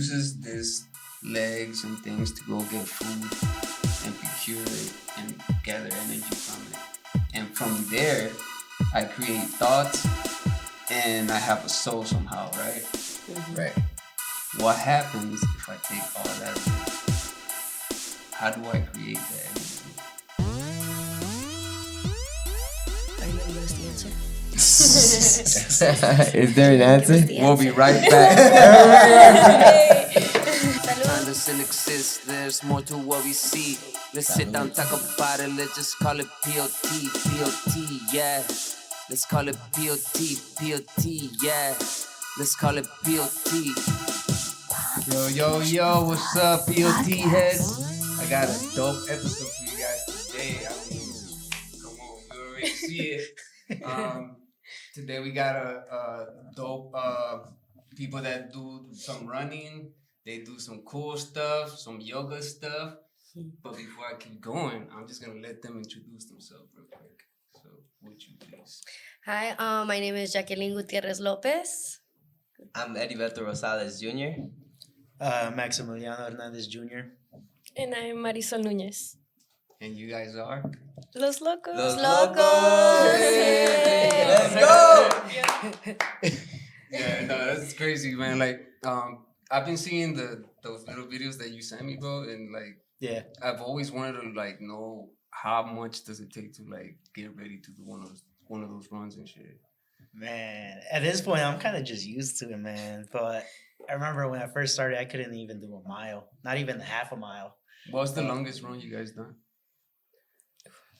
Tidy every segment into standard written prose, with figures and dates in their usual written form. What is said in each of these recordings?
uses this legs and things to go get food and procure it and gather energy from it. And from there, I create thoughts and I have a soul somehow, right? Right. What happens if I take all that away? How do I create that energy? Are you gonna give us the answer? Is there an answer? We'll be right back. Thunder still exists, there's more to what we see. Let's sit down, talk about it, let's just call it P.O.T, P.O.T, yeah. Let's call it P.O.T, P.O.T, yeah. Let's call it P.O.T. Yo, what's up, P.O.T heads? I got a dope episode for you guys today. I mean, come on, you already see it. Today we got a dope people that do some running. They do some cool stuff, some yoga stuff. But before I keep going, I'm just gonna let them introduce themselves real quick. So, would you please? Hi, my name is Jacky Gutierrez Lopez. I'm Heriberto Rosales Jr. Maximiliano Hernandez Jr. And I'm Marisol Núñez. And you guys are? Los Lokos. Los Locos. Let's go! Yeah, no, that's crazy, man. Like, I've been seeing those little videos that you sent me, bro, and like, Yeah. I've always wanted to like know how much does it take to like get ready to do one of those runs and shit. Man, at this point, I'm kind of just used to it, man. But I remember when I first started, I couldn't even do a mile, not even half a mile. What's the longest run you guys done?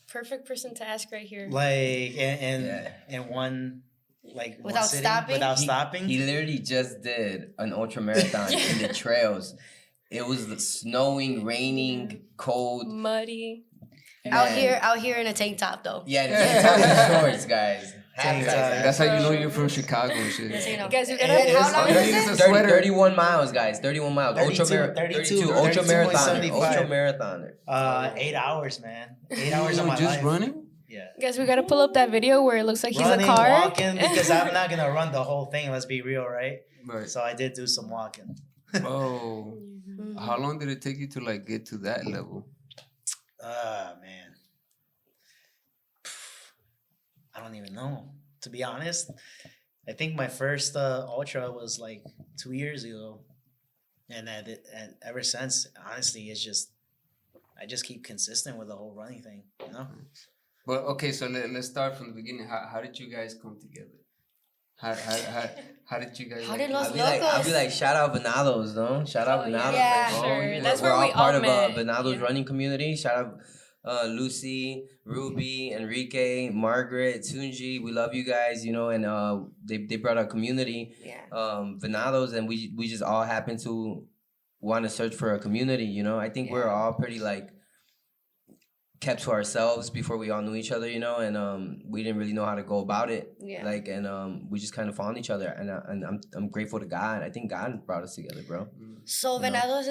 Perfect person to ask right here. Like, and one, like, Without one sitting, stopping? without stopping. He literally just did an ultra marathon in the trails. It was snowing, raining, cold. Muddy. Out Man. here in a tank top though. Yeah, the tank top and shorts, guys. Tank Guys, top. That's how you know you're from Chicago and shit. Just so you know. Guys, you And gotta- how long it's- is it's this? a sweater. 31 miles, guys. 31 miles. 32, Ultra 32, ultra marathoner. 32.75. Ultra marathoner. 8 hours, man. 8 hours of my just life. running? Yeah. Guys, we gotta pull up that video where it looks like he's Running, a car. walking, because I'm not gonna run the whole thing. Let's be real, right? Right. So I did do some walking. Oh, Mhm. how long did it take you to like get to that level? Man. I don't even know. To be honest, I think my first ultra was like 2 years ago, and and ever since, honestly, it's just I just keep consistent with the whole running thing. You know, But okay, so let's start from the beginning. How did you guys come together? How did you guys? How did Los I'll be Locos? like, shout out Venados, no? Shout out Oh, Venados. yeah. Like, Sure. we're- That's we're where all we part all of met. Venados Yeah. running community. Shout out Lucy, Ruby, Enrique, Margaret, Tunji. We love you guys, you know, and they brought a community, Yeah. Venados, and we just all happen to want to search for a community, you know. I think we're Yeah. all pretty like kept to ourselves before we all knew each other, you know, and we didn't really know how to go about it. Yeah. Like, and we just kind of found each other, and I'm grateful to God. I think God brought us together, bro. So Venados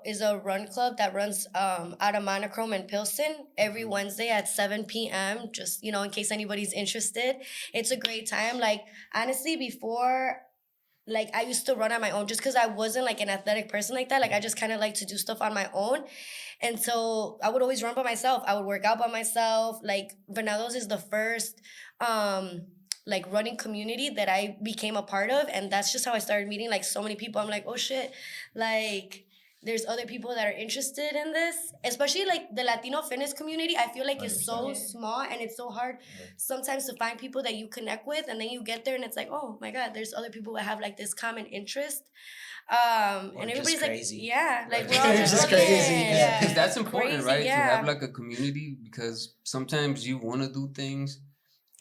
is a run club that runs out of Monochrome in Pilsen every Wednesday at 7 p.m. Just, you know, in case anybody's interested. It's a great time. Like, honestly, before, like, I used to run on my own just because I wasn't like an athletic person like that. Like, I just kind of like to do stuff on my own. And so I would always run by myself. I would work out by myself. Like, Venados is the first like running community that I became a part of, and that's just how I started meeting like so many people. I'm like, oh shit, like there's other people that are interested in this, especially like the Latino fitness community. I feel like it's so small and it's so hard sometimes to find people that you connect with, and then you get there and it's like, oh my god, there's other people that have like this common interest. And just everybody's like, crazy. yeah, like we're Or all just just crazy, looking. yeah. Because that's important, Crazy, right? yeah. To have like a community, because sometimes you want to do things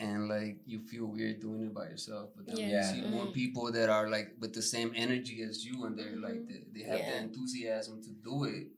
and like you feel weird doing it by yourself, but then when you Yeah. see more people that are like with the same energy as you, and they're like they have Yeah. the enthusiasm to do it,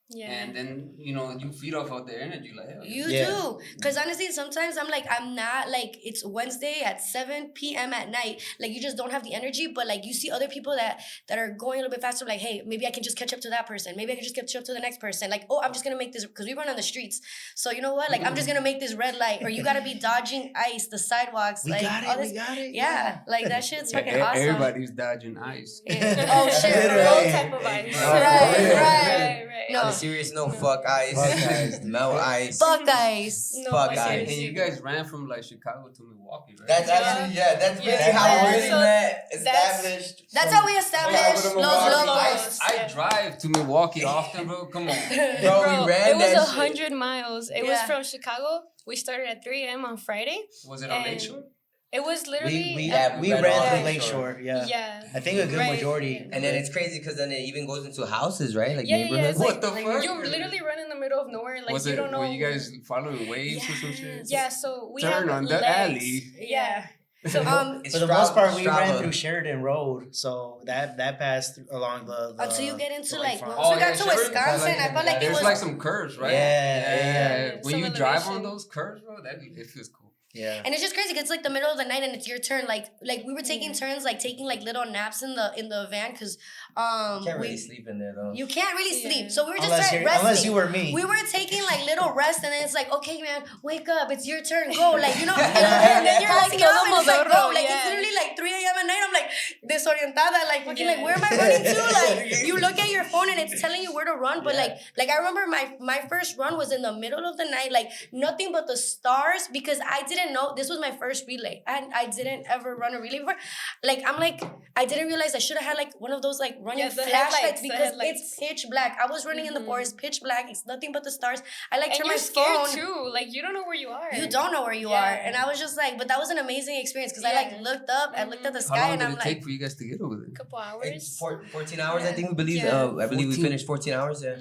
Yeah. And then, you feed off of their energy. Like, hell You Yeah. do. Because honestly, sometimes I'm like, I'm not like, it's Wednesday at 7 p.m. at night. Like, you just don't have the energy. But like, you see other people that are going a little bit faster. Like, hey, maybe I can just catch up to that person. Maybe I can just catch up to the next person. Like, oh, I'm just going to make this, because we run on the streets. So you know what? Like, I'm just going to make this red light. Or you got to be dodging ice, the sidewalks. We like, got all it. this. We got it. Yeah. Like, that shit's Yeah, fucking awesome. everybody's dodging ice. Yeah. Oh, shit. Literally. All Right, type of ice. right. right. No. On a serious note, fuck ice. Fuck ice. Melt ice. Fuck ice. No, Fuck but ice. And seriously. you guys ran from like Chicago to Milwaukee, right? That's actually, that's really Yeah. how we Yeah. really So met, that's- established. That's how we established Yeah, Los Milwaukee. Lokos. I Yeah. drive to Milwaukee often, bro. Come on. Bro, Bro, we ran it was that 100 miles. It was Yeah. from Chicago. We started at 3 a.m. on Friday. Was it on And Lakeshore? It was literally. We Yeah, we ran ran all through Lakeshore. Lakeshore. Yeah. Yeah. I think a good Right. majority. And then it's crazy because then it even goes into houses, right? Like Yeah, yeah, neighborhoods. it's What the like, fuck? You literally run in the middle of nowhere. Like, Was you it? don't know. Were you guys following waves or some shit? Yeah, so we Turn have on the legs. alley. Yeah. So, It's For the most part, we Strava. ran through Sheridan Road, so that passed along the Until you get into like farm. once we got to sure. Wisconsin, I felt like it There's was like some curves, right? Yeah. When Some you drive on elevation. those curves, bro, it feels cool. Yeah. and it's just crazy because it's like the middle of the night and it's your turn. Like we were taking turns, like taking like little naps in the van because You can't really sleep in there though. you can't really Yeah. sleep. So we were just Unless, resting. unless you were me. We were taking like little rest, and then it's like, okay, man, wake up, it's your turn, go, like and then you're Like passing out, and it's like, todo bro, like yeah. it's literally like 3 a.m. at night. I'm like desorientada, like fucking, like where am I running to? Like you look at your phone and it's telling you where to run, but Yeah. like I remember my first run was in the middle of the night, like nothing but the stars, because I didn't know this was my first relay, and I didn't ever run a relay before. Like I'm like I didn't realize I should have had like one of those like running Yeah, the flashlights headlights, the because headlights. it's pitch black. I was running in the forest, pitch black. It's nothing but the stars. I like and turn you're my scared phone. too. Like, you don't know where you are. You don't know where you Yeah. are, and I was just like, but that was an amazing experience because I like Yeah. looked up, I looked at the How sky, long and did I'm it like, take for you guys to get over there? Couple It's hours. 14 hours, I think we believe. Yeah. I believe we 14. finished 14 hours. Yeah.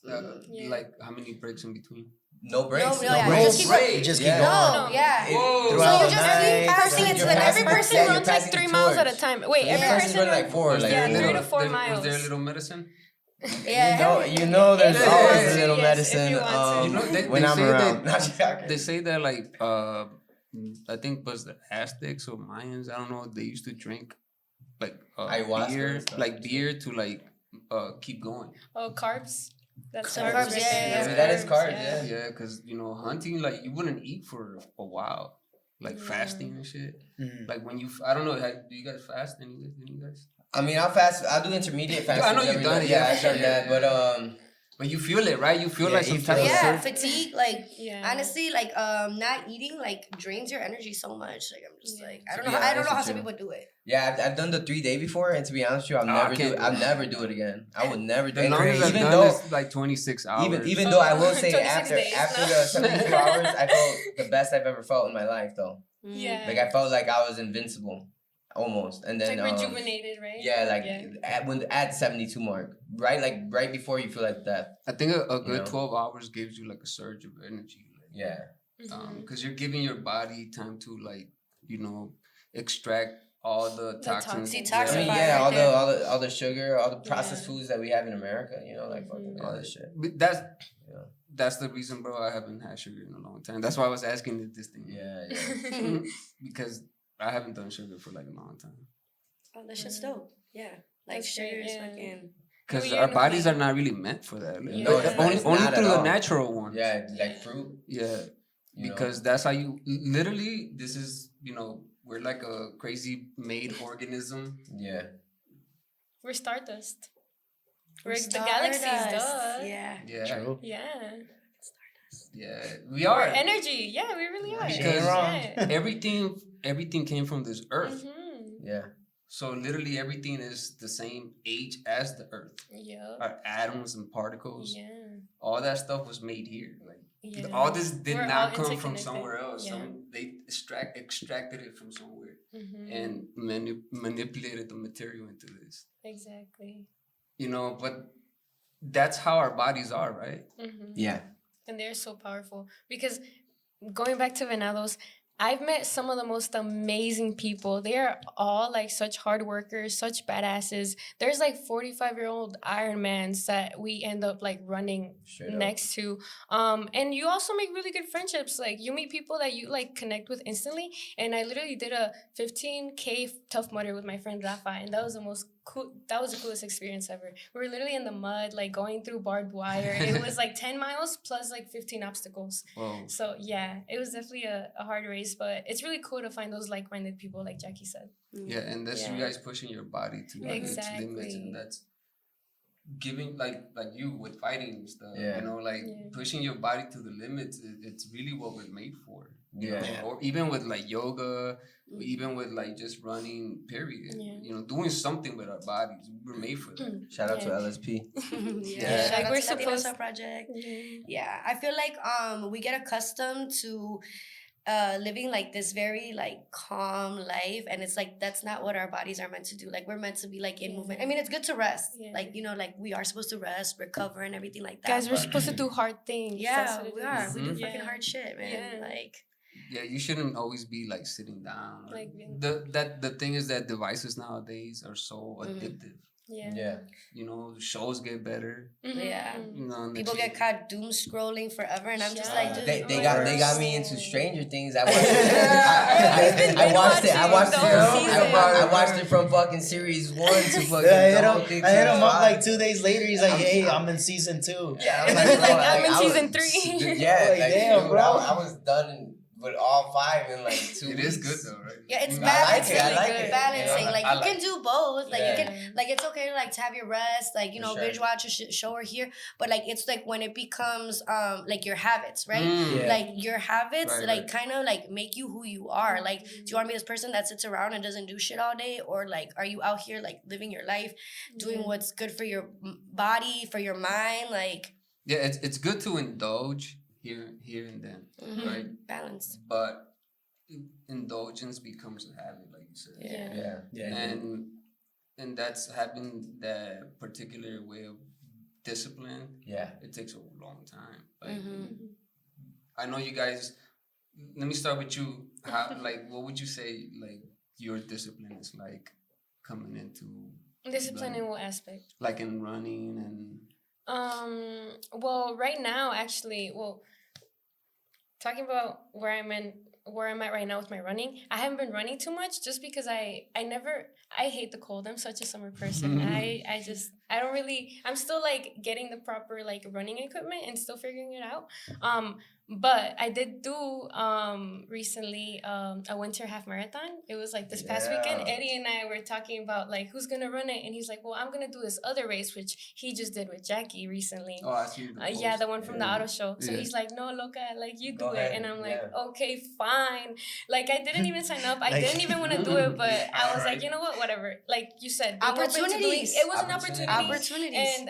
Yeah. Like how many breaks in between? No breaks. No, yeah, breaks. just keep going. You just keep Yeah. going. no, yeah. Whoa. So Throughout you the just night, keep passing it to you're the next passing- Every person yeah, you're runs like passing 3 the miles at a torch. time. Wait, Every every person's person running like 4. Was Like, there Yeah, a 3 little, to 4 there- miles. Was there a little medicine? Yeah. you know, there's Yeah. always Yeah. a little Yes, if medicine. you want to. You know, they when say I'm around. that- They say that like I think was the Aztecs or Mayans. I don't know. They used to drink like Ayahuasca beer, and stuff. like beer to like keep going. Oh, carbs. That's Some carbs. carbs, right yeah, there. yeah. That's That is carbs, yeah. Yeah, because hunting, like you wouldn't eat for a while, like fasting and shit. Mhm. Like when I don't know, do you guys fast? Any you guys? I mean, I'll fast. I'll do intermediate fasting. I know you've every done day. it, Yeah, yeah, I've done yeah, that. But But you feel it, right? You feel Yeah, like some you type feel of it. Yeah, surge. fatigue, like Yeah. honestly, like not eating like drains your energy so much. Like I'm just like I To don't be know how honest some with you. people do it. yeah, I've done the 3-day before, and to be honest with you, Oh, I I'll can't never do do it again. I would never do The it. longest I've Even done though, is like 26 hours. even though I will say 26 after days, after no. the 72 hours, I felt the best I've ever felt in my life, though. Yeah. Like I felt like I was invincible, almost, and It's then like rejuvenated, right? yeah, like at 72 mark, right, like right before you feel like death. I think a good know? 12 hours gives you like a surge of energy. Yeah. Because you're giving your body time to like, extract all the toxins. toxins. I Detoxify. mean, Right yeah, there. all the sugar, all the processed Yeah. foods that we have in America, like fucking all this shit. But Yeah. that's the reason, bro. I haven't had sugar in a long time. That's why I was asking this thing. Yeah, yeah. Because I haven't done sugar for like a long time. Oh, that shit's dope. Yeah, like That's great, sugar is yeah. fucking. Because Well, our you're bodies not- are not really meant for that. Like, No, like, it's only not- it's not through at the all. natural ones. Yeah, like fruit. Yeah. you know? Because that's how you literally. This is we're like a crazy made organism. Yeah. We're stardust. We're the galaxy's dust. Yeah. Yeah. True. Yeah. Yeah. We are. We're energy. Yeah, we really are. She Because ain't wrong. Yeah. everything came from this earth. Yeah. So literally everything is the same age as the earth. Yup. Our atoms and particles, Yeah. all that stuff was made here. Like Yeah. all this did We're not all come from interconnected. somewhere else. Yeah. They extracted it from somewhere Mhm. and manipulated the material into this. Exactly. But that's how our bodies are, right? Mm-hmm. Yeah. And they're so powerful because going back to venados, I've met some of the most amazing people. They are all like such hard workers, such badasses. There's like 45-year-old Ironmans that we end up like running Straight up. next to. And you also make really good friendships. Like you meet people that you like connect with instantly. And I literally did a 15K Tough Mudder with my friend Rafa, and that was the most cool. That was the coolest experience ever. We were literally in the mud, like going through barbed wire. It was like 10 miles plus like 15 obstacles. Whoa. So yeah, it was definitely a hard race, but it's really cool to find those like-minded people, like Jacky said. Yeah, and that's you Yeah. guys pushing your body to like its limits, Exactly. and that's giving like you with fighting and stuff. Yeah. You know, like Yeah. pushing your body to the limits. It's really what we're made for. You Yeah. know? Yeah. Or even with like yoga, even with like just running. Period. Yeah. You know, doing something with our bodies. We're made for that. Shout out to Yeah. LSP. Yeah, shout Like, out we're to Latino supposed- Soul Project. Yeah. Yeah, I feel like we get accustomed to living like this very like calm life, and it's like that's not what our bodies are meant to do. Like we're meant to be like in movement. I mean, it's good to rest. Yeah. Like you know, like we are supposed to rest, recover, and everything like that. Guys, we're but- supposed to do hard things. yeah, That's what it we is. are. We do Mhm. fucking Yeah. hard shit, man. Yeah. Like Yeah, you shouldn't always be like sitting down. Like, the thing is that devices nowadays are so addictive. Yeah. Yeah. You know, shows get better. Mhm. Yeah. You know, and people the- get caught doom scrolling forever, and I'm just Yeah. like, dude, They got me into Stranger Things. I watched We've been I watched it. I watching watched the it. whole season. I watched it from fucking series 1 to fucking. Yeah, the whole thing I hit to him up 5. like 2 days later. He's like, "Hey, I'm in season 2." Yeah, And then he's like, bro, I'm in I was- season 3. Yeah, Like, like, damn, dude, bro. I was done with all 5 in like 2 It weeks. is good though, right? yeah, it's I like balancing. it, I like It's it. balancing. Yeah, like I you like can do both. Like you Yeah. can, like it's okay to like to have your rest. Like you For know, sure. binge watch a show or here. But like it's like when it becomes like your habits, right? Mm. Yeah. Like your habits, Right, like right. kind of like make you who you are. Like, do you want to be this person that sits around and doesn't do shit all day, or like are you out here like living your life, doing Yeah. what's good for your body, for your mind, like Yeah, it's good to indulge here and then, right? balance. But indulgence becomes a habit, like you said. Yeah. Yeah. And that's having that particular way of discipline. Yeah. It takes a long time. Like Mhm. I know you guys. Let me start with you. How like what would you say like your discipline is like coming into Discipline in what aspect? like in running and Well, right now, actually, talking about where I'm at right now with my running, I haven't been running too much just because I hate the cold. I'm such a summer person. I don't really, I'm still like getting the proper like running equipment and still figuring it out. But I did do recently a winter half marathon. It was like this past weekend. Yeah. Eddie and I were talking about like who's gonna run it, and he's like, well, I'm gonna do this other race which he just did with Jacky recently. oh I see the Yeah, post. the one from the Yeah. auto show. So Yeah. he's like, no, Loca, like you do Go it. ahead, And I'm like, yeah. okay, fine. Like I didn't even sign up. I Like- didn't even want to do it, but I was Alright. like, you know what, whatever. Like you said, being open to doing- Opportunities. It was an Opportunities. opportunity. Opportunities. And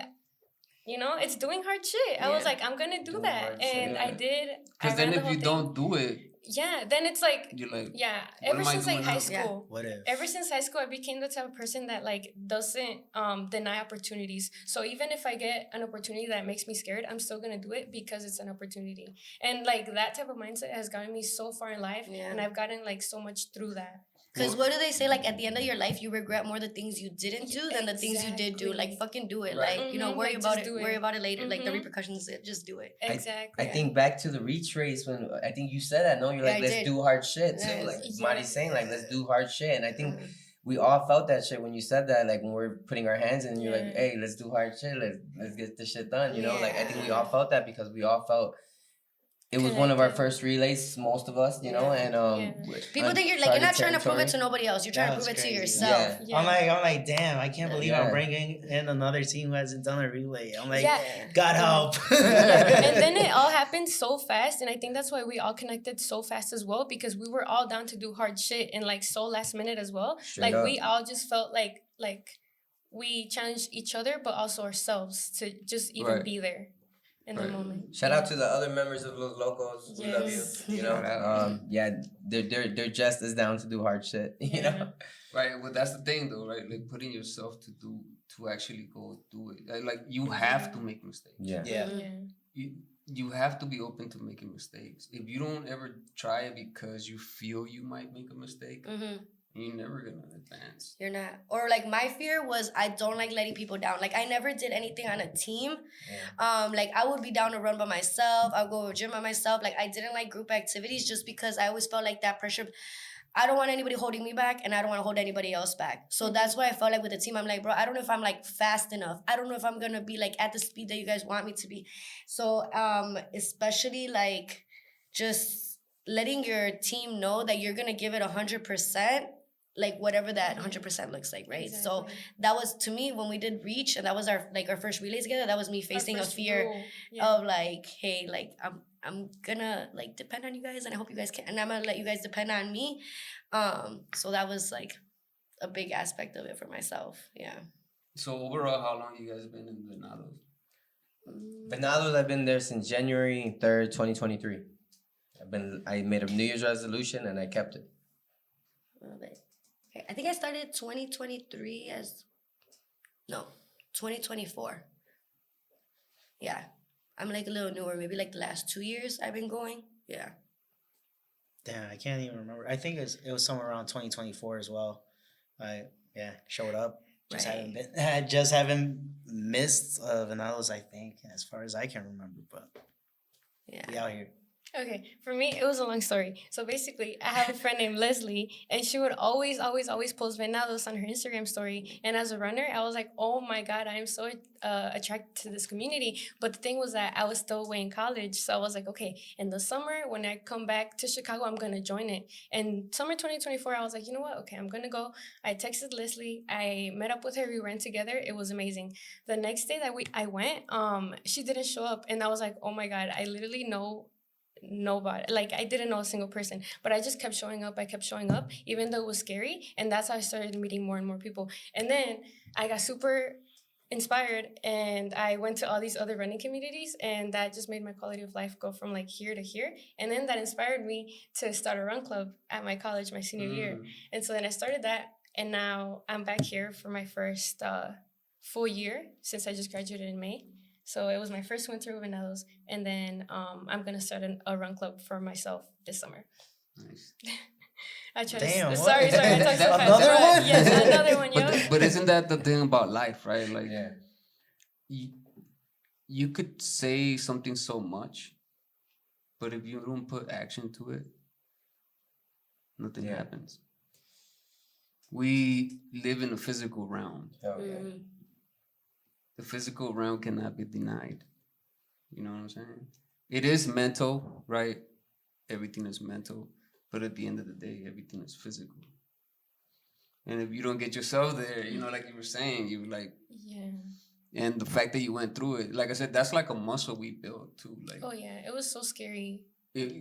you know, it's doing hard shit. I was Yeah. like, I'm gonna do Doing that. hard shit, And I yeah. did. Because I then ran the if whole you thing. don't do it, Yeah, then it's like, you're like, yeah. What Ever am I since like doing high now? school. What if? Ever since high school, I became the type of person that like doesn't deny opportunities. So even if I get an opportunity that makes me scared, I'm still gonna do it because it's an opportunity. And like that type of mindset has gotten me so far in life, Yeah. and I've gotten like so much through that. Because what do they say? Like at the end of your life, you regret more the things you didn't do than the things you did do. Like Exactly. fucking do it. Right. Like you know, Mhm, worry like, about just it. do it. Worry about it later. Like the Mhm. repercussions. Just do it. Exactly. I think back to the reach race when I think you said that. No, you're Yeah, like, I let's did. do hard shit too. Yes. Like Yeah. Mari's saying, like, let's do hard shit. And I think Mhm. we all felt that shit when you said that. Like when we're putting our hands in, you're like, Yeah. hey, let's do hard shit. Let's get this shit done. You know, like I think we Yeah. all felt that because we all felt. It was one of our Connected. first relays, most of us, you know, Yeah. and Yeah. People think you're like you're not uncharted trying to prove it to territory. nobody else. You're trying to That's prove it to crazy. yourself. Yeah. I'm like, damn, I can't believe Yeah. I'm bringing in another team who hasn't done a relay. I'm like, Yeah. God help. And then it all happened so fast, and I think that's why we all connected so fast as well, because we were all down to do hard shit and like so last minute as well. Straight Like up. we all just felt like we challenged each other, but also ourselves to just even Right. be there in the Right. moment. Shout out to the other members of Los Locos. We love Yes. you. You know, Shout out. yeah, they're just as down to do hard shit. You know, right? Well, that's the thing, though, right? Like putting yourself to actually go do it. Like you have to make mistakes. yeah. Yeah. Yeah. you have to be open to making mistakes. If you don't ever try it because you feel you might make a mistake, you're never gonna advance. You're not. Or like my fear was I don't like letting people down. Like I never did anything on a team. Like I would be down to run by myself. I'll go to gym by myself. Like I didn't like group activities just because I always felt like that pressure. I don't want anybody holding me back, and I don't want to hold anybody else back. So that's why I felt like with the team, I'm like, bro, I don't know if I'm like fast enough. I don't know if I'm gonna be like at the speed that you guys want me to be. So especially like just letting your team know that you're gonna give it 100%, like whatever that 100% looks like, right? So Exactly. that was to me when we did reach, and that was our first relay together. That was me facing a first fear rule. Yeah. of like, hey, like I'm gonna like depend on you guys, and I hope you guys can, and I'm gonna let you guys depend on me. So that was like a big aspect of it for myself. Yeah. So overall, how long you guys been in Venados? Venados, I've been there since January 3rd, 2023. I made a New Year's resolution and I kept it. A little bit. Okay, I think I started 2023 2024. Yeah. I'm like a little newer, maybe like the last 2 years I've been going. Yeah. Damn, I can't even remember. I think it was somewhere around 2024 as well. I showed up. Just Right. haven't been. I just haven't missed Venados, I think, as far as I can remember. But Yeah. we out here. Okay, for me, it was a long story. So basically, I have a friend named Leslie, and she would always post Venados on her Instagram story. And as a runner, I was like, oh my God, I am so attracted to this community. But the thing was that I was still away in college. So I was like, okay, in the summer, when I come back to Chicago, I'm going to join it. And summer 2024, I was like, you know what? Okay, I'm going to go. I texted Leslie. I met up with her. We ran together. It was amazing. The next day that I went, she didn't show up. And I was like, oh my God, I literally know nobody. Like I didn't know a single person, but I just kept showing up. I kept showing up, even though it was scary. And that's how I started meeting more and more people. And then I got super inspired and I went to all these other running communities, and that just made my quality of life go from like here to here. And then that inspired me to start a run club at my college my senior year. And so then I started that, and now I'm back here for my first full year since I just graduated in May. So it was my first winter with Venados, and then I'm gonna start a run club for myself this summer. Nice. I tried Damn, to, what? sorry, I talked so fast. Another but one? Yes, another one, yo. But isn't that the thing about life, right? Like, Yeah. you could say something so much, but if you don't put action to it, nothing Yeah. happens. We live in a physical realm. Hell yeah. The physical realm cannot be denied. You know what I'm saying? It is mental, right? Everything is mental. But at the end of the day, everything is physical. And if you don't get yourself there, you know, like you were saying, you like, Yeah. and the fact that you went through it, like I said, that's like a muscle we built too. Like, Oh yeah, it was so scary.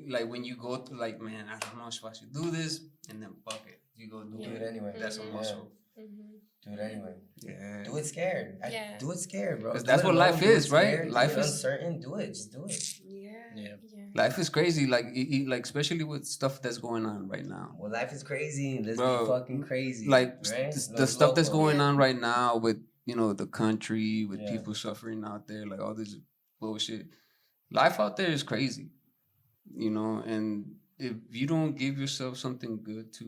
like when you go through, like, man, I don't know if I should do this, and then fuck it, you go do Do it. it anyway. That's a Mhm. muscle. Mm-hmm. Do it anyway. Yeah. Do it scared. Yeah. Do it scared, bro. 'Cause Do that's it what alone, life do it is, right? scared, do Life it is- uncertain. Do it. Just do it. Yeah. Yeah. Yeah. Life is crazy, like like especially with stuff that's going on right now. Well, life is crazy. Let's Bro, be fucking crazy. Like right? the stuff that's going Yeah. on right now with, you know, the country, with Yeah. people suffering out there, like all this bullshit. Life out there is crazy, you know, and if you don't give yourself something good to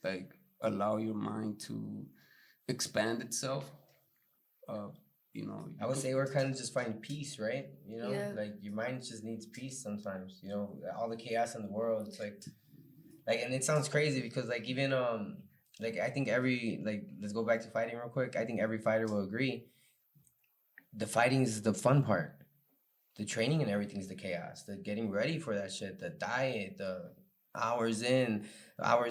like allow your mind to expand itself, you know, I would say we're kind of just finding peace, right? You know, Yeah. like your mind just needs peace sometimes. You know, all the chaos in the world. It's like, and it sounds crazy because like even like I think let's go back to fighting real quick. I think every fighter will agree. The fighting is the fun part. The training and everything is the chaos. The getting ready for that shit. The diet. The hours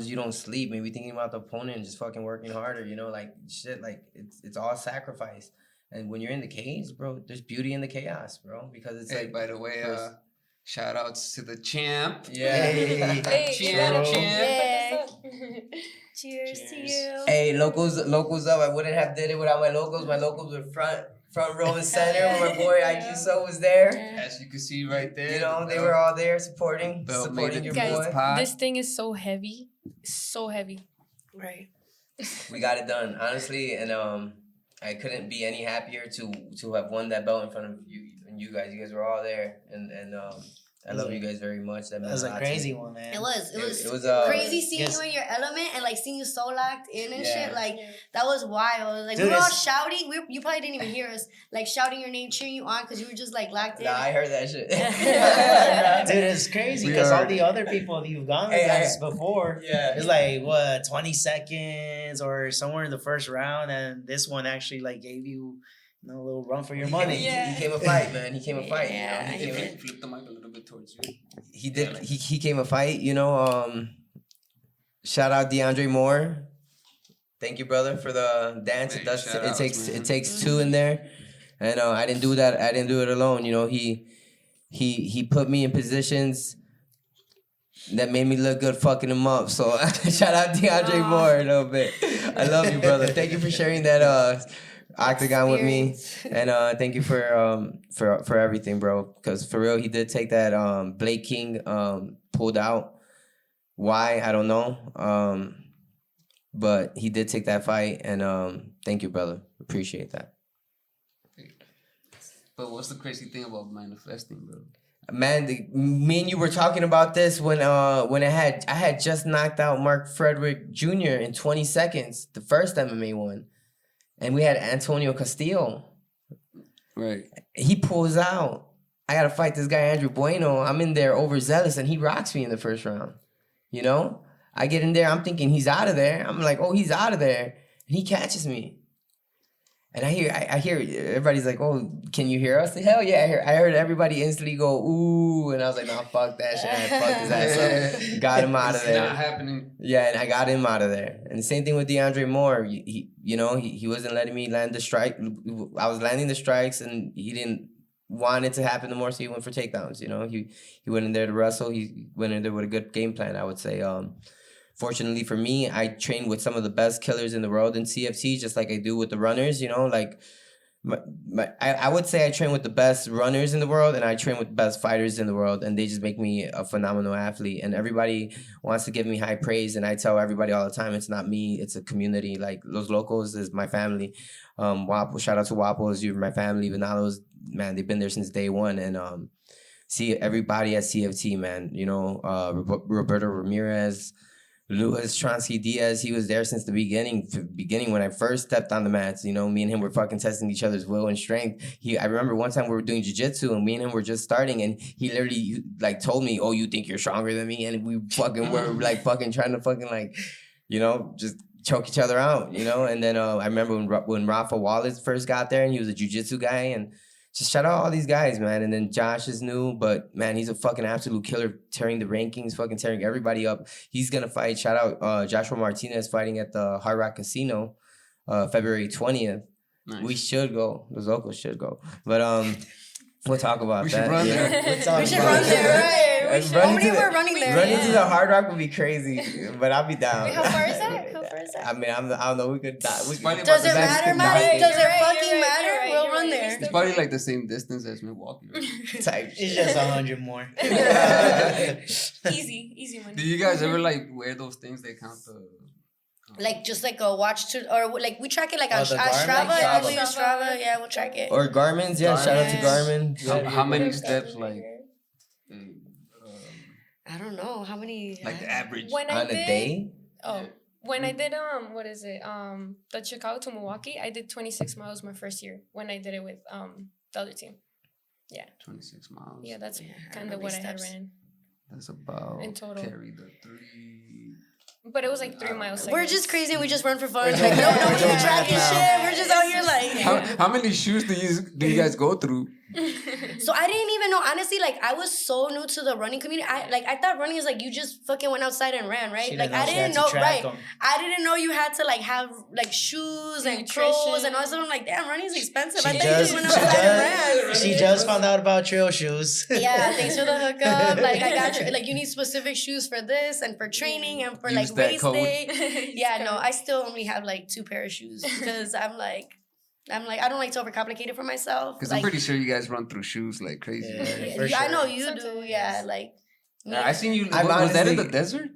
you don't sleep. Maybe thinking about the opponent and just fucking working harder. You know, like shit. Like it's all sacrifice. And when you're in the cage, bro, there's beauty in the chaos, bro. Because it's hey, like, by the way, first- shout outs to the champ. yeah. Hey, Cheers, you gotta champ. put this up. Cheers to Cheers. you. Hey, locos up. I wouldn't have did it without my locos. My locos were front row and center. My boy IQ So was there. As you can see right there, You know, the they belt- were all there supporting belt made it your to the boy. pod. This thing is so heavy. So heavy. Right. We got it done, honestly, and I couldn't be any happier to have won that belt in front of you you guys were all there, and I love you guys very much. That That meant was a a lot to crazy me. one, man. It was It was crazy seeing yes. you in your element and like seeing you so locked in and Yeah. shit. Like Yeah. that was wild. Like Dude, we were all it's- shouting. You probably didn't even hear us like shouting your name, cheering you on because you were just like locked in. Nah, I heard that shit. Dude, it's crazy We because all heard. the other people you've gone Hey, against before, Yeah. it's like what 20 seconds or somewhere in the first round, and this one actually like gave you, a little run for your money. He came a fight, man. He came a fight. Yeah, you know? he did. Flip the mic a little bit towards you. He did. He came a fight. You know. Shout out DeAndre Moore. Thank you, brother, for the dance. Man, It does. shout It outs, takes. man. It takes two in there, and I didn't do that. I didn't do it alone. You know, he put me in positions that made me look good fucking him up. So shout out DeAndre Moore a little bit. I love you, brother. Thank you for sharing that octagon with me, and thank you for everything, bro. Because for real, he did take that Blake King pulled out. Why I don't know, but he did take that fight, and thank you, brother. Appreciate that. But what's the crazy thing about manifesting, bro? Man, me and you were talking about this when I had just knocked out Mark Frederick Jr. in 20 seconds, the first MMA one, and we had Antonio Castillo. Right. He pulls out. I gotta fight this guy Andrew Bueno. I'm in there overzealous, and he rocks me in the first round. You know, I get in there. I'm thinking he's out of there. I'm like, oh, he's out of there, and he catches me. And I hear everybody's like, oh, can you hear us? Hell yeah, I heard everybody instantly go, ooh, and I was like, nah, fuck that shit. I fucked his ass up. Got him out of It's there. not happening. Yeah, and I got him out of there. And the same thing with DeAndre Moore. He wasn't letting me land the strike. I was landing the strikes, and he didn't want it to happen no more, so he went for takedowns. You know, he went in there to wrestle. He went in there with a good game plan, I would say. Fortunately for me, I train with some of the best killers in the world in CFT, just like I do with the runners. You know, like I would say I train with the best runners in the world, and I train with the best fighters in the world, and they just make me a phenomenal athlete. And everybody wants to give me high praise, and I tell everybody all the time, it's not me, it's a community. Like Los Lokos is my family. Wapo, shout out to Wapos, you're my family. Vinalos, man, they've been there since day one, and see everybody at CFT, man. You know, Roberto Ramirez. Luis Tronsky Diaz, he was there since the beginning when I first stepped on the mats. You know, me and him were fucking testing each other's will and strength. I remember one time we were doing jiu-jitsu and me and him were just starting, and he literally like told me, oh, you think you're stronger than me? And we fucking were like fucking trying to fucking like, you know, just choke each other out, you know? And then I remember when Rafa Wallace first got there and he was a jiu-jitsu guy, and just shout out all these guys, man. And then Josh is new, but man, he's a fucking absolute killer, tearing the rankings, fucking tearing everybody up. He's gonna fight. Shout out Joshua Martinez fighting at the Hard Rock Casino, February 20th. Nice. We should go. The Locals should go. But we'll talk about We that. should run there. We'll talk We should about run it. there, right? We should. Run How many into were the- running there? Running to the Hard Rock would be crazy, but I'll be down. Wait, how far is that? How far is that? I mean, I don't know. We could die. probably Does about it the matter, same Maddie? distance. Does it You're right, fucking you're right, matter? you're right, We'll you're run right. there. It's probably like the same distance as Milwaukee. Right? type It's shit. just 100 more. Easy money. Do you guys ever like wear those things that count the? Like just like a watch to, or like we track it like on, Oh, on the Garmin? Strava. Like And we Strava. use Strava. Yeah, we'll track it. Or Garmin's, yeah. Shout out to Garmin. How many steps like? I don't know how many. Like the average. When I On a did, day? Oh, when I did what is it? The Chicago to Milwaukee, I did 26 miles my first year when I did it with the other team. 26 miles. Yeah, that's Yeah, I kind remember of what I steps. had ran. That's about In total. carry the 3. But it was like 3 miles. We're just crazy and we just run for fun. We're Like, doing no, math. no, We're we doing even tracking math shit. now. We're just out here like. How many shoes do you guys go through? So I didn't even know, honestly, like I was so new to the running community. I thought running is like you just fucking went outside and ran, right? She Like I she had didn't to know, track right? 'em. I didn't know you had to like have like shoes and clothes and all that stuff. I'm like, damn, running is expensive. I She thought you just went outside and ran. she just found out about trail shoes. Yeah, thanks for the hookup. Like I got you. Like you need specific shoes for this and for training and for Use like that race code. day. Yeah, no, I still only have like 2 pair of shoes because I'm like I don't like to overcomplicate it for myself. Because Like, I'm pretty sure you guys run through shoes like crazy. Yeah. right? yeah, For I sure. know you do. Sometimes. Yeah, like. me. I seen you. I've Was that in the honestly- desert?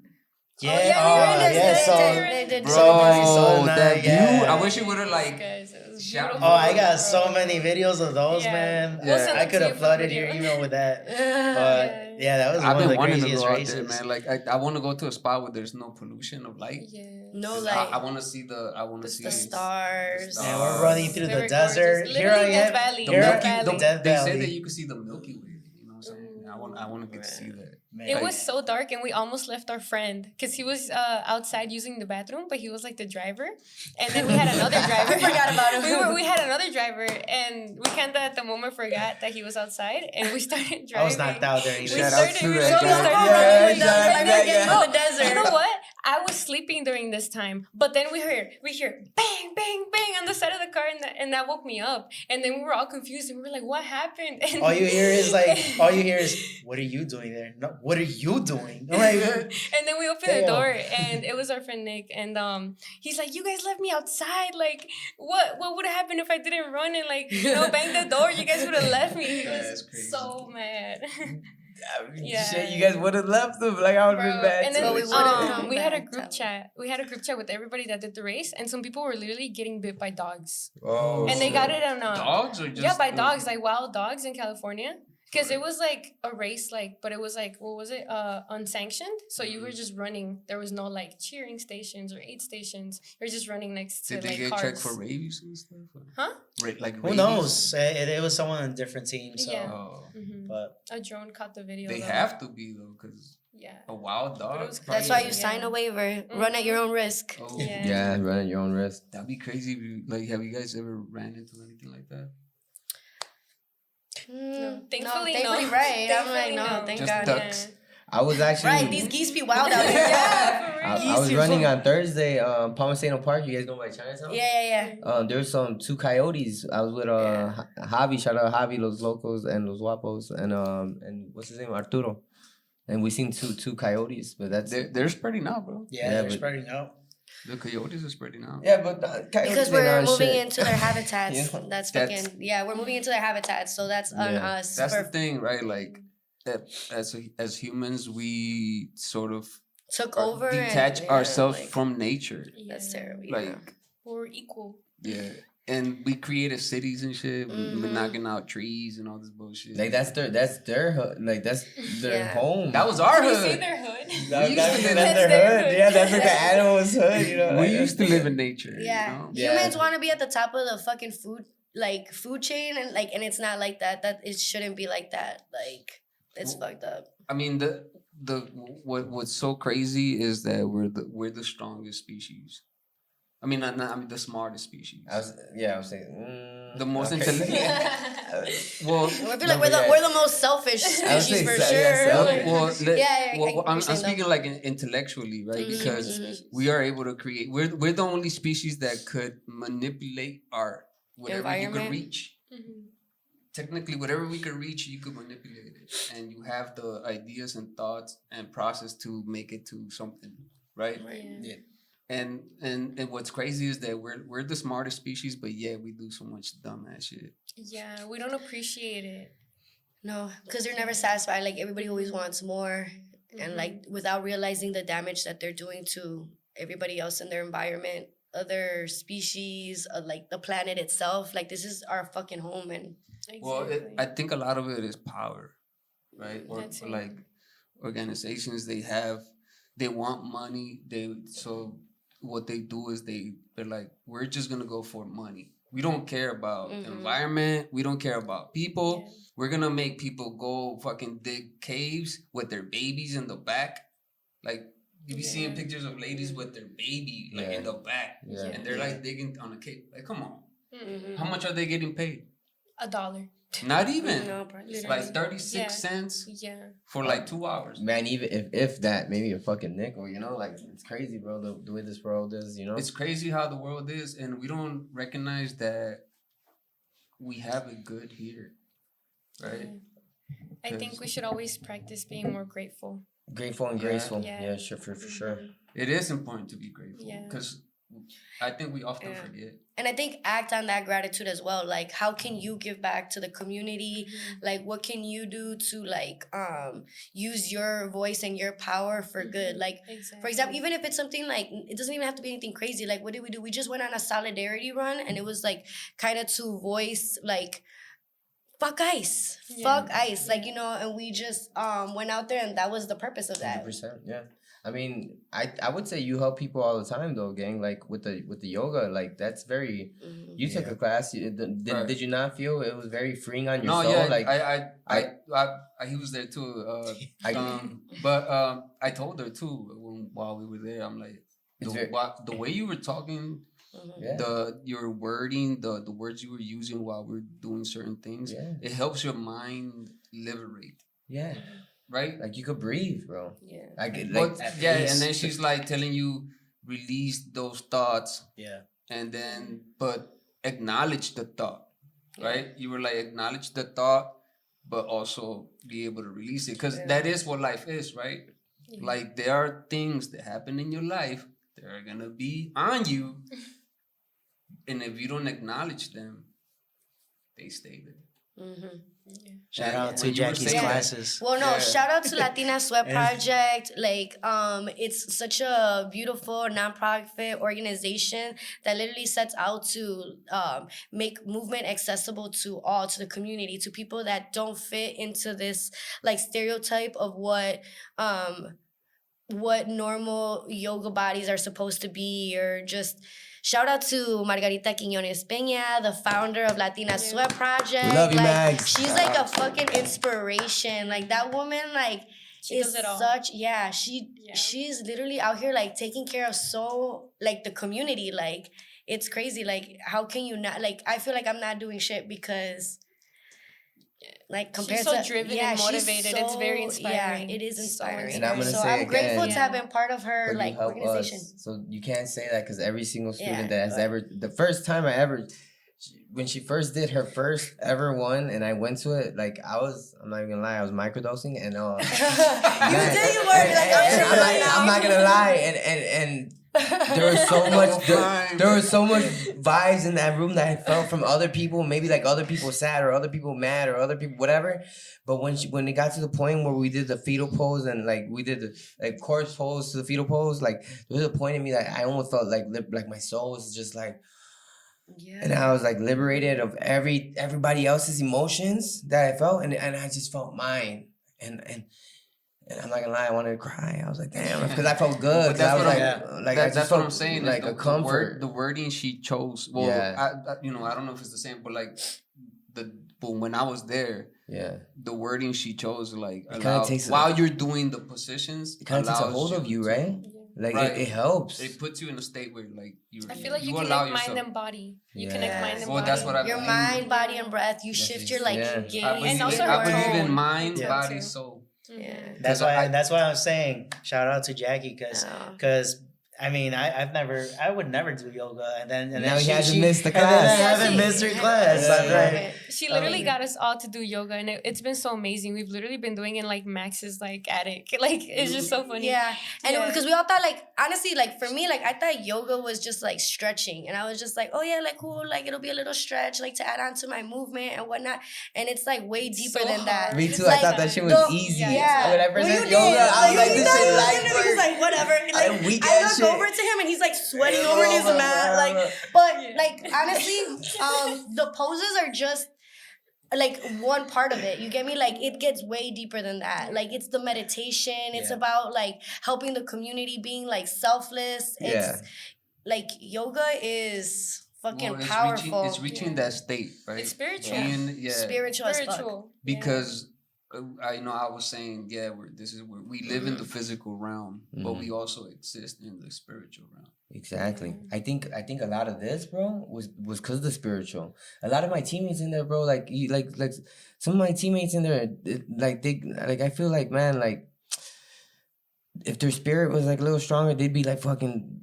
Yeah, yeah, we were in this- yeah. they So, did- they did- Bro, So Marisol and I, that view. yeah. I wish you would have like. Guys, it was was Shout- beautiful. Oh, I got so many videos of those, Yeah. man. We'll send I them could to you have for flooded video. your email with that. Yeah. But yeah, that was I've one of been the wanting to craziest go out races. there, man. Like I want to go to a spot where there's no pollution of light. Yeah. No 'Cause light. I want to see the. I want to The see The stars. The And we're running through Very the desert. gorgeous. Here I Literally Death am. Valley. The Here Death Milky. Valley. Death They say Valley. that you can see the Milky Way. You know what I'm saying? I want to get to see that. Man. It was so dark, and we almost left our friend because he was outside using the bathroom, but he was like the driver. And then we had another driver. I forgot about him. We had another driver, and we kind of at the moment forgot that he was outside, and we started driving. I was knocked out during We Shout this. out started. to We that started. guy. Yeah, Yeah, in the desert. You know what? I was sleeping during this time, but then we hear bang, bang, bang on the side of the car, and that woke me up. And then we were all confused, and we were like, "What happened?" And All you hear is what are you doing there? No, what are you doing? I'm like, and then we opened the Damn. door, and it was our friend Nick, and he's like, "You guys left me outside. Like, what would have happened if I didn't run and bang the door? You guys would have left me." He That's was crazy. so mad. Yeah. Shit, you guys would have left them. Like, I would have been Bro, mad and too. then we would've come we had a back, group tell chat. We had a group chat with everybody that did the race, and some people were literally getting bit by dogs. Oh, And they shit. got it on Dogs or just yeah, by dogs, like wild dogs in California. Because it was like a race, but it was like, what was it? Unsanctioned. So you were just running. There was no like cheering stations or aid stations. You were just running next to Did they like get cars. checked for rabies and stuff? Or- Huh? Like who rabies? knows? It was someone on a different team. So, Yeah. Oh. but A drone caught the video. They though. have to be though, because Yeah. a wild dog. was That's why you Yeah. sign a waiver. Run at your own risk. Oh, Yeah. Yeah, run at your own risk. that'd be crazy. If you, like, have you guys ever ran into anything like that? Thankfully, no. no. Thankfully, right. I'm like, Thankfully, no, no. thank Just God. ducks. I was actually Right, these geese be wild out here. Yeah, for real. I was running on Thursday, Palmasano Park. You guys know by Chinatown? Yeah. There was two coyotes. I was with Javi, shout out Javi, Los Locos and Los Guapos, and what's his name, Arturo, and we seen two coyotes. But that's They're spreading out, bro. yeah, Yeah, they're but- spreading out. The coyotes are spreading out. yeah, but coyotes Because ain't we're on moving shit. into their habitats. Yeah. That's That's- fucking, we're moving into their habitats. So that's on Yeah. us. That's the for, thing, right? Like, as humans, we sort of took over detach and, ourselves like, from nature. That's Yeah. terrible. Like, We're equal. yeah. And we created cities and shit. We're Mhm. knocking out trees and all this bullshit. Like that's their hood. Like that's their Yeah. home. That was our Did you see hood. their hood? We used to That's live- their their hood. hood. Yeah, that's like the animal's hood. You know. We used to live in nature. Yeah. You know? Yeah. Humans want to be at the top of the fucking food chain, and it's not like that. That it shouldn't be like that. Like, it's fucked up. I mean, what's so crazy is that we're the strongest species. I mean, the smartest species. I was saying The most okay. intelligent. Well, I feel like No, we're but we're the most selfish I would species say for so, sure. yeah, well, selfish. Like, well, let- yeah, well, I'm you're saying speaking like intellectually, right? Mhm, Because mhm. we are able to create. We're the only species that could manipulate our whatever you could Environment. reach. Technically, whatever we could reach, you could manipulate it, and you have the ideas and thoughts and process to make it to something, right? Yeah. And what's crazy is that we're the smartest species, but yeah, we do so much dumbass shit. Yeah, we don't appreciate it. No, because they're never satisfied. Like, everybody always wants more, and like without realizing the damage that they're doing to everybody else in their environment, other species, like the planet itself. Like, this is our fucking home, and Well, Exactly. I think a lot of it is power, right? Or That too. like organizations, they want money. So what they do is they're like, we're just gonna go for money. We don't care about Mhm. environment. We don't care about people. Yeah. We're gonna make people go fucking dig caves with their babies in the back. Like, you be seeing Yeah. pictures of ladies with their baby like in Yeah. the back, Yeah. and they're like digging on a cave. Like, come on, Mm. how much are they getting paid? $1. Not even. no, probably It's not. like 36 Yeah. cents Yeah. for like 2 hours. Man, even if that, maybe a fucking nickel. You know, like it's crazy, bro. The way this world is. You know. It's crazy how the world is, and we don't recognize that we have it good here, right? I think we should always practice being more grateful. Grateful and Yeah. graceful. Yeah. Yeah, sure, for sure. It is important to be grateful Yeah. because I think we often Yeah. forget. And I think act on that gratitude as well. Like, how can you give back to the community? Like, what can you do to like use your voice and your power for good? Like, Exactly. for example, even if it's something like, it doesn't even have to be anything crazy. Like, what did we do? We just went on a solidarity run, and it was like kind of to voice like, fuck ICE, fuck ICE, like, you know, and we just went out there, and that was the purpose of that. 100%. Yeah. I mean, I would say you help people all the time though, gang. Like with the yoga, like that's very. You took a class. Did you not feel it was very freeing on your soul? Yeah, like he was there too. I- But I told her too while we were there. I'm like, the way you were talking, Yeah. your wording, the words you were using while we're doing certain things, it helps your mind liberate. Yeah. Right? Like you could breathe, bro. Yeah. Like And peace. then she's like telling you release those thoughts. Yeah. And then but acknowledge the thought. Right? You were like acknowledge the thought, but also be able to release it. Because that is what life is, right? Yeah. Like there are things that happen in your life that are gonna be on you. And if you don't acknowledge them, they stay there. Shout out to Jacky's classes. Well, no, shout out to Latina Sweat Project. Like, it's such a beautiful nonprofit organization that literally sets out to make movement accessible to all, to the community, to people that don't fit into this like stereotype of what normal yoga bodies are supposed to be, or just. Shout out to Margarita Quiñones Peña, the founder of Latina Sweat Project. Love you, like, Max. She's like a fucking inspiration. Like that woman, like she is does it all. She's literally out here like taking care of like the community. Like it's crazy. Like how can you not? Like I feel like I'm not doing shit because. Like compared she's so to driven and motivated, it's very inspiring. Yeah, it is inspiring. And I'm gonna so say I'm grateful again, to have been part of her but like you help organization. us. So you can't say that because every single student that has but- ever, the first time I ever, when she first did her first ever one, and I went to it, like I'm not even gonna lie, I was microdosing, and You were like, I'm not gonna lie, and there was so much there was so much vibes in that room that I felt from other people, maybe like other people sad or other people mad or other people whatever. But when it got to the point where we did the fetal pose and like we did the like corpse pose to the fetal pose, like there was a point in me that I almost felt like my soul was just like. Yeah. And I was like liberated of everybody else's emotions that I felt, and I just felt mine, and I'm not gonna lie, I wanted to cry. I was like, damn, because I felt good. That's I was what like, I just that's felt what I'm saying. like the, a comfort. The wording she chose. Well, I don't know if it's the same, but like but when I was there, the wording she chose like while you're doing the positions, it kind of takes a hold of you, right? Like it helps. It puts you in a state where like I feel like you connect mind and body. You connect mind and body. That's what I your believe. mind, body, and breath. You shift your like gaze. And also I believe in tone. mind, body, soul. Yeah. That's why I'm saying shout out to Jackie because I mean I would never do yoga and then now he hasn't missed the class. And then I haven't missed her class. Right. She literally got us all to do yoga, and it's been so amazing. We've literally been doing it like Max's like attic. Like it's just so funny. Yeah, and because we all thought like honestly like for me like I thought yoga was just like stretching, and I was just like, oh yeah, like cool, like it'll be a little stretch like to add on to my movement and whatnot, and it's like way deeper than that. Me too. Like, I thought that shit was easy. Yeah. When I first did yoga, I was like, this shit light. He's like whatever. Like, I look over to him and he's like sweating over his mat. Like, but like honestly, the poses are just like one part of it. You get me? Like it gets way deeper than that. Like it's the meditation. It's about like helping the community, being like selfless. It's like yoga is fucking powerful. It's reaching that state, right? It's spiritual. Spiritual as fuck. Because I was saying, we live in the physical realm, but we also exist in the spiritual realm. Exactly. I think a lot of this, bro, was because of the spiritual. A lot of my teammates in there, bro, like some of my teammates in there, I feel like, man, like if their spirit was like a little stronger, they'd be like fucking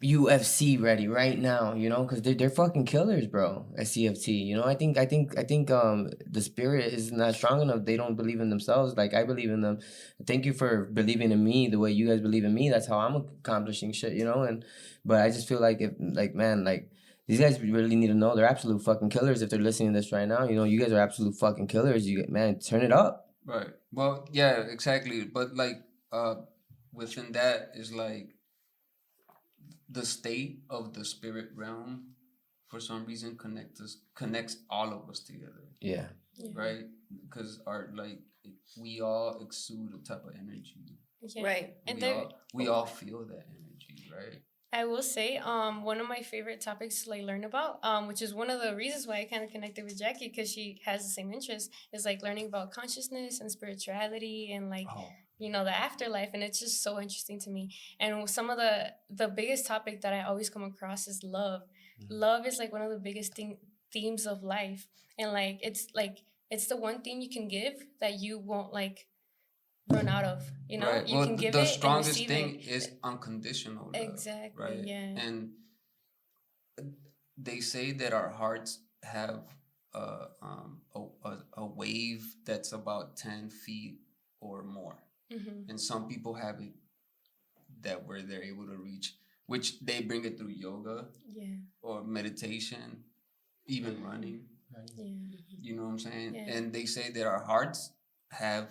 UFC ready right now, you know, because they're fucking killers, bro. At CFT, you know, I think the spirit is not strong enough. They don't believe in themselves like I believe in them. Thank you for believing in me the way you guys believe in me. That's how I'm accomplishing shit, you know. And but I just feel like if like man, like these guys really need to know they're absolute fucking killers. If they're listening to this right now, you know, you guys are absolute fucking killers. You man, turn it up. Right. Well, yeah, exactly. But like, within that is like the state of the spirit realm. For some reason, connects all of us together. Yeah. Right. Because we all exude a type of energy. Yeah. Right. And We all feel that energy, right? I will say, one of my favorite topics to like learn about, which is one of the reasons why I kind of connected with Jacky because she has the same interest, is like learning about consciousness and spirituality and like the afterlife, and it's just so interesting to me. And some of the biggest topic that I always come across is love. Love is like one of the biggest themes of life, and like it's the one thing you can give that you won't like run out of, Right. you can give the it strongest and receive thing it. is unconditional love. Exactly. Right. Yeah. And they say that our hearts have a wave that's about 10 feet or more, and some people have it that where they're able to reach, which they bring it through yoga, or meditation, even running. Yeah. You know what I'm saying? Yeah. And they say that our hearts have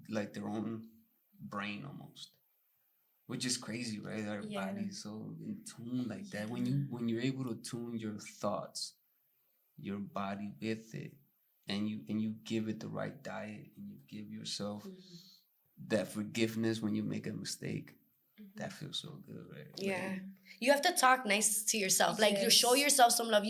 like their own brain almost, which is crazy, right? Our body is so in tune like that. When you're able to tune your thoughts, your body with it, and you give it the right diet, and you give yourself that forgiveness when you make a mistake. That feels so good, right? Yeah. You have to talk nice to yourself. Like, you show yourself some love.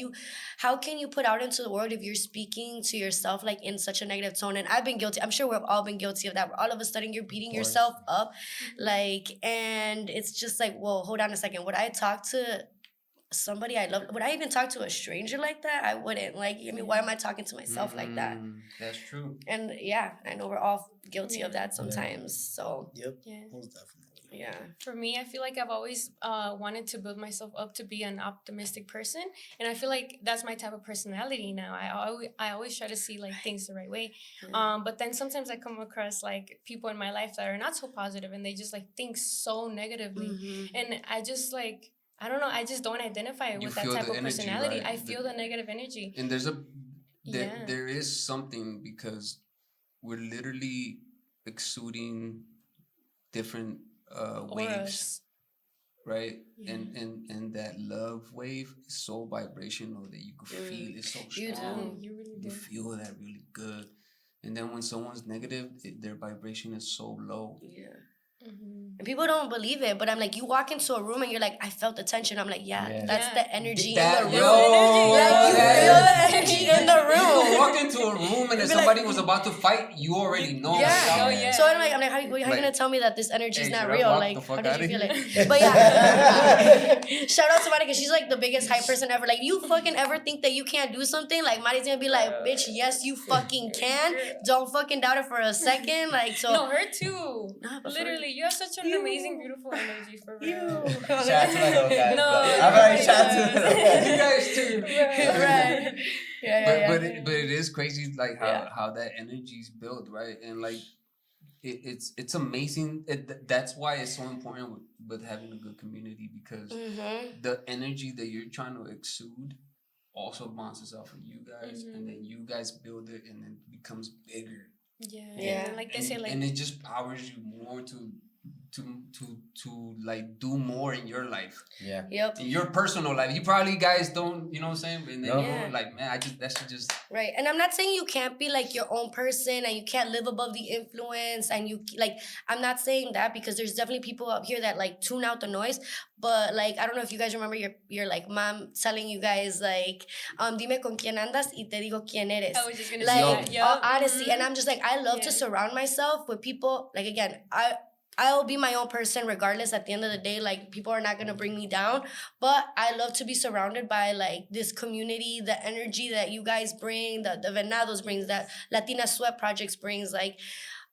How can you put out into the world if you're speaking to yourself like in such a negative tone? And I've been guilty. I'm sure we've all been guilty of that. Where all of a sudden you're beating yourself up, like, and it's just like, whoa, hold on a second. Would I talk to somebody I love? Would I even talk to a stranger like that? I wouldn't. Like, I mean, why am I talking to myself like that? That's true. And yeah, I know we're all guilty of that sometimes. So Yep. Yeah. Most definitely. yeah. For me, I feel like I've always wanted to build myself up to be an optimistic person, and I feel like that's my type of personality now. I always try to see like things the right way, but then sometimes I come across like people in my life that are not so positive, and they just like think so negatively, and I just like I don't know. I just don't identify with that type of energy, personality. right? I feel the negative energy. And there is something because we're literally exuding different waves, right? And that love wave is so vibrational that you can feel it so strong. You really do. You feel that really good. And then when someone's negative, their vibration is so low. Yeah. And people don't believe it, but I'm like, you walk into a room and you're like, I felt the tension. I'm like, that's the energy in the room. Like, you feel the energy in the room. You walk into a room and if somebody was about to fight, you already know. So I'm like, how are you gonna tell me that this energy is not real? Like, how did you feel it? But shout out to Mari because she's like the biggest hype person ever. Like, you fucking ever think that you can't do something? Like, Mari's gonna be like, bitch, yes, you fucking can. Don't fucking doubt it for a second. Like, so. No, her too. Literally, you have such an amazing, beautiful energy for real. Shout out to my little guys. No, I'm like, shout out to You guys too. Right. But it is crazy like how that energy is built, right? And like it's amazing. That's why it's so important with having a good community because the energy that you're trying to exude also bounces off of you guys, and then you guys build it, and then it becomes bigger. Yeah. And like they say, like, and it just powers you more to like do more in your life. Yeah. Yep. In your personal life. You probably guys don't, you know what I'm saying? And then you're like, man, that should just Right. And I'm not saying you can't be like your own person and you can't live above the influence and you like I'm not saying that because there's definitely people out here that like tune out the noise. But like I don't know if you guys remember your like mom telling you guys like dime con quién andas y te digo quién eres. I was just gonna Like say that. honestly, and I'm just like I love to surround myself with people like again I'll be my own person regardless at the end of the day. Like, people are not going to bring me down. But I love to be surrounded by, like, this community, the energy that you guys bring, the Venados brings, that Latina Sweat Projects brings. Like,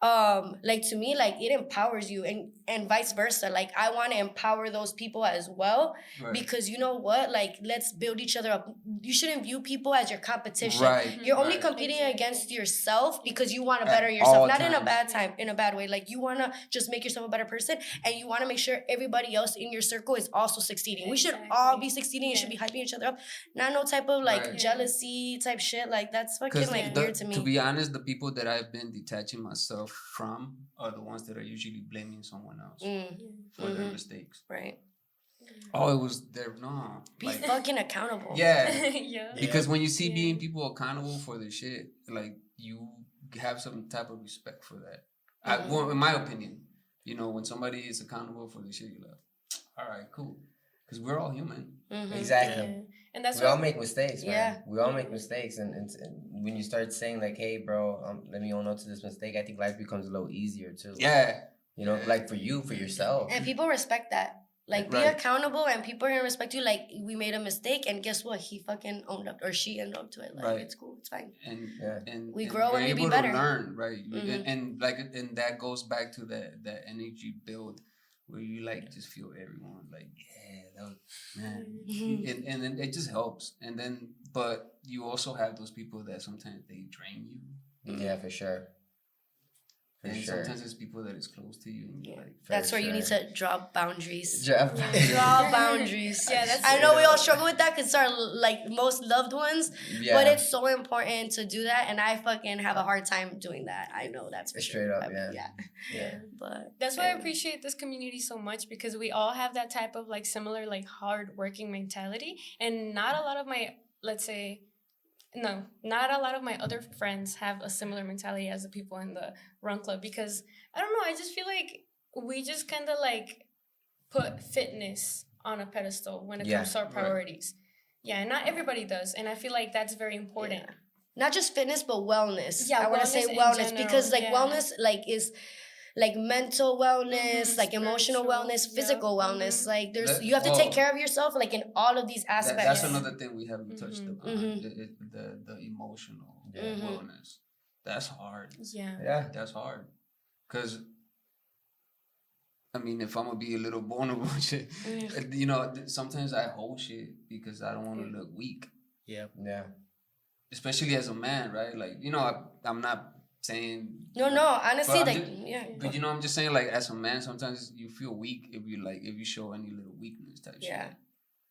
like to me, like it empowers you, and vice versa. Like I want to empower those people as well, Right. because you know what, like let's build each other up. You shouldn't view people as your competition. Right. You're only Right. competing against yourself because you want to At better yourself, all not in a times. bad time, in a bad way. Like you want to just make yourself a better person, and you want to make sure everybody else in your circle is also succeeding. We should all be succeeding and should be hyping each other up, not no type of like Right. jealousy type shit. Like that's fucking Because like weird to me. to be honest, the people that I've been detaching myself from are the ones that are usually blaming someone else for their Mhm. mistakes. Right. Oh, it was their no. Be Like, fucking accountable. yeah. Yeah. Because when you see Yeah. being people accountable for their shit, like you have some type of respect for that. Well, in my opinion, you know, when somebody is accountable for their shit, you're like, all right, cool. Because we're all human. Mhm. Exactly. Yeah. And that's We all why make mistakes, man. Yeah. We all make mistakes, and when you start saying like, "Hey, bro, let me own up to this mistake," I think life becomes a little easier too. Yeah. You know, like for you, for yourself. And people respect that. Like, be Right. accountable, and people are gonna respect you. Like, we made a mistake, and guess what? He fucking owned up, or she owned up to it. Like, Right. it's cool, it's fine. And Yeah. and We and grow we're and we be able better. to learn, right? Mhm. And like and that goes back to that energy build where you like just feel everyone like, yeah, that was, man. Mhm. And then it just helps. And then but you also have those people that sometimes they drain you. Yeah, for sure. For And sure. sometimes it's people that is close to you and you're like, That's where you need sure. to draw boundaries. Jeff. Draw boundaries. Yeah, that's I know we all struggle with that because it's our like most loved ones, Yeah. but it's so important to do that, and I fucking have a hard time doing that. I know that's for Straight sure. up, yeah. Yeah. But that's why I appreciate this community so much, because we all have that type of like similar like hard working mentality, and not a lot of my, let's say, no, not a lot of my other friends have a similar mentality as the people in the run club, because I don't know, I just feel like we just kind of like put fitness on a pedestal when it Yeah, comes to our right. priorities. Yeah, and not everybody does, and I feel like that's very important. Yeah. Not just fitness, but wellness. Yeah, I want to say wellness in wellness general, because like yeah. wellness like is like mental wellness, Mhm, like emotional spiritual, wellness, yeah, physical wellness. mhm. Like there's That- you have to take well, care of yourself like in all of these aspects. that's another thing we haven't touched Mhm. upon. Mhm. The emotional Mhm. wellness. That's hard. Yeah. Yeah. That's hard. Cause I mean, if I'm gonna be a little vulnerable, shit, you know, sometimes I hold shit because I don't want to look weak, Yeah. Yeah. especially as a man, right? Like, you know, I'm not saying No, honestly, But I'm like just- yeah. But you know, I'm just saying, like, as a man, sometimes you feel weak if you show any little weakness type Yeah. shit.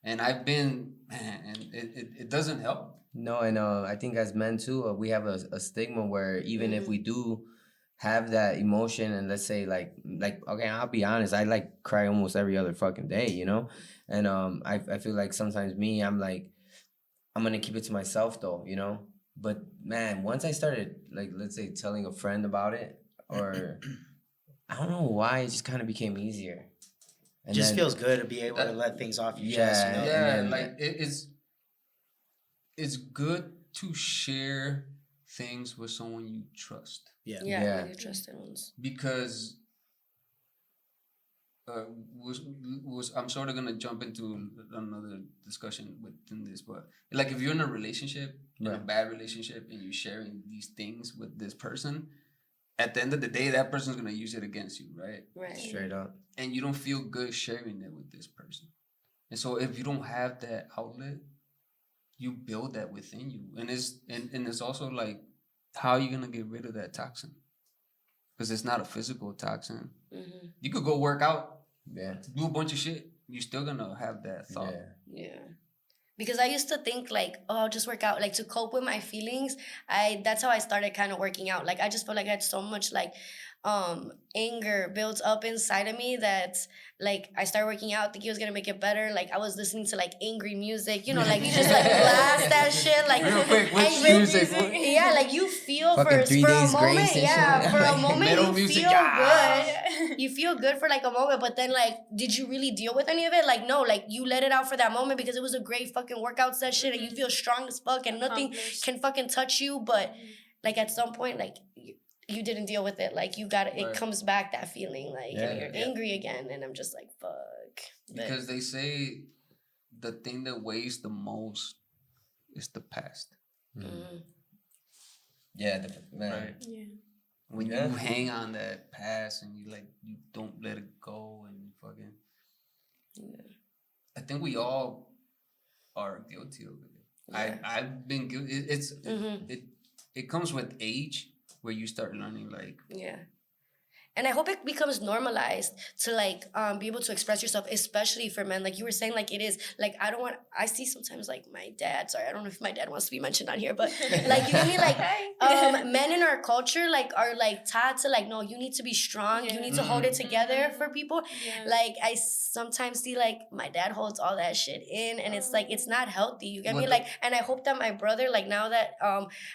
And I've been, man, and it doesn't help. No, and I think as men too, we have a stigma where even if we do have that emotion, and let's say like okay, I'll be honest, I like cry almost every other fucking day, you know, and I feel like sometimes I'm like, I'm gonna keep it to myself though, you know. But man, once I started like, let's say, telling a friend about it, or I don't know why, it just kind of became easier. It just feels good to be able to That- let things off your Yeah, chest. You know? Yeah, then- like it's good to share things with someone you trust Yeah. Yeah, Yeah. with your trusted ones. because was I'm sort of gonna jump into another discussion within this, but like if you're in a relationship, in a Right. bad relationship, and you're sharing these things with this person, at the end of the day, that person's gonna use it against you, right? Right. straight up. And you don't feel good sharing it with this person. And so if you don't have that outlet, you build that within you. And it's also like, how are you gonna get rid of that toxin? Because it's not a physical toxin. Mm-hmm. You could go work out, Yeah. do a bunch of shit, you're still gonna have that thought. Yeah. Yeah. Because I used to think like, oh, I'll just work out. Like to cope with my feelings, that's how I started kind of working out. Like I just felt like I had so much like anger built up inside of me that like I started working out, thinking it was gonna make it better. Like I was listening to like angry music, you know, like you just like blast that shit, like Real quick, which angry music? Yeah, like you feel Fucking 3 for a Days moment, Grace and yeah, shit. for a moment Metal you music, feel yeah. good. You feel good for like a moment, but then like, did you really deal with any of it? Like no, like you let it out for that moment because it was a great fucking workout session and you feel strong as fuck and nothing Accomplished. can fucking touch you. But like at some point, like you didn't deal with it. Like you got it. It Right. comes back, that feeling, like Yeah, and you're yeah. angry again. And I'm just like, fuck. But- Because they say the thing that weighs the most is the past. Mhm. Yeah, man. Right. Yeah. when Yeah. you hang on that past and you don't let it go and you fucking. I think we all are guilty of it. Yeah. I've been guilty. It comes with age where you start learning Yeah. And I hope it becomes normalized to like be able to express yourself, especially for men. Like you were saying, like it is like I see sometimes like my dad. Sorry, I don't know if my dad wants to be mentioned on here, but like you know what I mean, like men in our culture like are like taught to like no, you need to be strong, you need to hold it together for people. Yeah. Like I sometimes see like my dad holds all that shit in, and it's like it's not healthy. You get me? Like, and I hope that my brother, like now that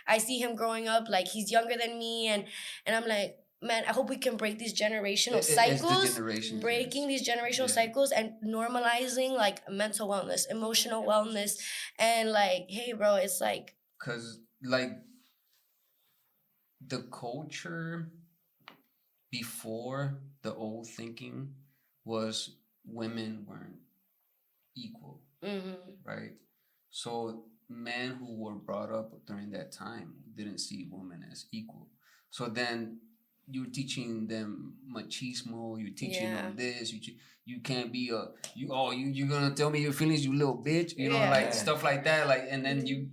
I see him growing up, like he's younger than me, and I'm like, man, I hope we can break these generational cycles, breaking these generational cycles and normalizing like mental wellness, emotional wellness, and like, hey, bro, it's like, because like the culture before the old thinking was women weren't equal, right? So men who were brought up during that time didn't see women as equal. So then you're teaching them machismo. You're teaching them this. You can't be you're gonna tell me your feelings, you little bitch. You know, like stuff like that. Like, and then you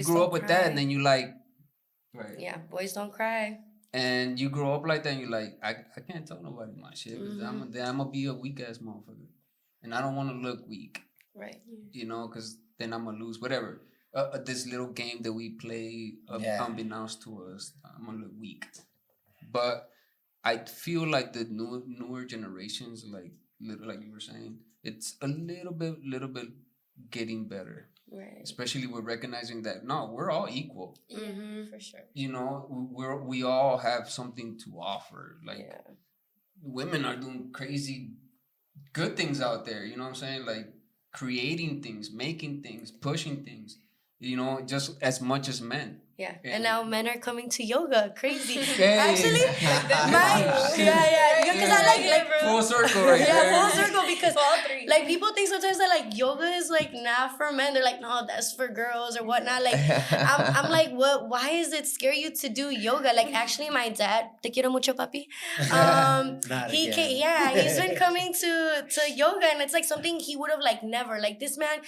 grew up with that, and then you like, right? Yeah, boys don't cry. And you grow up like that, and you're like, I can't tell nobody my shit. Cause I'm gonna be a weak ass motherfucker, and I don't want to look weak. Right. You know, cause then I'm gonna lose whatever. This little game that we play, unbeknownst to us, I'm gonna look weak. But I feel like the newer generations, like you were saying, it's a little bit getting better. Right. Especially we're recognizing that no, we're all equal. For sure. You know, we all have something to offer. Like women are doing crazy good things out there. You know what I'm saying? Like creating things, making things, pushing things. You know, just as much as men. Yeah, and now men are coming to yoga. Crazy. Hey. Actually, because I like full circle, right? Yeah, full circle, because like people think sometimes that like yoga is like not for men. They're like, no, that's for girls or whatnot. Like I'm like, what? Why is it scare you to do yoga? Like actually, my dad, te quiero mucho, papi. He's been coming to yoga, and it's like something he would have like never. Like this man,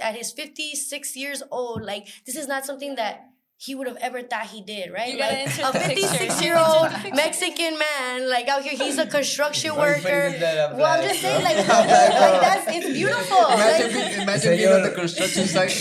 at his 56 years old, like this is not something that he would have ever thought he did, right? Like a 56-year-old Mexican man, like out here, he's a construction worker. Well, I'm just saying, like it's beautiful. Imagine being at the construction site.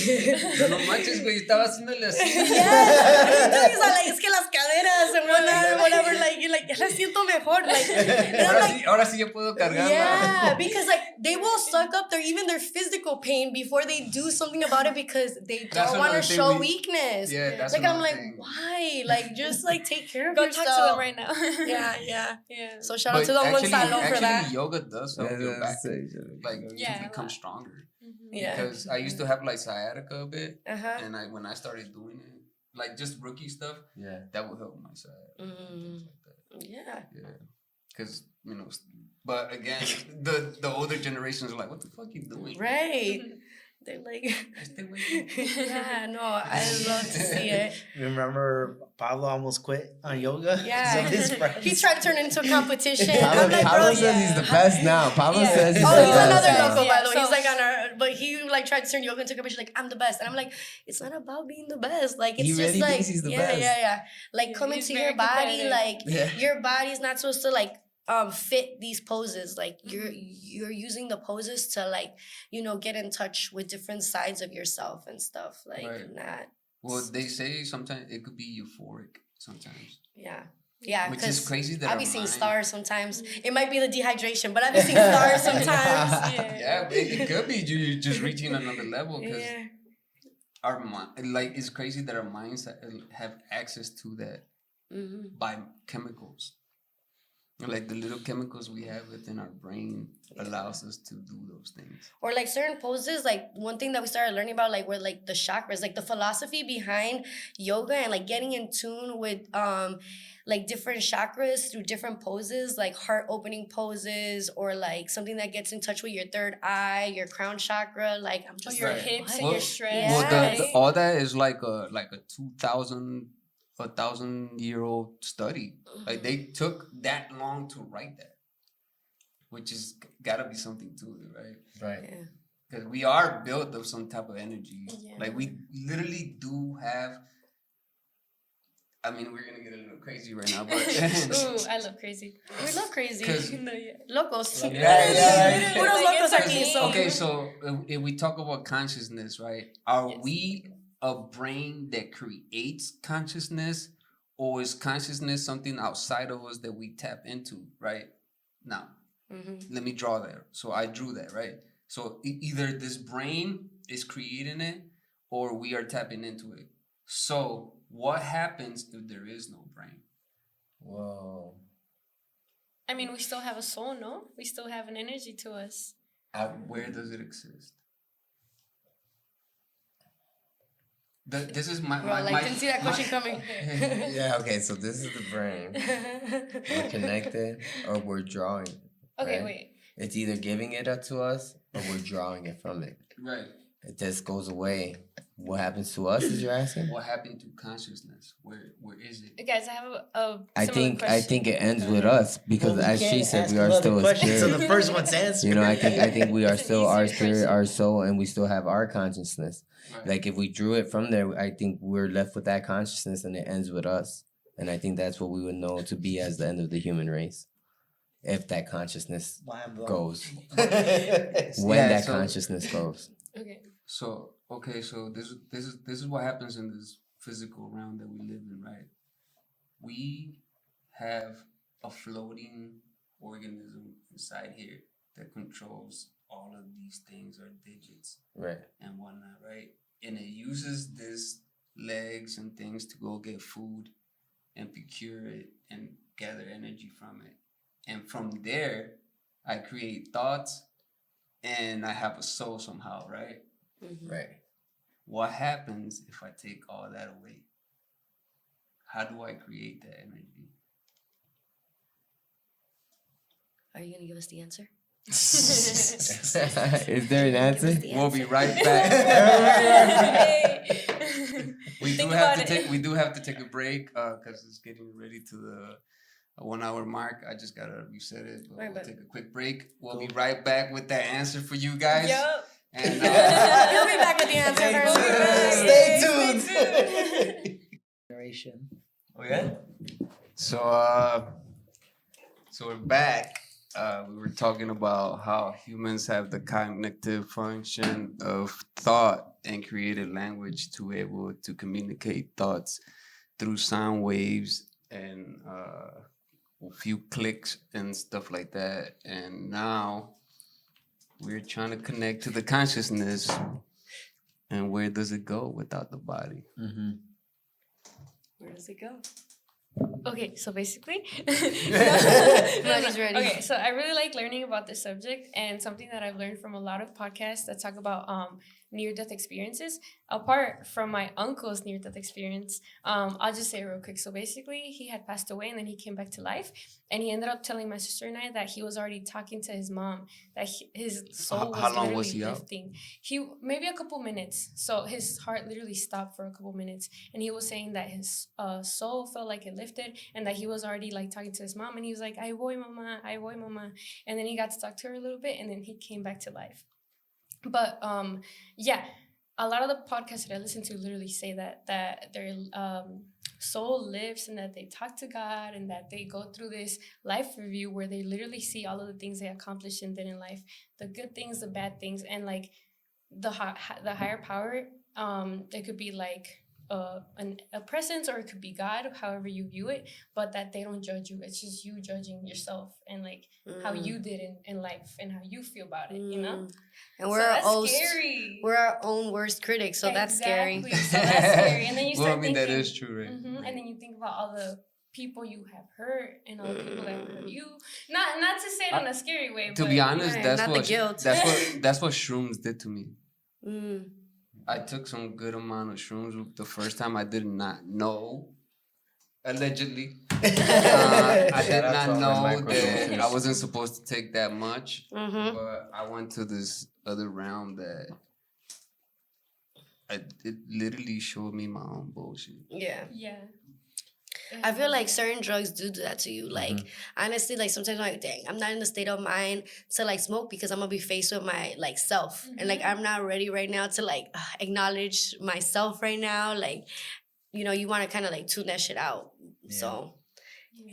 No manches, güey, estaba haciéndole así. Yeah, he's like, es que las caderas and whatever, like, you're like, ya la siento mejor. Like, ahora sí yo puedo cargarla. Yeah, because like they will suck up even their physical pain before they do something about it because they don't want to show weakness. Yeah, that's like I'm like, thing. why? Like just like take care of Go yourself. talk to them right now. Yeah. So shout out to Don Gonzalo for that. Yoga does help your back. Like you become stronger. Yeah. Because I used to have like sciatica a bit, and when I started doing it, like just rookie stuff, that would help my sciatica. Yeah. Because you know, but again, the older generations are like, what the fuck you doing? Right. They're like, yeah, no, I love to see it. Remember Pablo almost quit on yoga? Yeah. He tried to turn it into a competition. Pablo says he's the best now. Pablo says he's the he's best. another local, by the way. He's like on our, but he like tried to turn yoga into a competition, like, I'm the best. And I'm like, it's not about being the best. Like, it's he just really like, thinks he's the best. Yeah. Like, come into your body, like, your body's not supposed to, like, fit these poses. Like you're using the poses to like, you know, get in touch with different sides of yourself and stuff. Like not. Well, they say sometimes it could be euphoric sometimes. Yeah, which is crazy that I be seeing stars sometimes. It might be the dehydration, but I be seeing stars sometimes. Yeah, it could be you just reaching another level because our mind, like it's crazy that our minds have access to that by chemicals. Like the little chemicals we have within our brain allows us to do those things. Or like certain poses, like one thing that we started learning about, like were like the chakras, like the philosophy behind yoga and like getting in tune with like different chakras through different poses, like heart opening poses, or like something that gets in touch with your third eye, your crown chakra. Like I'm just your like, hips what? and your stress. Well, all that is like a 2,000 1,000-year-old study. Like they took that long to write that, which is gotta be something to it, right? Right. Yeah. Because we are built of some type of energy. Yeah. Like we literally do have. I mean, we're gonna get a little crazy right now, but Ooh, I love crazy. We love crazy. 'Cause- No, yeah. Locos. Yeah, yeah. Puros Like, locos it's aquí. our So. okay, so if we talk about consciousness, right? Are Yes. we a brain that creates consciousness, or is consciousness something outside of us that we tap into, right? Now, let me draw that. So I drew that, right? So either this brain is creating it, or we are tapping into it. So what happens if there is no brain? Whoa. I mean, we still have a soul, no? We still have an energy to us. Where does it exist? This is my Bro, my, like, my didn't see that question coming. Yeah, okay, so this is the brain. We're connected or we're drawing. Okay, right? wait. It's either giving it up to us or we're drawing it from it. right. It just goes away. What happens to us is you're asking? What happened to consciousness? Where is it? Guys, I have a I similar think question. it ends with us because Well, we as she can't said, ask we are another still a question, so spirit. the first one's answered. You know, I think we are It's an still our easier spirit, question. our soul, and we still have our consciousness. Right. Like if we drew it from there, I think we're left with that consciousness and it ends with us. And I think that's what we would know to be as the end of the human race. If that consciousness Mind blown. goes. Yeah, When that so- consciousness goes. Okay. So okay, so this is what happens in this physical realm that we live in, right? We have a floating organism inside here that controls all of these things, or digits Right. and whatnot, right? And it uses this legs and things to go get food and procure it and gather energy from it. And from there, I create thoughts and I have a soul somehow, right? Right. What happens if I take all that away? How do I create that energy? Are you gonna give us the answer? Is there an answer? the We'll be right back. we do Think have about to it. take we do have to take a break because it's getting ready to the 1 hour mark. I just gotta reset it. But Right we'll back. take a quick break. We'll be right back with that answer for you guys. Yup. And He'll be back with the answer. Stay tuned. Generation. Oh yeah? so we're back. We were talking about how humans have the cognitive function of thought and created language to be able to communicate thoughts through sound waves and a few clicks and stuff like that. And now we're trying to connect to the consciousness. And where does it go without the body? Mm-hmm. Where does it go? Okay, so basically, Maddie's ready. Okay, so I really like learning about this subject, and something that I've learned from a lot of podcasts that talk about near-death experiences. Apart from my uncle's near-death experience, I'll just say it real quick. So basically, he had passed away, and then he came back to life, and he ended up telling my sister and I that he was already talking to his mom, that his soul was How long literally was he out? lifting. He maybe a couple minutes. So his heart literally stopped for a couple minutes, and he was saying that his soul felt like it lifted, and that he was already like talking to his mom, and he was like, "Ay voy, mama, ay voy, mama," and then he got to talk to her a little bit, and then he came back to life. But yeah, a lot of the podcasts that I listen to literally say that their soul lives and that they talk to God and that they go through this life review where they literally see all of the things they accomplished and did in life, the good things, the bad things, and like the higher power. It could be like a presence, or it could be God, however you view it, but that they don't judge you. It's just you judging yourself and like how you did in life and how you feel about it, you know? And So we're that's our own scary. we're our own worst critics, so that's scary. Exactly. So that's scary. And then you Well, start I mean, that thinking, is true, right? And then you think about all the people you have hurt and all the people that hurt you. Not to say it in a scary way, To but be honest, Right, that's not the what guilt. that's what shrooms did to me. Mm. I took some good amount of shrooms the first time. I did not know, allegedly. I did Shout out to not all my know that microdoses. I wasn't supposed to take that much. Mm-hmm. But I went to this other realm that it literally showed me my own bullshit. Yeah. yeah. I feel like certain drugs do that to you. Like, honestly, like sometimes I'm like, dang, I'm not in the state of mind to like smoke because I'm gonna be faced with my like self. And like, I'm not ready right now to like acknowledge myself right now. Like, you want to kind of like tune that shit out. Yeah. So,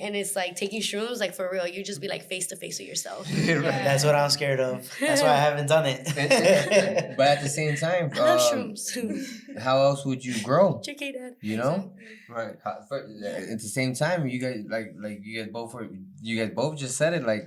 and it's like taking shrooms, like for real, you just be like face to face with yourself. That's what I'm scared of. That's why I haven't done it. But at the same time, I love shrooms. how else would you grow? JK, Dad. You know, Right. at the same time, you guys you guys both just said it. Like,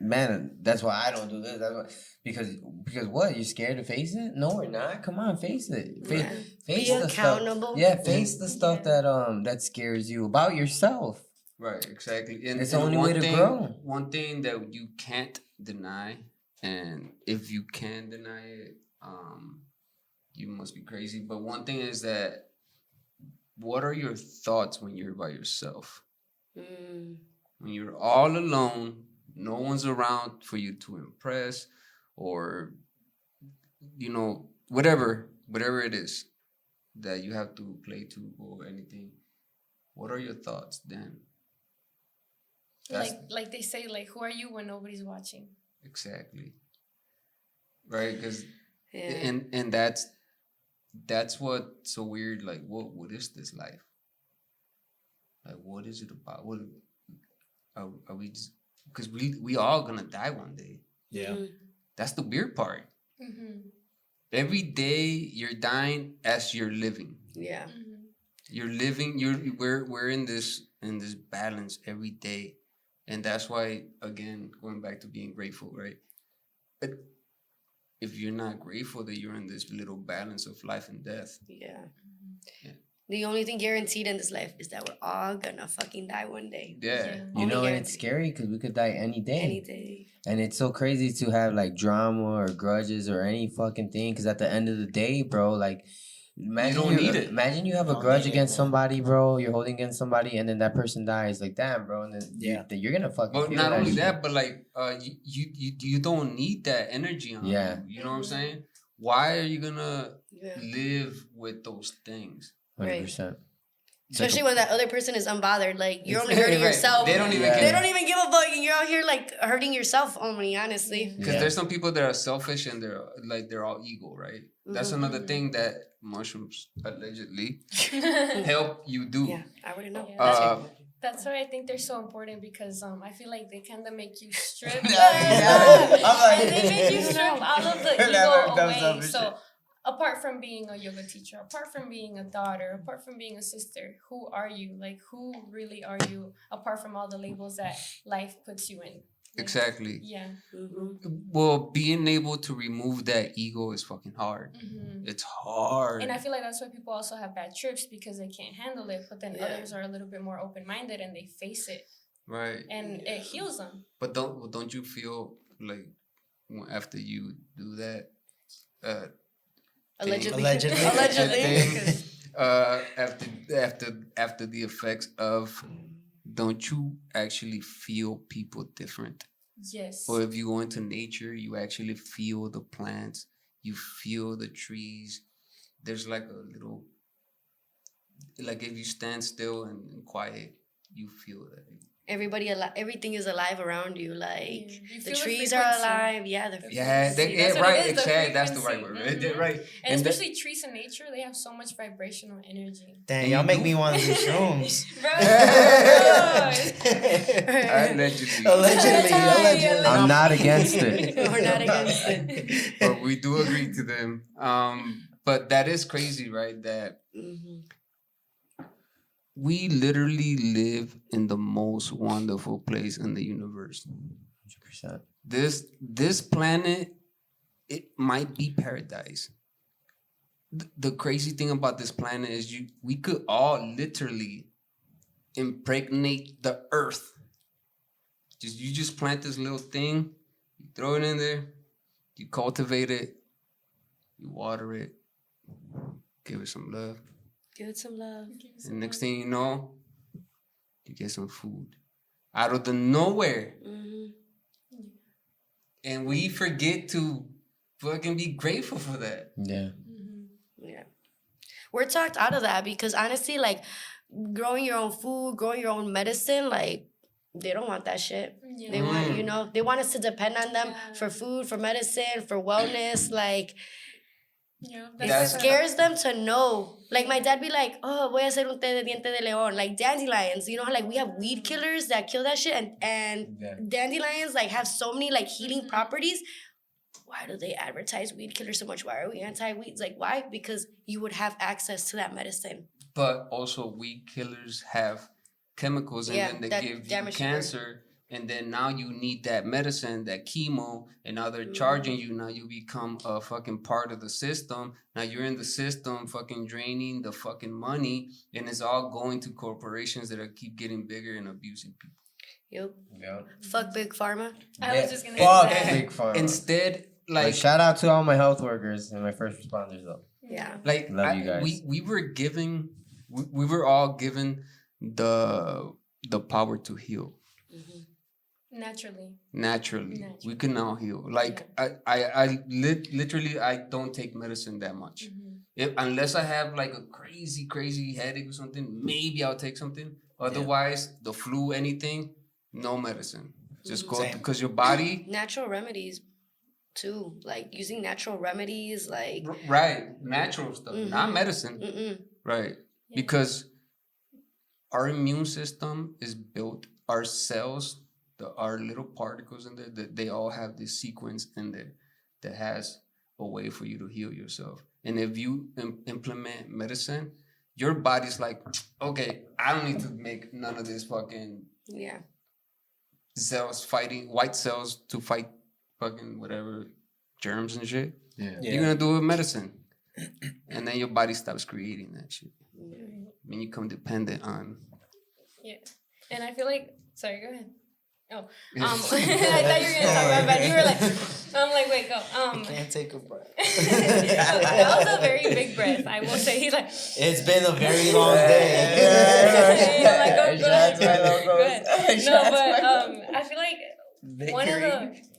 man, that's why I don't do this. That's why, because what? You're scared to face it? No, we're not. Come on, face it. Face Be the accountable. stuff. Yeah, face the stuff that scares you about yourself. Right, exactly. And It's the only one way to thing, grow. One thing that you can't deny, and if you can deny it, you must be crazy. But one thing is that, what are your thoughts when you're by yourself? Mm. When you're all alone, no one's around for you to impress, or whatever it is that you have to play to or anything. What are your thoughts then? Like they say, like, who are you when nobody's watching? Exactly. Right, because Yeah. and that's what's so weird. Like, what is this life? Like, what is it about? What are we just? Because we all gonna die one day. Yeah. That's the weird part. Mm-hmm. Every day you're dying as you're living. Yeah. You're living. We're in this balance every day, and that's why, again, going back to being grateful, right? But if you're not grateful that you're in this little balance of life and death. Yeah. Yeah. The only thing guaranteed in this life is that we're all gonna fucking die one day. Yeah. You Only know, and guaranteed. it's scary because we could die any day. Any day. And it's so crazy to have like drama or grudges or any fucking thing. Because at the end of the day, bro, like, imagine don't need it. Imagine you have a Don't grudge need it, against man. somebody, bro. You're holding against somebody, and then that person dies. Like, damn, bro. And then you're gonna fucking. But feel not only shit. that, but like, you don't need that energy on Yeah. you. You know what I'm saying? Why are you gonna Yeah. live with those things? 100%. Especially when that other person is unbothered. Like, you're only Right. hurting yourself. They don't even Yeah. They care. don't even give a fuck, and you're out here like hurting yourself only, honestly. Because Yeah. there's some people that are selfish and they're all ego, right? That's another thing that mushrooms allegedly help you do. Yeah, I wouldn't know. Yeah. That's why I think they're so important, because I feel like they kind of make you strip. And they make you strip all of the ego away. So apart from being a yoga teacher, apart from being a daughter, apart from being a sister, who are you? Like, who really are you? Apart from all the labels that life puts you in. Like, Exactly. Yeah. Well, being able to remove that ego is fucking hard. Mm-hmm. It's hard. And I feel like that's why people also have bad trips, because they can't handle it. But then others are a little bit more open-minded and they face it, Right. and it heals them. But don't you feel like after you do that, Allegedly. Allegedly. Allegedly. after the effects of, don't you actually feel people different? Yes. Or if you go into nature, you actually feel the plants, you feel the trees. There's like a little, like if you stand still and quiet, you feel that. Everything is alive around you. Like, You the feel trees are frequency. alive. Yeah, Yeah, frequency. yeah, That's what right. it is, the Exactly. That's the right frequency. word. Mhm. Right. And that- especially trees in nature, they have so much vibrational energy. Damn, And y'all you make do- me want to do shrooms. Bro. Allegedly. Allegedly. I'm not against it. We're not against it. But we do agree to them. But that is crazy, right? That we literally live in the most wonderful place in the universe. 100%. This planet, it might be paradise. The crazy thing about this planet is we could all literally impregnate the earth. You just plant this little thing, you throw it in there, you cultivate it, you water it, give it some love. Give it some love. And next thing you know, you get some food out of the nowhere. And we forget to fucking be grateful for that. Yeah. Yeah. we're talked out of that because honestly, like growing your own food, growing your own medicine, like they don't want that shit. Yeah. They want, they want us to depend on them Yeah. for food, for medicine, for wellness. Like Yeah, it That's- scares them to know. Like my dad be like, oh, voy a hacer un té de diente de león. Like dandelions, you know how like we have weed killers that kill that shit, and Yeah. dandelions like have so many like healing properties. Why do they advertise weed killers so much? Why are we anti-weeds? Like why? Because you would have access to that medicine. But also, weed killers have chemicals in Yeah, them that that give you damage your- cancer. And then now you need that medicine, that chemo, and now they're charging you. Now you become a fucking part of the system. Now you're in the system, fucking draining the fucking money, and it's all going to corporations that are keep getting bigger and abusing people. Yep. Yeah. Fuck big pharma. I was just gonna Fuck say that. big pharma. Instead, Like, like, shout out to all my health workers and my first responders though. Yeah. like Love you guys. we were given, we were all given the power to heal. Naturally. Naturally, we can now heal. Like I literally I don't take medicine that much. If unless I have like a crazy headache or something, maybe I'll take something. Otherwise, the flu, anything, no medicine. Just go Same. because your body, Natural remedies too. Like using natural remedies, like right, natural stuff, not medicine, right? Because our immune system is built. Our cells, our little particles in there, they all have this sequence in there that has a way for you to heal yourself. And if you implement medicine, your body's like, okay, I don't need to make none of this fucking yeah. cells fighting, white cells to fight fucking whatever germs and shit. Yeah. You're gonna do it with medicine. And then your body stops creating that shit. I mean, you become dependent on. Yeah. And I feel like, sorry, go ahead. Oh, I thought you were gonna talk about that. You were like, I'm like, wait, go. I can't take a breath. That was a very big breath. I will say. He's like, It's been a very long day. I'm like, go ahead. Go ahead. No, but I feel like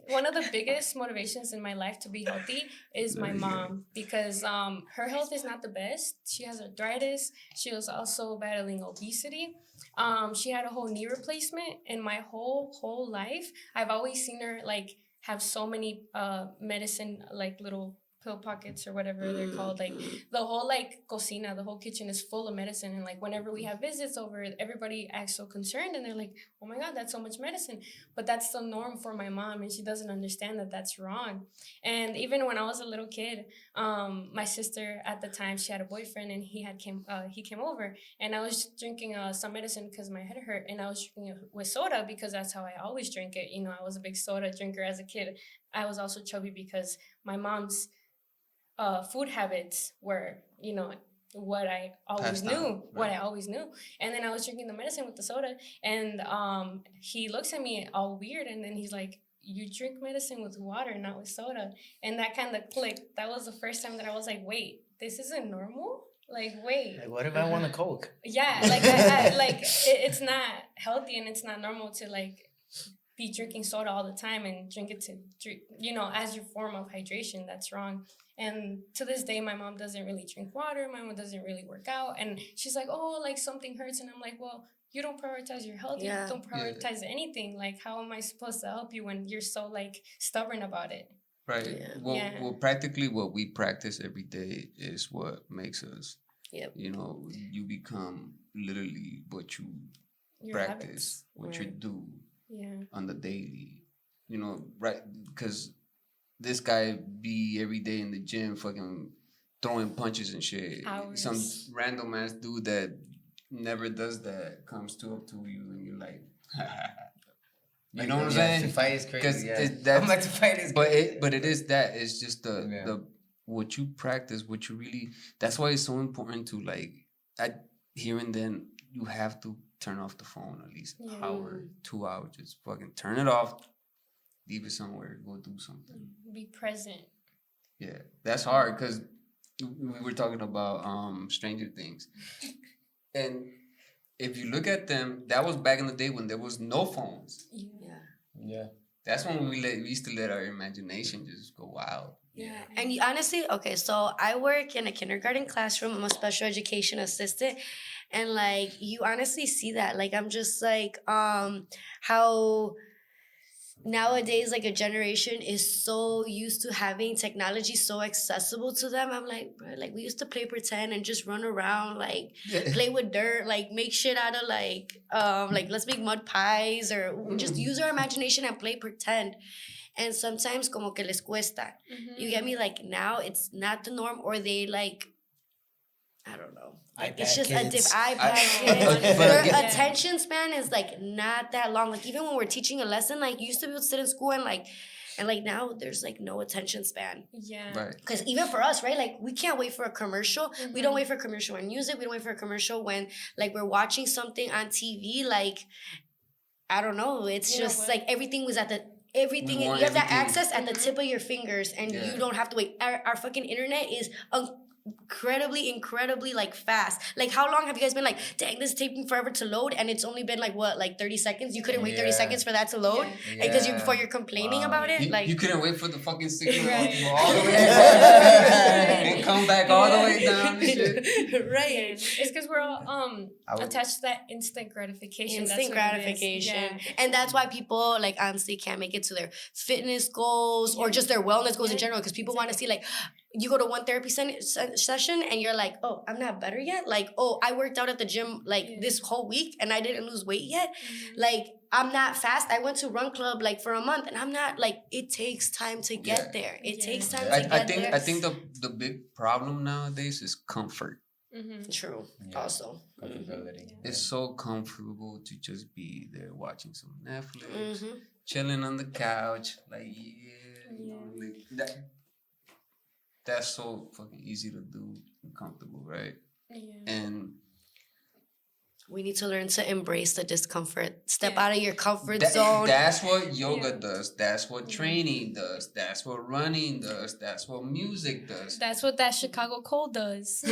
one of the biggest motivations in my life to be healthy is my mom, because her health is not the best. She has arthritis. She was also battling obesity. She had a whole knee replacement, and my whole life I've always seen her like have so many medicine, like little pill pockets or whatever they're called. Like the whole like cocina, the whole kitchen is full of medicine, and like whenever we have visits over, everybody acts so concerned and they're like, oh my god, that's so much medicine. But that's the norm for my mom, and she doesn't understand that that's wrong. And even when I was a little kid, my sister at the time, she had a boyfriend, and he came over, and I was drinking some medicine because my head hurt, and I was drinking it with soda because that's how I always drink it. You know, I was a big soda drinker as a kid. I was also chubby because my mom's food habits were, you know, what I always knew, And then I was drinking the medicine with the soda, and he looks at me all weird, and then he's like, you drink medicine with water, not with soda. And that kind of clicked. That was the first time that I was like, wait, this isn't normal? Like, wait. Like, what if I want a Coke? Yeah, like, it's not healthy, and it's not normal to, like, be drinking soda all the time and drink it to drink, you know, as your form of hydration. That's wrong. And to this day, my mom doesn't really drink water. My mom doesn't really work out. And she's like, oh, like something hurts. And I'm like, well, you don't prioritize your health. Yeah. You don't prioritize anything. Like, how am I supposed to help you when you're so, like, stubborn about it? Right. Yeah. Well, practically what we practice every day is what makes us. Yep. You know, you become literally what you Your practice, habits. what you do Yeah. on the daily. You know, right? Because this guy be every day in the gym fucking throwing punches and shit. Hours. Some random ass dude that never does that comes up to you and you're like, you know what I'm saying? To fight is crazy. Yeah. That's, I'm like, to fight is but crazy. but it is that. It's just the Yeah. what you practice, what you really. That's why it's so important to like at here and then you have to turn off the phone at least an hour, 2 hours. Just fucking turn it off. Leave it somewhere. Go do something. Be present. Yeah, that's hard because we were talking about Stranger Things, and if you look at them, that was back in the day when there was no phones. Yeah. Yeah. That's when we used to let our imagination just go wild. Yeah, and you, honestly, okay, so I work in a kindergarten classroom. I'm a special education assistant, and like you honestly see that. Like I'm just like how nowadays like a generation is so used to having technology so accessible to them. I'm like, bro, like we used to play pretend and just run around, like play with dirt, like make shit out of like let's make mud pies or just use our imagination and play pretend. And sometimes como que les cuesta. You get me? Like now it's not the norm, or they like, I don't know. Like, it's iPad just kids. iPad kids. Their attention span is like not that long. Like even when we're teaching a lesson, like you used to be able to sit in school and like now there's like no attention span. Yeah. Right. Because even for us, right? Like we can't wait for a commercial. We don't wait for a commercial in music. We don't wait for a commercial when like we're watching something on TV. Like I don't know. It's You know just what? like everything was at the everything We you want have that everything. access at the tip of your fingers, and you don't have to wait. Our fucking internet is incredibly like fast. Like how long have you guys been like, dang, this is taking forever to load, and it's only been like what, like 30 seconds? You couldn't wait 30 seconds for that to load because you before you're complaining about it. Like You couldn't wait for the fucking signal Right. to go all the way and come back all the way down and shit. right. It's because we're all attached to that instant gratification. Instant That's what it is. gratification. Yeah. And that's why people like honestly can't make it to their fitness goals or just their wellness goals in general, because people want to see like you go to one therapy session and you're like, oh, I'm not better yet. Like, oh, I worked out at the gym like this whole week and I didn't lose weight yet. Like, I'm not fast. I went to run club like for a month and I'm not like, it takes time to get there. It takes time to get there. I think the big problem nowadays is comfort. True. Yeah. Also. Comfortability. It's so comfortable to just be there watching some Netflix, chilling on the couch, like you know, like that's so fucking easy to do and comfortable, right? Yeah. And we need to learn to embrace the discomfort. Step out of your comfort zone. That's what yoga does. That's what training does. That's what running does. That's what music does. That's what that Chicago cold does.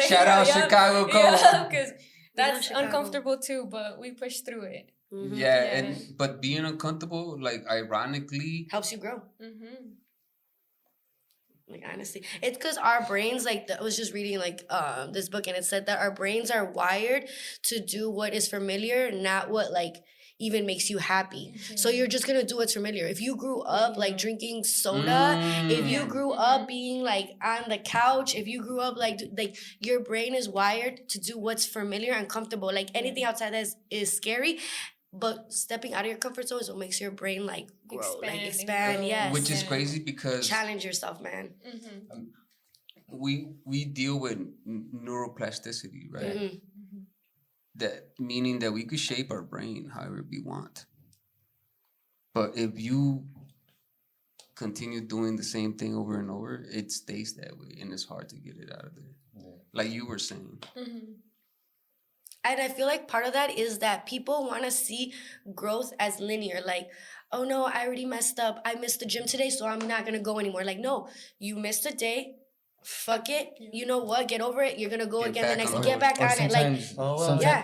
Shout out Chicago Cold. Yeah, because that's Chicago. uncomfortable too, but we push through it. Yeah, but being uncomfortable, like ironically, helps you grow. Like honestly, it's because our brains, like I was just reading like this book, and it said that our brains are wired to do what is familiar, not what like even makes you happy. So you're just gonna do what's familiar. If you grew up like drinking soda, if you grew up being like on the couch, if you grew up like your brain is wired to do what's familiar and comfortable. Like anything outside that is scary. But stepping out of your comfort zone is what makes your brain like grow, expand. Yes, which is crazy because challenge yourself, man. We deal with neuroplasticity, right? That meaning that we could shape our brain however we want. But if you continue doing the same thing over and over, it stays that way, and it's hard to get it out of there. Like you were saying. And I feel like part of that is that people want to see growth as linear. Like, oh no, I already messed up. I missed the gym today, so I'm not going to go anymore. Like, no, you missed a day. Fuck it. You know what? Get over it. You're going to go again the next day. Get back on it. Like,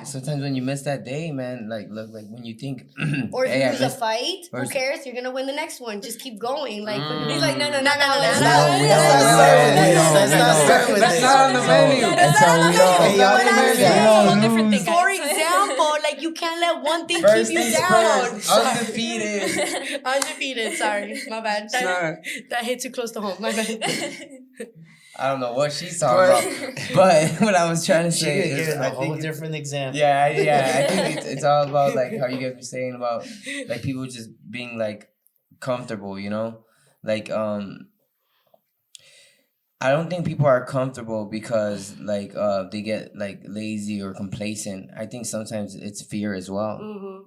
sometimes when you miss that day, man, like look, like when you think, or if you lose a fight, who cares? You're gonna win the next one. Just keep going. Like he's like, no. That's not on the menu. That's how we Whole different thing, For guys. example, like you can't let one thing keep you down. Undefeated. Undefeated. Sorry, my bad. That hit too close to home. My bad. I don't know what she's talking about, but what I was trying to say is, a whole different example. Yeah. I think it's all about like how you guys were saying about like people just being like comfortable, you know, like I don't think people are comfortable because like they get like lazy or complacent. I think sometimes it's fear as well.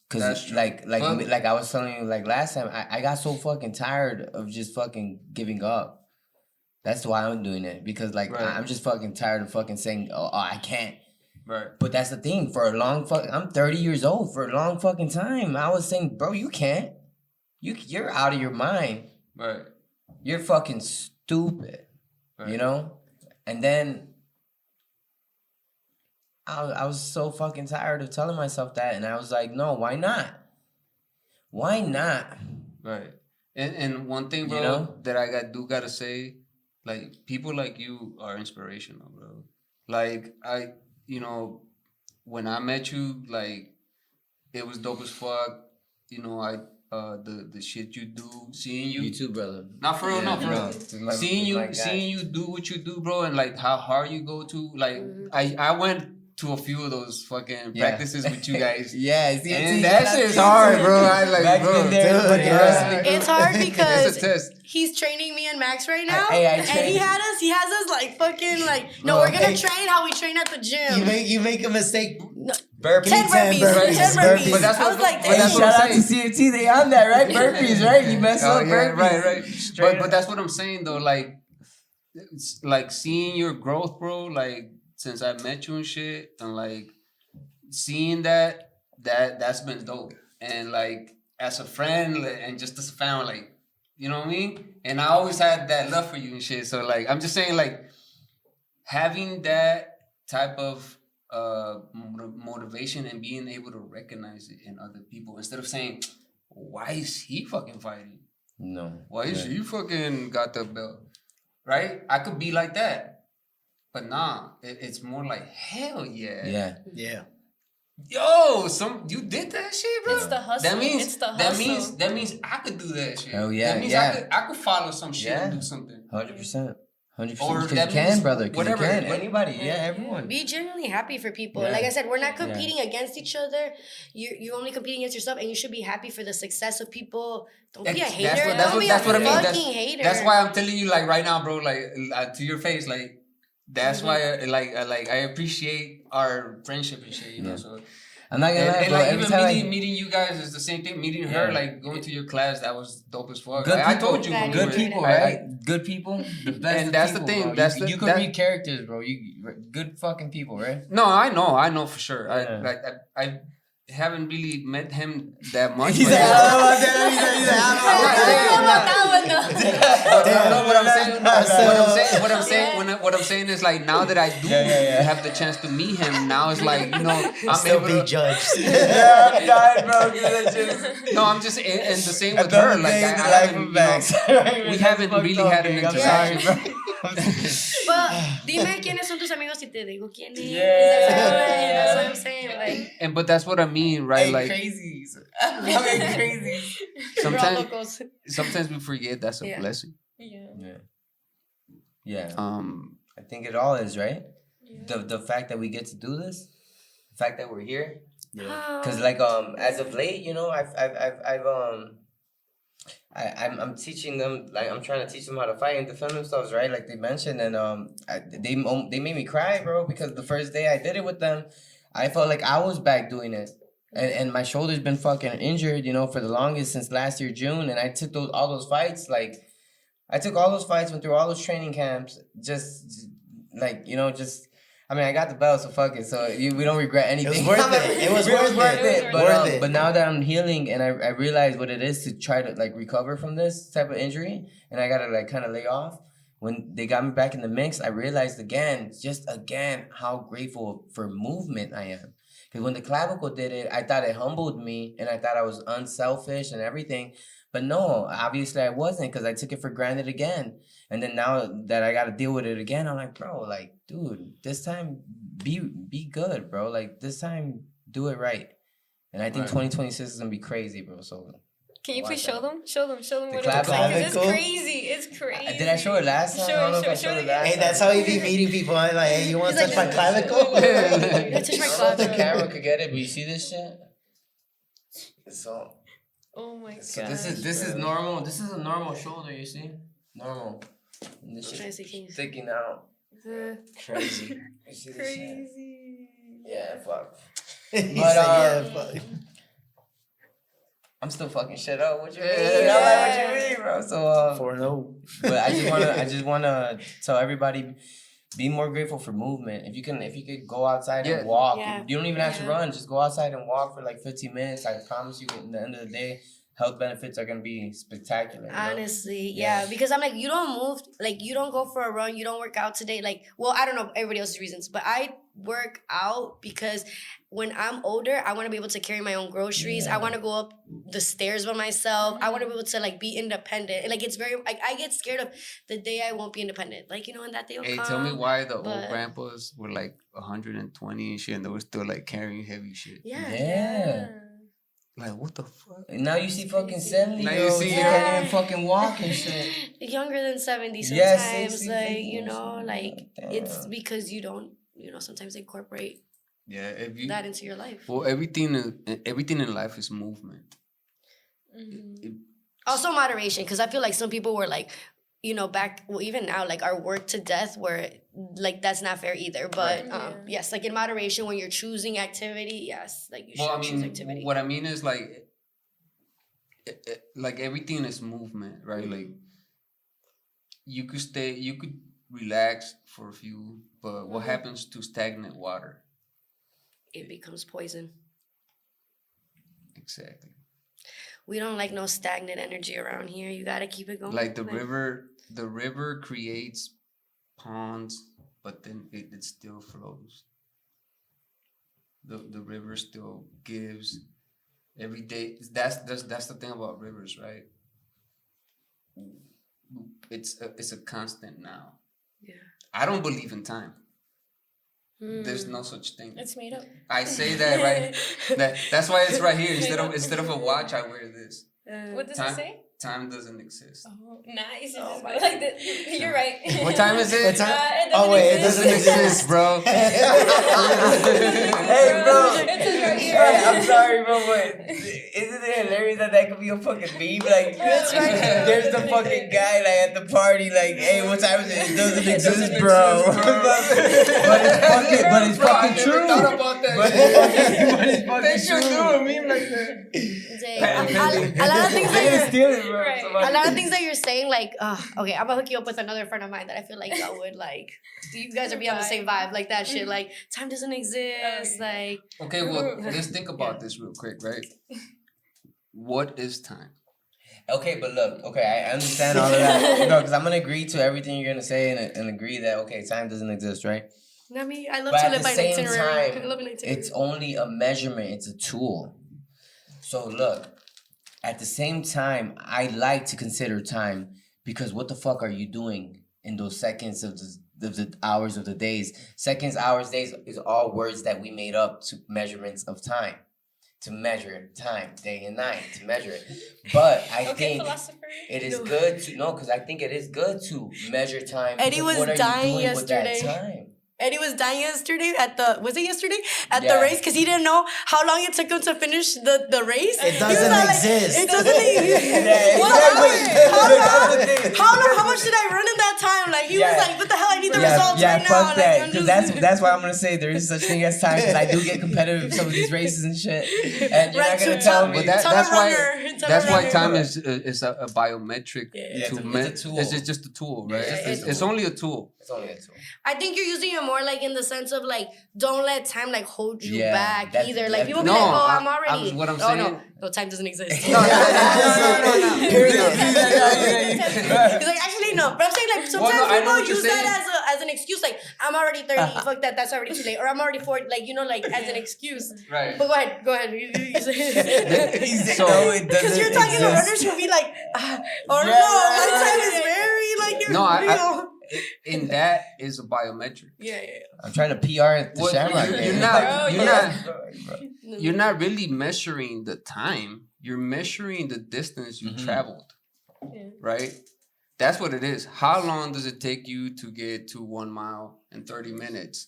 Cause like I was telling you like last time, I got so fucking tired of just fucking giving up. That's why I'm doing it, because like I'm just fucking tired of fucking saying, oh I can't. Right. But that's the thing. For a long I'm 30 years old. For a long fucking time, I was saying, bro, you can't. You're out of your mind. Right. You're fucking stupid. Right. You know. And then I was so fucking tired of telling myself that, and I was like, no, why not? Why not? Right. And one thing, bro, You know? that I gotta say, like people like you are inspirational, bro. Like you know, when I met you, like it was dope as fuck. You know, the shit you do, seeing you, You too, brother. not for real, not for real. No, Seeing you do what you do, bro, and like how hard you go to. Like I went to a few of those fucking practices with you guys. Yeah, see, And that shit is hard, bro. I like, Back bro. in there, dude, fucking yeah. wrestling. It's hard It's because a test. he's training me and Max right now, I and train- he has us like fucking like. No, No, we're gonna hey. train how we train at the gym. You make a mistake. Burpees. 10 burpees, 10 burpees. But that's I what- was like, but that's dang. what Shout I'm out to CFT, they on that, right? Burpees, right? You mess Oh, up yeah, burpees. right. Straight But that's what I'm saying though. Like, it's like seeing your growth, bro. Like since I met you and shit, and like seeing that's been dope. And like as a friend and just as a family, like you know what I mean. And I always had that love for you and shit. So like I'm just saying like having that type of motivation and being able to recognize it in other people instead of saying, why is he fucking fighting? No. Why is he fucking got the belt? Right? I could be like that. But nah, it's more like, hell yeah. Yeah. Yeah. Yo, you did that shit, bro. It's the hustle. That means It's the hustle. that means I could do that shit. Oh, yeah, That means yeah. I could follow some shit and Yeah. do something. 100%. 100%. Or Because you that can, means brother. 'Cause whatever. you can. Anybody. Yeah, everyone. Be genuinely happy for people. Yeah. Like I said, we're not competing against each other. You're only competing against yourself, and you should be happy for the success of people. Don't be a hater. Don't be a what I mean. fucking hater. That's why I'm telling you, like right now, bro. Like to your face, like that's why, I appreciate our friendship and shit. You know, Yeah. so. I'm not gonna lie, And bro. like Every even time meeting you guys is the same thing. Meeting her, Yeah. like going to your class, that was dope as fuck. Good Like, I people. told you, when we good were- people, I- right? Good people. The best And of that's the people, thing, bro. that's you the- can that- read characters, bro. You good fucking people, right? No, I know for sure. Yeah. I haven't really met him that much. He's but- like, I don't know about that. No, what I'm saying, what I'm Yeah. saying is like now that I do Yeah. have the chance to meet him, now it's like I'm Still able be to. judged. Yeah, I'm dying, bro. That's just No, I'm just and the same with her. Like I haven't, you know, we haven't really had an interaction. bro. But dime quiénes son tus amigos y te digo quién es. Yeah. That's what I'm saying. Like, But that's what I mean, right? Hey, Like crazies. Fucking crazies. we're all sometimes, locos. sometimes we forget that's a Yeah. blessing. Yeah. Yeah. I I think it all is, right? Yeah. The fact that we get to do this, the fact that we're here. Yeah. Cause like as of late, you know, I'm teaching them, like I'm trying to teach them how to fight and defend themselves, right? Like they mentioned, and they made me cry, bro, because the first day I did it with them, I felt like I was back doing it, and my shoulder's been fucking injured, you know, for the longest since last year June, and I took all those fights, like I took all those fights, went through all those training camps, just like, you know, just. I mean, I got the belt, so fuck it. So we don't regret anything. It was worth it. It was worth it. Worth it. But now that I'm healing and I realize what it is to try to like recover from this type of injury, and I gotta like kind of lay off. When they got me back in the mix, I realized again how grateful for movement I am. Because when the clavicle did it, I thought it humbled me, and I thought I was unselfish and everything. But no, obviously I wasn't, because I took it for granted again. And then now that I got to deal with it again, I'm like, bro, like, dude, this time be good, bro. Like, this time do it right. And I think 2026 is going to be crazy, bro. So Can you please watch show out. them? Show them The what it looks like. 'cause It's clavicle? crazy. It's crazy. Did I show it last time? I don't know if I showed it last Hey, time. that's how you be meeting people. I'm like, hey, you want to He's touch like, my clavicle? Touch my I don't know if the clavicle. camera could get it, but you see this shit? So Oh my god. this is normal. This is a normal shoulder, you see? Normal. And this Try to shit see, can you- sticking out. Crazy. You see this shit? Crazy. Yeah, fuck. He But, said, yeah, fuck. I'm still fucking shit up. What you mean? Yeah. I'm like, what you mean, bro? So, 4-0. but I just wanna tell everybody, be more grateful for movement. If you could go outside Yeah. and walk. Yeah. You don't even have to Yeah. run. Just go outside and walk for like 15 minutes. I promise you, at the end of the day, health benefits are gonna be spectacular. You know? Honestly, Yeah. yeah. Because I'm like, you don't move, like, you don't go for a run, you don't work out today. Like, well, I don't know everybody else's reasons, but I work out because when I'm older, I want to be able to carry my own groceries. Yeah. I want to go up the stairs by myself. I want to be able to, like, be independent. Like, it's very, like, I get scared of the day I won't be independent. Like, you know, and that day will Hey, come. tell me why the old but- grandpas were like 120 and shit, and they were still like carrying heavy shit. Yeah. Yeah. Like, what the fuck? And now you see fucking 70 Now you year olds see- who can't even fucking walk and shit. Younger than 70 sometimes. Yeah, 60, like, 50, you know, like, it's damn. because you don't, you know, sometimes incorporate Yeah, if you that into your life. well, everything in life is movement. Also moderation, because I feel like some people were like, you know, back, well, even now, like, our work to death, where, like, that's not fair either. But, yes, like, in moderation, when you're choosing activity, yes, like, you should Well, I choose mean, activity. what I mean is like everything is movement, right? Mm-hmm. Like you could relax for a few, but what Mm-hmm. happens to stagnant water? It becomes poison. Exactly. We don't like no stagnant energy around here. You got to keep it going. Like the river creates ponds, but then it still flows. The river still gives every day. That's the thing about rivers, right? It's a constant now. Yeah. I don't believe in time. There's Mm. no such thing. It's made up. I say that right. That's why it's right here. Instead of a watch, I wear this. What does Time- it say? Time doesn't exist. Oh, nice. Oh Oh my like that. You're right. What time is it? What time? It Oh, wait, it It doesn't exist, bro. Hey, bro. It says right here. Hey, I'm sorry, bro, but isn't it hilarious that could be a fucking meme? Like, That's right. there's the fucking guy like at the party, like, hey, what time is it? It doesn't exist, doesn't bro. exist, bro. but it's Bro, I fucking never true. thought about that. But shit. it's fucking They should true. do a meme like that. Dang. A lot of things They're gonna that steal it, bro. Right. a lot of things that you're saying, like, okay, I'm gonna hook you up with another friend of mine that I feel like y'all would like. You guys are be on the same vibe, like that shit. Like, time doesn't exist. Like, Okay, well, let's think about this real quick, right? What is time? Okay, but look, okay, I understand all of that. No, because I'm gonna agree to everything you're gonna say and agree that okay, time doesn't exist, right? I mean, I love But to at live the by an same itinerary. time, I love an itinerary. it's only a measurement, it's a tool. So look, at the same time, I like to consider time because what the fuck are you doing in those seconds of the hours of the days? Seconds, hours, days is all words that we made up to measurements of time. To measure time, day and night, to measure it. But I Okay, think philosopher. it is good to because I think it is good to measure time. Eddie because was what are dying you doing with that yesterday. time? Eddie was dying yesterday at the at Yeah. the race because he didn't know how long it took him to finish the race. It He was doesn't all like, exist. It doesn't exist. Yeah, What exactly. how much did I run in that time? Like he Yeah. was like, what the hell? I need the results yeah, right now. fuck Like, that. I'm Because just- that's why I'm gonna say there is such thing as time. Because I do get competitive in some of these races and shit. And you're Right, not gonna so tell tell- me. But Tell a that's why runner, tell a that's why runner. time is a biometric. Yeah, to it's a tool. It's just a tool, right? Yeah, It's only a tool. It's only a tool. I think you're using it more like in the sense of like, don't let time like hold you Yeah, back that's- either. Like people be No, like, oh, I'm I already. was- what I'm oh, saying- no, time doesn't exist. No. He's like, actually, no. But I'm saying, like, sometimes Well, no, I know what people you're use saying. that as an excuse. Like, I'm already 30. Fuck that. That's already too late. Or I'm already 40. Like, you know, like, as an excuse. Right. But go ahead. Go ahead. You say So- No, it because you're doesn't talking to exist. runners who'll be like, or Yeah, no, yeah, my yeah, time yeah, is very, like, you're No, real. In that is a biometric. Yeah. I'm trying to PR the Well, Shamrock. you're game. not- you're not- Bro. You're not really measuring the time. You're measuring the distance you Mhm. traveled. Yeah. Right? That's what it is. How long does it take you to get to 1 mile in 30 minutes?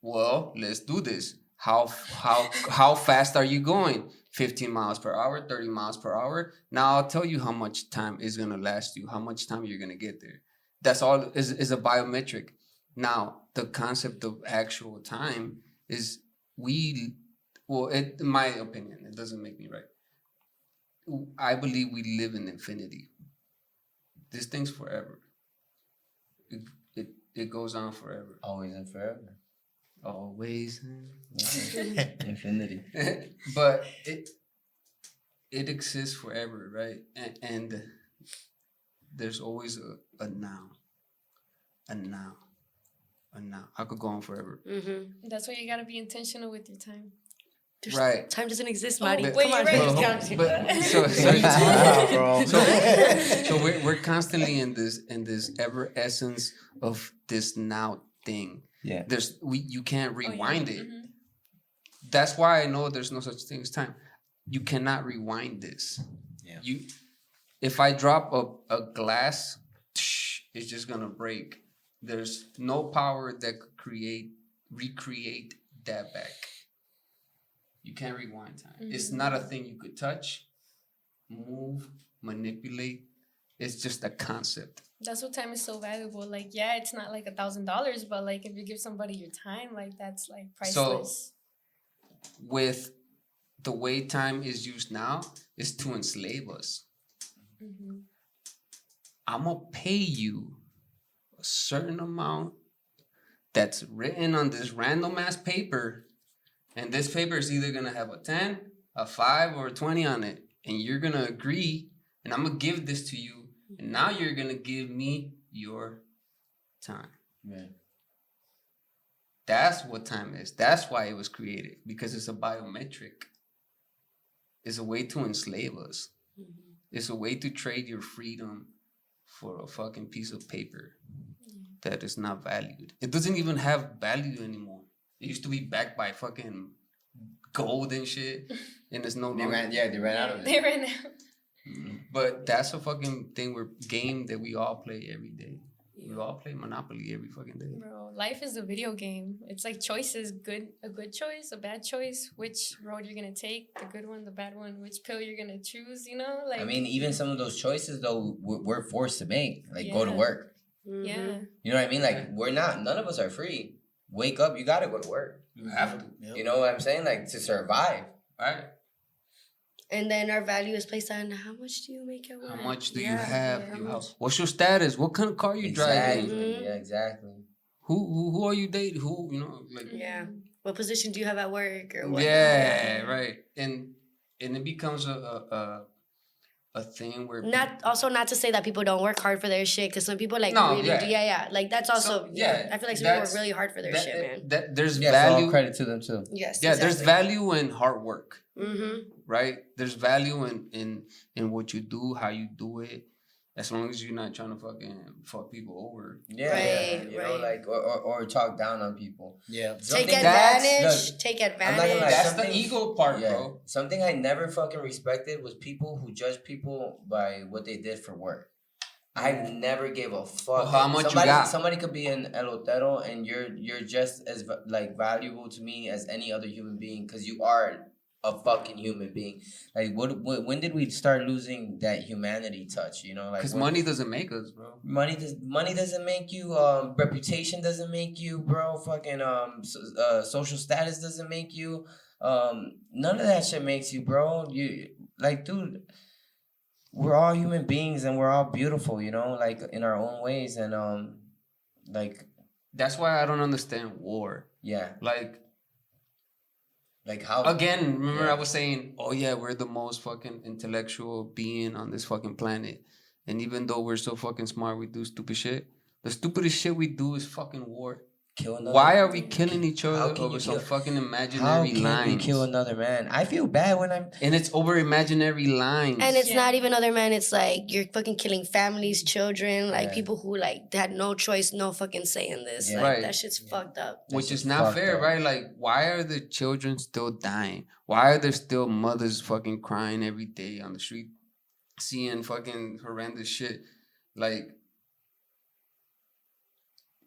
Well, let's do this. How fast are you going? 15 miles per hour, 30 miles per hour. Now I'll tell you how much time is gonna last you, how much time you're gonna get there. That's all is a biometric. Now, the concept of actual time is in my opinion, it doesn't make me right. I believe we live in infinity. This thing's forever. It goes on forever. Always and forever. Always. Infinity. But it exists forever, right? And there's always a now, a now, a now. I could go on forever. Mm-hmm. That's why you gotta be intentional with your time. Right. Time doesn't exist, Oh, Mari. wait, Come on. you're right. But so Wow, bro. so we're constantly in this ever essence of this now thing. Yeah. You can't Oh, yeah. rewind it. Mhm. That's why I know there's no such thing as time. You cannot rewind this. Yeah. If I drop a glass, it's just gonna break. There's no power that could recreate that back. You can't rewind time. It's not a thing you could touch, move, manipulate. It's just a concept. That's what time is so valuable. Like, yeah, it's not like $1,000, but like if you give somebody your time, like that's like priceless. With the way time is used now, is to enslave us. Mhm. I'm gonna pay you a certain amount that's written on this random ass paper, and this paper is either gonna have a 10, a 5, or a 20 on it, and you're gonna agree, and I'm gonna give this to you, and now you're gonna give me your time. Right. That's what time is. That's why it was created, because it's a biometric. It's a way to enslave us. It's a way to trade your freedom for a fucking piece of paper that is not valued. It doesn't even have value anymore. It used to be backed by fucking gold and shit, and it's no They longer. ran out of it. They ran out. But that's a fucking game that we all play every day. We all play Monopoly every fucking day. Bro, life is a video game. It's like choices, a good choice, a bad choice, which road you're gonna take, the good one, the bad one, which pill you're gonna choose, you know? Like I mean, even some of those choices though we're forced to make, like go to work. yeah. You know what I mean? Like none of us are free. Wake up, you gotta go to work. You have to. You know what I'm saying? Like to survive. Right? And then our value is placed on how much do you make at work? How much do you Yeah, have? yeah, how You much? What's your status? What kind of car you driving? Exactly. Yeah, exactly. Who are you dating? Who, like Yeah. What position do you have at work or what? yeah, right. And it becomes a thing where Not to say that people don't work hard for their shit, because some people like No, really yeah. do. Yeah. Like that's also So, yeah, I feel like some people that's- work really hard for their that, shit, man. that there's Yeah, so all value. credit to them too. Yes. Yeah, there's exactly. value in hard work, Mm-hmm. right? There's value in what you do, how you do it, as long as you're not trying to fucking fuck people over. Yeah, Right, you know, right. like or talk down on people. Yeah. Take Something advantage. look, Take I'm not gonna advantage. lie, That's the something- ego part, Yeah. bro. Something I never fucking respected was people who judge people by what they did for work. I never gave a fuck. Well, how much you somebody, got? Somebody could be an elotero and you're just as like valuable to me as any other human being because you are a fucking human being. Like when did we start losing that humanity touch? You know, like Because when- money doesn't make us, bro. Money doesn't make you. Reputation doesn't make you, bro. Fucking social status doesn't make you. None of that shit makes you, bro. You like, dude. We're all human beings and we're all beautiful, you know, like in our own ways, and like That's why I don't understand war. yeah, Like how again, remember Yeah. I was saying, oh yeah, we're the most fucking intellectual being on this fucking planet. And even though we're so fucking smart, we do stupid shit. The stupidest shit we do is fucking war. kill another. Why are we killing each How other can over you some kill- fucking How imaginary can lines? we kill another man? I feel bad when I'm. And it's over imaginary lines. And it's Yeah. not even other men. It's like you're fucking killing families, children, like Yeah. people who like had no choice, no fucking say in this. Yeah. Like Right. that shit's fucked up. Which That's is not fucked fair, up. right? Like, why are the children still dying? Why are there still mothers fucking crying every day on the street, seeing fucking horrendous shit? Like,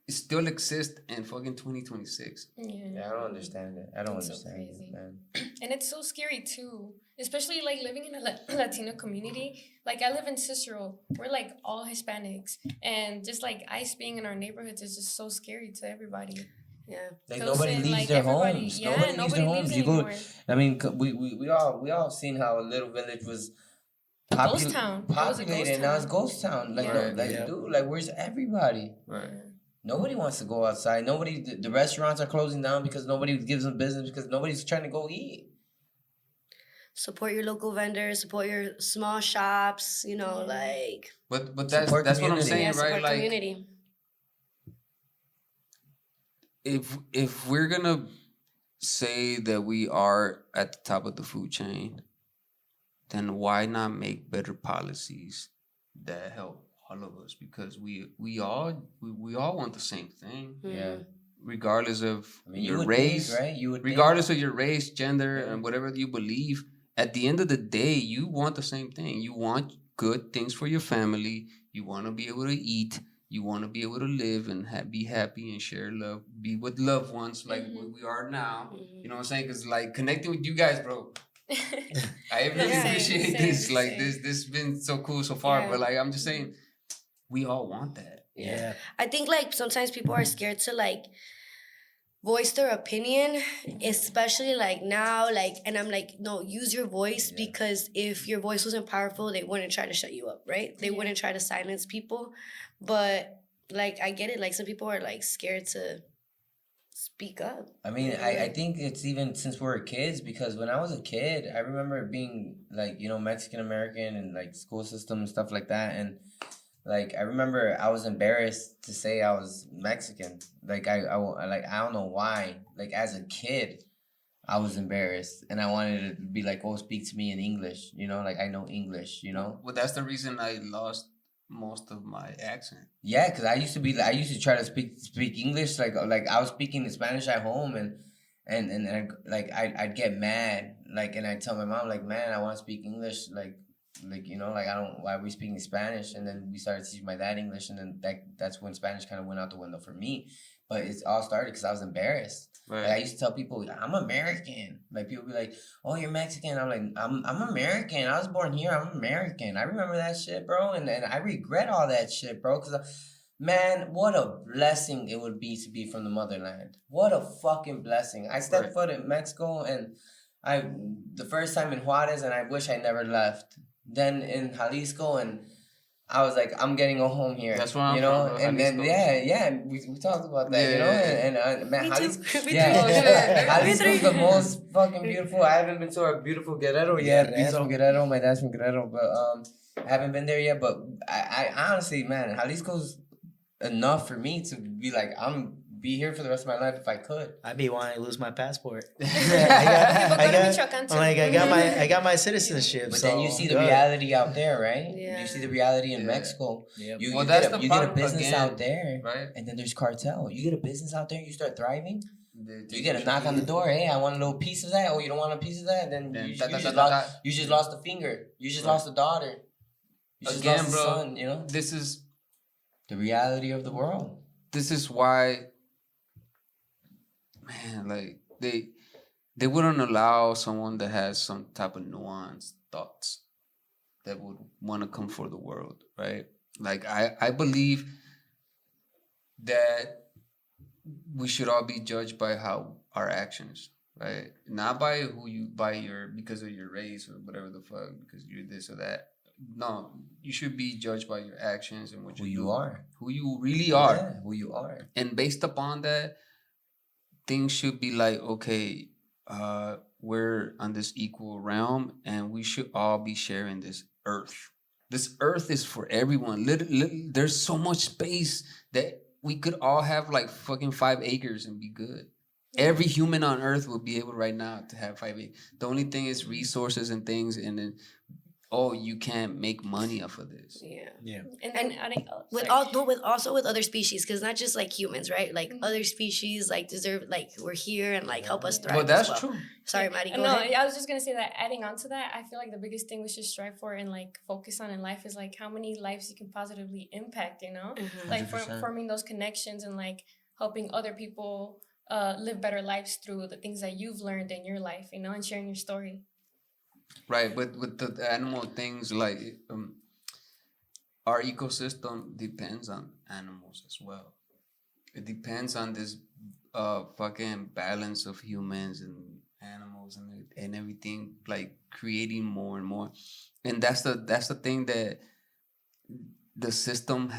it still exists in fucking 2026. Yeah, I don't understand it. I don't It's so understand crazy. it, man. And it's so scary too, especially like living in a Latino community. Like I live in Cicero, we're like all Hispanics, and just like ICE being in our neighborhoods is just so scary to everybody. Yeah. Like Pilsen, nobody leaves like, their everybody- homes. Yeah, Nobody leaves their nobody homes. leaves You go. anymore. I mean, we all seen how a little village was. A ghost town. It was a ghost Populated, now it's town. ghost town. Like, Yeah. like Yeah. dude, like, where's everybody? Right. Nobody wants to go outside. Nobody. The restaurants are closing down because nobody gives them business because nobody's trying to go eat. support your local vendors, support your small shops, you know, like But Support that's what I'm community. saying, yeah, right? support Like community. if we're gonna say that we are at the top of the food chain, then why not make better policies that help all of us? Because we all want the same thing, Yeah. regardless of I mean, you your would race, think, right? You would regardless of your race, gender, Yeah. and whatever you believe. At the end of the day, you want the same thing. You want good things for your family. You want to be able to eat. You want to be able to live and be happy and share love, be with loved ones like what we are now. You know what I'm saying? Because like connecting with you guys, bro, I really Yeah. appreciate Same, this. Like same. this has been so cool so far. Yeah. But like I'm just saying, we all want that. Yeah. I think like sometimes people are scared to like voice their opinion, especially like now, like, and I'm like, no, use your voice, Yeah. because if your voice wasn't powerful, they wouldn't try to shut you up, right? They wouldn't try to silence people. But like, I get it, like some people are like scared to speak up. I mean, I think it's even since we were kids, because when I was a kid, I remember being like, you know, Mexican American and like school system and stuff like that. And like, I remember I was embarrassed to say I was Mexican. Like, I don't know why. Like, as a kid, I was embarrassed and I wanted to be like, oh, speak to me in English, you know, like I know English, you know? Well, that's the reason I lost most of my accent. Yeah, because I used to try to speak English, like I was speaking Spanish at home, and I'd get mad, like, and I'd tell my mom, like, man, I want to speak English, like you know, like, I don't, why are we speaking Spanish? And then we started teaching my dad English, and then that's when Spanish kind of went out the window for me. But it's all started because I was embarrassed. Right. Like, I used to tell people, I'm American. Like, people be like, oh, you're Mexican. I'm like, I'm American. I was born here. I'm American. I remember that shit, bro. And I regret all that shit, bro. Because, man, what a blessing it would be to be from the motherland. What a fucking blessing. I stepped foot in Mexico, and the first time in Juarez, and I wish I never left. Then in Jalisco, and I was like, I'm getting a home here. That's where I'm you know? from, bro, And then, Jalisco. we talked about that, Yeah, you know? yeah, And man, Me too. Jalisco, Me yeah. too. Jalisco's the most fucking beautiful. I haven't been to a beautiful Guerrero yet. He's from Guerrero. My dad's from Guerrero. But I haven't been there yet. But I honestly, man, Jalisco's enough for me to be like, I'm be here for the rest of my life if I could. I'd be wanting to lose my passport. People go to Michoacan too. I got my citizenship. But so then you see the good. reality out there, right? Yeah. You see the reality in Yeah. Mexico. Yep. You Well, get that's a, the you get a problem business again, out there, right? and then there's cartel. You get a business out there, you start thriving. They You get a knock on the door. Hey, I want a little piece of that. Oh, you don't want a piece of that? Then Then you da- da- just da- da- lost. You just lost a finger. You just Right. lost a daughter. You just Again, lost a bro. son. You know This is the reality of the world. why, man, like they wouldn't allow someone that has some type of nuanced thoughts that would want to come for the world, right? Like I believe that we should all be judged by how our actions, right? Not by because of your race or whatever the fuck, because you're this or that. No, you should be judged by your actions and what Who you you do, are. who you really are. Yeah, who you are. And based upon that, things should be like, okay, we're on this equal realm and we should all be sharing this earth. This earth is for everyone. There's so much space that we could all have like fucking 5 acres and be good. Every human on earth will be able right now to have 5 acres. The only thing is resources and things, and then you can't make money off of this. Yeah. Yeah. And then adding With other species, because not just like humans, right? Like other species like deserve, like, we're here and like help us thrive. But that's as well. true. Sorry, Maddie. Go no, ahead. I was just gonna say that adding on to that, I feel like the biggest thing we should strive for and like focus on in life is like how many lives you can positively impact, you know? Like 100%. forming those connections and like helping other people live better lives through the things that you've learned in your life, you know, and sharing your story. Right, but with the animal things, like our ecosystem depends on animals as well. It depends on this fucking balance of humans and animals and everything, like creating more and more. And that's the thing that the system,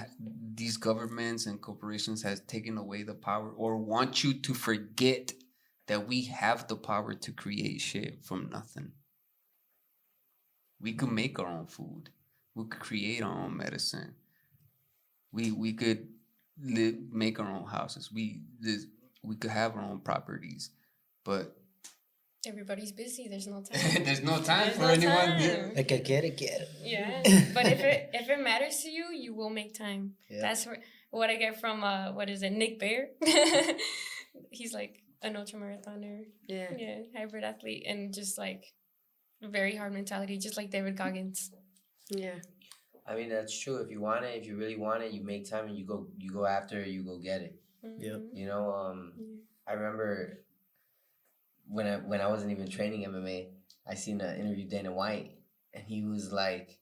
these governments and corporations has taken away the power, or want you to forget that we have the power to create shit from nothing. we could make our own food. We could create our own medicine. We could make our own houses. We could have our own properties, but Everybody's busy. There's no time. there's no time There's for no anyone. time. Like, I get it. Yeah, but if it matters to you, you will make time. Yeah. That's what I get from what is it, Nick Bear? He's like an ultramarathoner. Yeah. Yeah, hybrid athlete, and just like very hard mentality, just like David Goggins. Yeah. I mean, that's true. If you want it, if you really want it, you make time and you go after it, you go get it. Yep. You know, I remember when I wasn't even training MMA, I seen an interview Dana White, and he was like,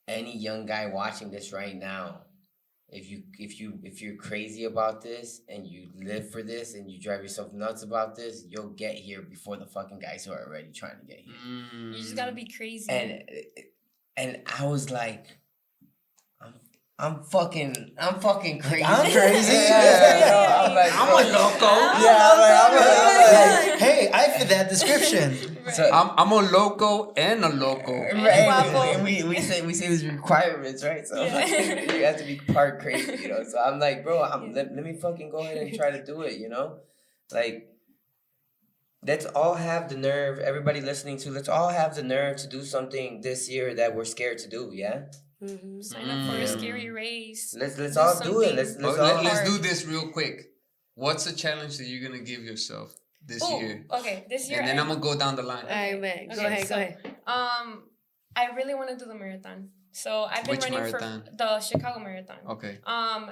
any young guy watching this right now, if you're crazy about this and you live for this and you drive yourself nuts about this, you'll get here before the fucking guys who are already trying to get here. You just gotta be crazy. And I was like, I'm fucking crazy. I'm crazy. Yeah, I'm like, I'm a loco. Yeah, I'm like, Hey, I fit that description. Right. So, I'm a loco and a loco. right, Guapo. and we say these requirements, right? So Yeah. you have to be part crazy, you know. So I'm like, bro, let me fucking go ahead and try to do it, you know. Like, let's all have the nerve. Everybody listening to, let's all have the nerve to do something this year that we're scared to do. Yeah. Mm-hmm. Sign up for a scary race. Let's all do it. Let's all. Let's do this real quick. What's a challenge that you're gonna give yourself this year? Okay, this year. And then I'm gonna go down the line. All right, man. Go Okay, ahead. so- Go ahead. I really want to do the marathon. So I've been Which running marathon? for the Chicago Marathon. Okay.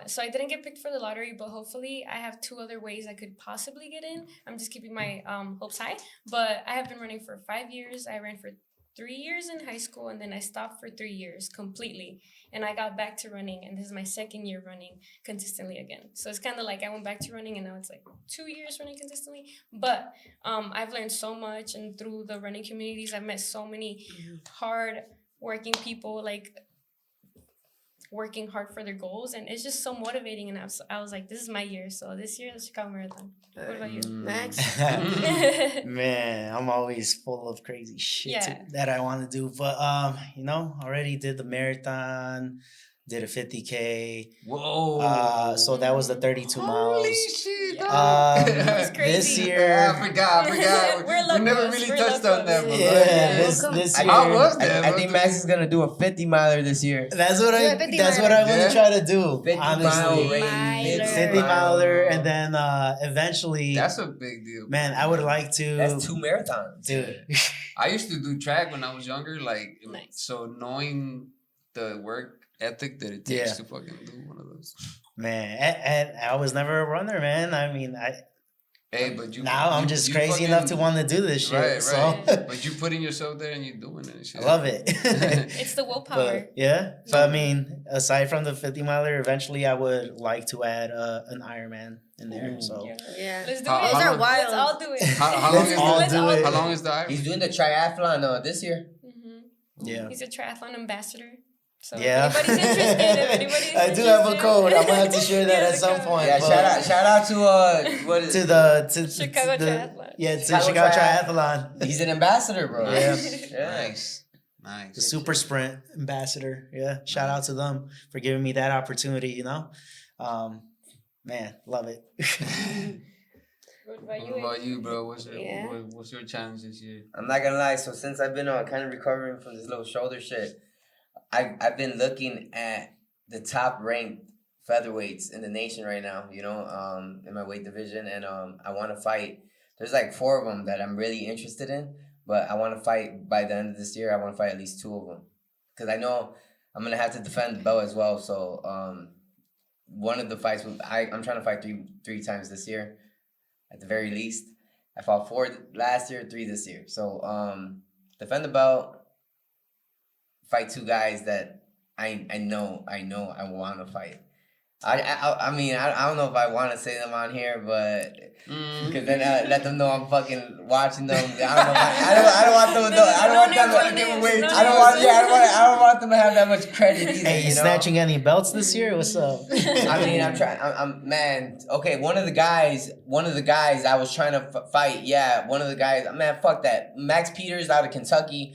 So I didn't get picked for the lottery, but hopefully I have 2 other ways I could possibly get in. I'm just keeping my hopes high. But I have been running for 5 years. I ran for 3 years in high school, and then I stopped for 3 years completely. And I got back to running, and this is my 2nd year running consistently again. So it's kind of like I went back to running, and now it's like 2 years running consistently. But I've learned so much, and through the running communities, I've met so many hard working people, like working hard for their goals, and it's just so motivating. And I was like, this is my year. So this year, the Chicago Marathon. What about you? Max? Man, I'm always full of crazy shit Yeah. that I want to do. But already did the marathon, did a 50K. Whoa. So that was the 32 miles. Holy shit. Yeah. This crazy. year, I forgot. We're We never Lokos, really we're touched on Lokos. that. But yeah, Welcome. this year. How was that? I think Max is gonna do a 50 miler this year. That's what Yeah, I. 50 That's what miler. I want Yeah. to try to do. 50 mile Honestly, race. 50 miler, and then eventually, That's a big deal. man, I would like to. That's 2 marathons. Dude. I used to do track when I was younger. Like, Nice. so knowing the work ethic that it takes Yeah. to fucking do one of those. Man, and I was never a runner, man. I mean, Hey, but you now I'm you- just you crazy fucking- enough to want to do this shit. Right, So right. But you putting yourself there and you doing it and shit. I love it. It's the willpower. But yeah, so I mean, aside from the 50 miler, eventually I would like to add an Ironman in there. Ooh. So Yeah. Yeah. Let's do How- it. how Those are long- wild. Let's all do it. How long Let's is all Let's do all it. How long is the He's Irish? doing the triathlon this year. yeah. He's a triathlon ambassador. So Yeah. if anybody's interested, if anybody's I do have a interested- code. I'm gonna have to share that Yeah, at the some code. point. Yeah, but shout out to what is to the Chicago the, Triathlon. Yeah, to Chicago Chicago Triath- Triathlon. He's an ambassador, bro. Yeah. Nice. Nice. The Super Sprint ambassador. Yeah. Shout out to them for giving me that opportunity, Man, love it. What about you? What about you, bro? Yeah. What's your challenge this year? I'm not gonna lie. So since I've been kind of recovering from this little shoulder shit, I've been looking at the top ranked featherweights in the nation right now. In my weight division, and I want to fight. There's like 4 of them that I'm really interested in, but I want to fight by the end of this year. I want to fight at least 2 of them, because I know I'm gonna have to defend the belt as well. So one of the fights I'm trying to fight three times this year, at the very least. I fought 4 last year, 3 this year. So defend the belt, fight 2 guys that I know I want to fight. I mean I don't know if I want to say them on here, but because then I let them know I'm fucking watching them. I don't know. I don't want them to know. I don't want them to give away. I don't want them to have that much credit either. Hey, you snatching any belts this year? What's up? I mean, I'm trying. I'm man. Okay, one of the guys I was trying to fight. Yeah, one of the guys. Man, fuck that. Max Peters out of Kentucky.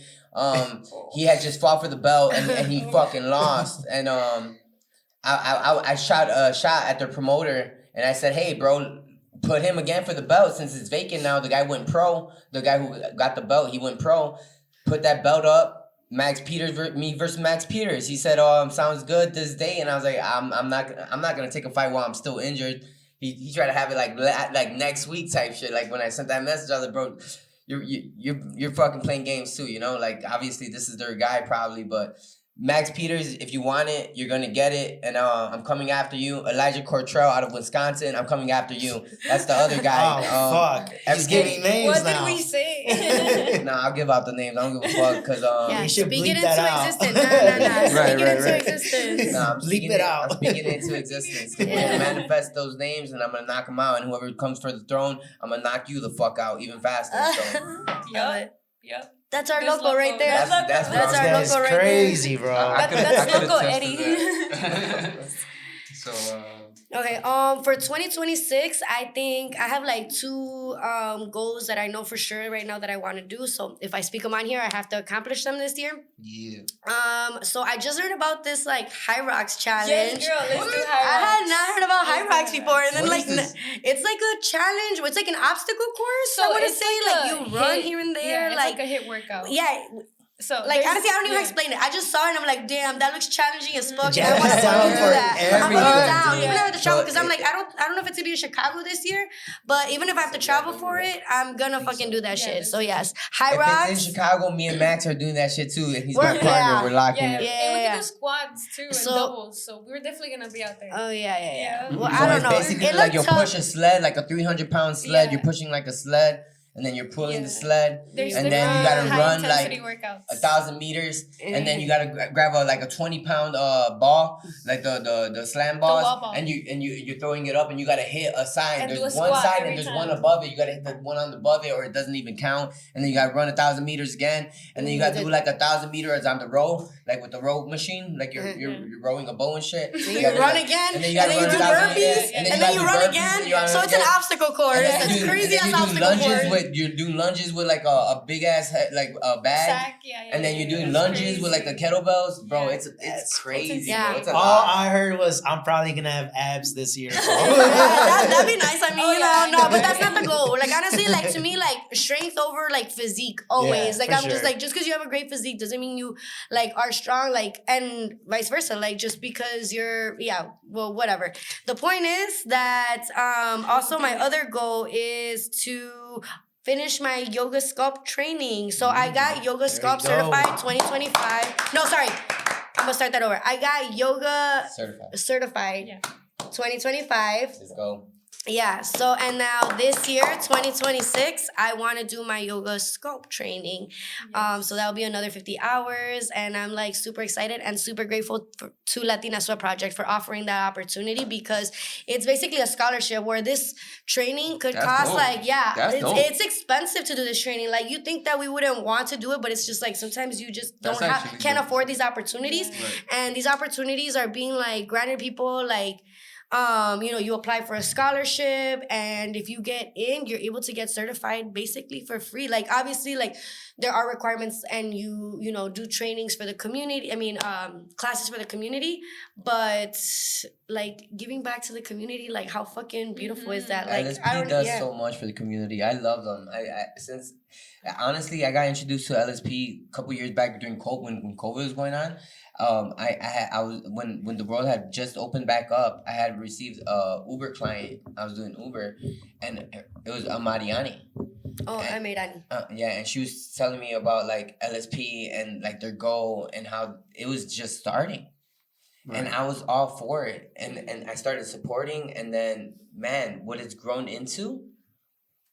he had just fought for the belt and he fucking lost. And I shot a shot at the promoter and I said, hey, bro, put him again for the belt since it's vacant now. The guy went pro. The guy who got the belt, he went pro. Put that belt up. Max Peters, me versus Max Peters. He said, sounds good this day. And I was like, I'm not gonna take a fight while I'm still injured. He tried to have it like next week type shit. Like when I sent that message, I was like, bro, you're fucking playing games too, you know? Like obviously this is their guy probably, but Max Peters, if you want it, you're gonna get it, and I'm coming after you. Elijah Cortrell out of Wisconsin, I'm coming after you. That's the other guy. Fuck, he's giving names What now. did we say? Nah, I'll give out the names. I don't give a fuck because You should speak bleep it that into out. existence. Nah. Right, Speak it into right. existence. Nah, I'm Bleep speaking it out. I'm speaking it into existence. We're gonna manifest those names, and I'm gonna knock them out. And whoever comes for the throne, I'm gonna knock you the fuck out even faster. So Yep. Yep. That's our That's loco right loco. there. That's That's This our guy's loco right there. crazy, bro. That's loco attest to Eddie. that. So, Okay, for 2026, I think I have like two goals that I know for sure right now that I want to do. So if I speak them on here, I have to accomplish them this year. yeah. So I just heard about this like High Rocks challenge. Yes, girl, let's do high I had rocks. not heard about High Let's do Rocks high before, and then What like is this? it's like a challenge. It's like an obstacle course. So I want to it's say like like a you run hit- here and Yeah, there, it's like like a hit workout. yeah. So Like there's- honestly, I don't even yeah. explain it. I just saw it and I'm like, damn, that looks challenging as fuck. Yeah, And I want to down fucking do for that. I'm everything, really down. dude. Even if I have to travel, So because I'm like, I don't know if it's gonna be in Chicago this year, but even if I have to travel for it, I'm gonna fucking do that Yeah, shit. let's So do yes, High if Rocks. it's in Chicago, me and Max are doing that shit too. And he's my We're- partner. yeah. We're locking Yeah, it. and we Yeah. can do squats too and So- doubles. So we're definitely gonna be out there. Oh yeah. Yeah. Well, So I don't it's know. basically It like looked you'll tough. push a sled, like a 300-pound sled. Yeah. You're pushing like a sled, and then you're pulling the Yeah. sled, There's and then you different gotta run high-intensity like workouts. 1,000 meters, and then you gotta grab like a 20-pound ball, like the slam balls, wall ball. and you're throwing it up, and you gotta hit a side. And do There's a one squat side every and there's time. one above it. You gotta hit the one on above it, or it doesn't even count. And then you gotta run 1,000 meters again, and then you gotta do like 1,000 meters on the row, like with the row machine, like you're rowing a bow and shit. Then You you gotta run do that. again, and then and you gotta then you run do 1,000 burpees, meters, and you then gotta you do run burpees, again. and you gotta So it's an get- obstacle course. and then It's you do- crazy and as then you do obstacle lunges course. with you're doing lunges with like a big ass like a bag, Sack, yeah, and then you're doing that's lunges crazy. with like the kettlebells, bro. Yeah. It's crazy. Yeah. Bro. It's a All lot. I heard was I'm probably gonna have abs this year. That'd be nice. I mean, Oh, you yeah. know, no, but that's not the goal. Like honestly, like to me, like strength over like physique always. Yeah, like for I'm just sure. like just because you have a great physique doesn't mean you like are strong. Like and vice versa. Like just because you're well whatever. The point is that also my other goal is to finish my yoga sculpt training. So I got yoga There you sculpt go. certified 2025. No, sorry. I'm gonna start that over. I got yoga certified Yeah. 2025. Let's go. Yeah, so and now this year, 2026, I want to do my yoga sculpt training. So that'll be another 50 hours, and I'm like super excited and super grateful to Latina Sweat Project for offering that opportunity because it's basically a scholarship where this training could That's cost dope. like That's dope. it's expensive to do this training. Like you think that we wouldn't want to do it, but it's just like sometimes you just That's don't actually can't dope. afford these opportunities, Right. and these opportunities are being like granted people like. You apply for a scholarship, and if you get in, you're able to get certified basically for free. Like obviously, like there are requirements, and you do trainings for the community. I mean, classes for the community, but like giving back to the community, like how fucking beautiful is that? Like LSP does so much for the community. I love them. Honestly, I got introduced to LSP a couple years back during COVID when COVID was going on. I was when the world had just opened back up. I had received a Uber client. I was doing Uber, and it was Mariani. Oh, I made Annie. And she was telling me about like LSP and like their goal and how it was just starting. Right. And I was all for it, and I started supporting, and then man, what it's grown into.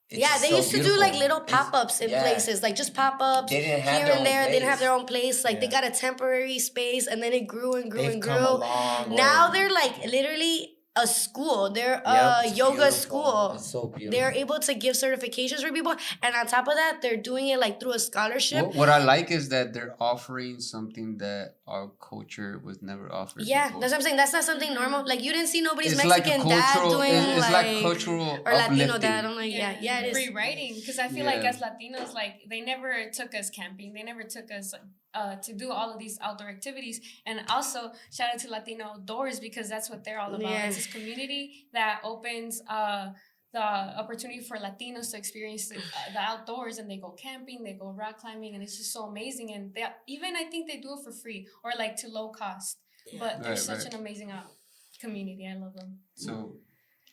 It's Yeah, just they so used to do beautiful. like little It's- pop-ups in yeah. places, like just pop-ups They didn't have here their and own there. They didn't have place. their own place. Like they Yeah. got a temporary space, and then it grew and grew They've and come a grew. long way. Now they're like literally a school. They're Yep, a it's yoga beautiful. school. It's so beautiful. They're able to give certifications for people, and on top of that, they're doing it like through a scholarship. What I like is that they're offering something that our culture was never offered. Yeah, before. that's what I'm saying. That's not something normal. Like you didn't see nobody's It's like a Mexican dad cultural. doing It's like like cultural or Latino uplifting. dad. I'm like, yeah, it is. Rewriting, because I feel like Yeah. as Latinos, like they never took us camping, they never took us to do all of these outdoor activities. And also shout out to Latino Outdoors, because that's what they're all about. Yeah. It's this community that opens the opportunity for Latinos to experience the outdoors, and they go camping, they go rock climbing, and it's just so amazing. And they even, I think they do it for free or like to low cost, but they're Right, such right. an amazing community. I love them. So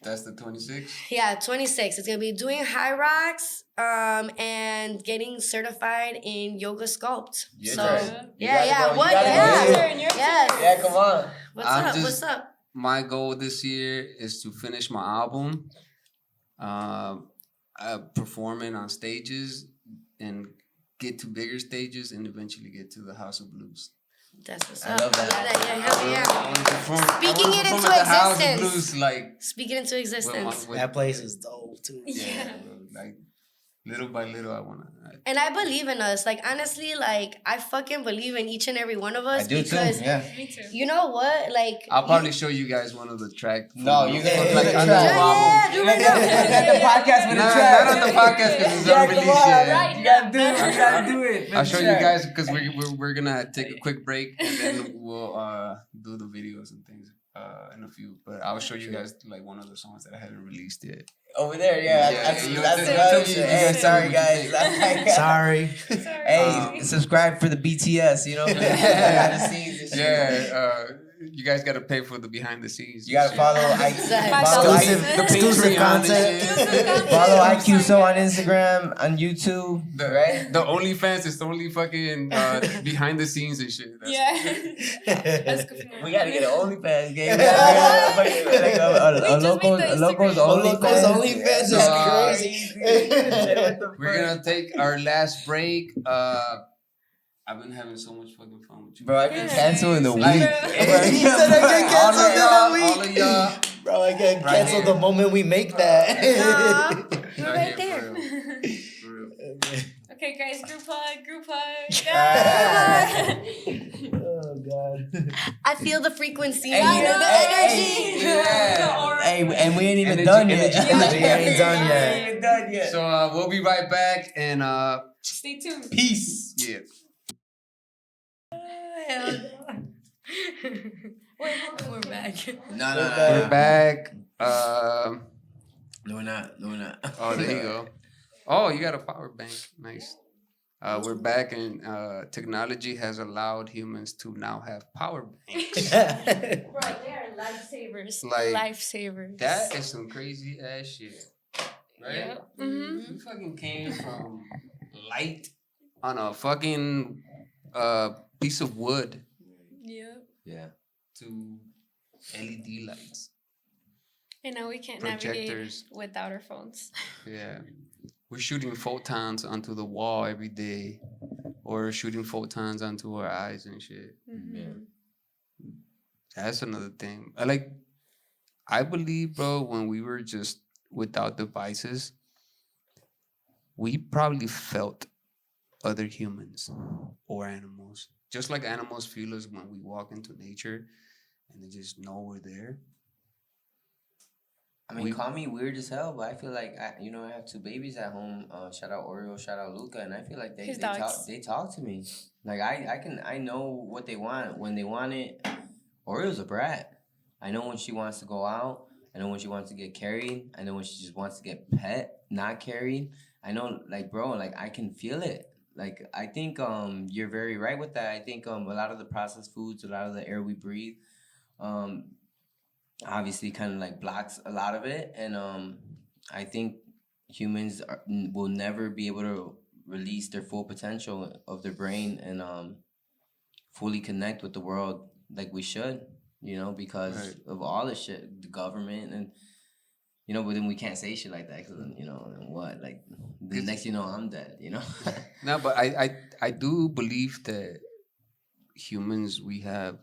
that's the 26th. Yeah, 26. It's gonna be doing high rocks, and getting certified in yoga sculpt. Yes, So sir. You yeah, gotta yeah. go. You What? gotta Yeah. go. Turn, your Yes. turn. Yeah, come on. What's I'm up? just- What's up? My goal this year is to finish my album, performing on stages, and get to bigger stages, and eventually get to the House of Blues. That's what's I up. love that. Yeah. I wanna perform- I Speaking wanna it perform into at the House of existence. Blues, like Speak it into existence. with- That place is dope too. Yeah. like little by little, I wanna. And I believe in us. Like honestly, like I fucking believe in each and every one of us I do too. because Yeah. Me too. you know what? Like I'll probably show you guys one of the track. No, you can gotta like do the on track. the album. Yeah, do it now. At the podcast with Nah, the track. not on the podcast because it's Yeah, unreleased come on, yet. right. You gotta do it. You gotta do it. I'll show you guys because we're gonna take a quick break and then we'll do the videos and things in a few. But I'll show you guys like one of the songs that I haven't released yet. Over there, yeah. Yeah, That's, you- that's you another tell me- shit. you Hey, guys tell me sorry, what you guys. Sorry. Hey, subscribe for the BTS, you know? Behind the scenes and shit. Yeah, you guys gotta pay for the behind the scenes. You gotta follow Exclusive- the exclusive Patreon and content. shit. Follow IQ So on Instagram, on YouTube, right? The OnlyFans is only fucking behind the scenes and shit. That's- Yeah. That's good. We gotta get an OnlyFans game. Like a Lokos OnlyFans. So, crazy. We're gonna take our last break. I've been having so much fucking fun with you. Bro, I get canceled in the week. Like, He said I get all canceled of y'all, in a all of y'all, Bro, I get Right canceled here. the moment we make that. You're right right here, there. for real. Okay, guys, group hug. Oh God. I feel the frequency. Hey, I you- know the hey, energy. Yeah. Hey, and we ain't even Energy, done yet. energy. We ain't done yet. So we'll be right back and Stay tuned. Peace. yeah. Wait, we're back. No, We're back. No, we're not. No, we're not. Oh, there you go. Oh, you got a power bank. Nice. We're back, and technology has allowed humans to now have power banks. Bro, they are lifesavers. Like, Lifesavers. That is some crazy ass shit, right? Yep. Mm-hmm. We fucking came from light on a fucking piece of wood Yep. Yeah. to LED lights. And now we can't Projectors. navigate without our phones. Yeah. We're shooting photons onto the wall every day, or shooting photons onto our eyes and shit. Mm-hmm. That's another thing. I believe, bro, when we were just without devices, we probably felt other humans or animals. Just like animals feel us when we walk into nature and they just know we're there. I mean, call me weird as hell, but I feel like I have two babies at home. Shout out Oreo, shout out Luca, and I feel like His dogs. they talk to me. Like I know what they want when they want it. Oreo's a brat. I know when she wants to go out. I know when she wants to get carried. I know when she just wants to get pet, not carried. I know, like, bro, like I can feel it. Like I think you're very right with that. I think a lot of the processed foods, a lot of the air we breathe, obviously kind of like blocks a lot of it, and I think humans will never be able to release their full potential of their brain and fully connect with the world like we should, because Right. of all the shit, the government and but then we can't say shit like that because then what, like the next I'm dead. No, but I do believe that humans, we have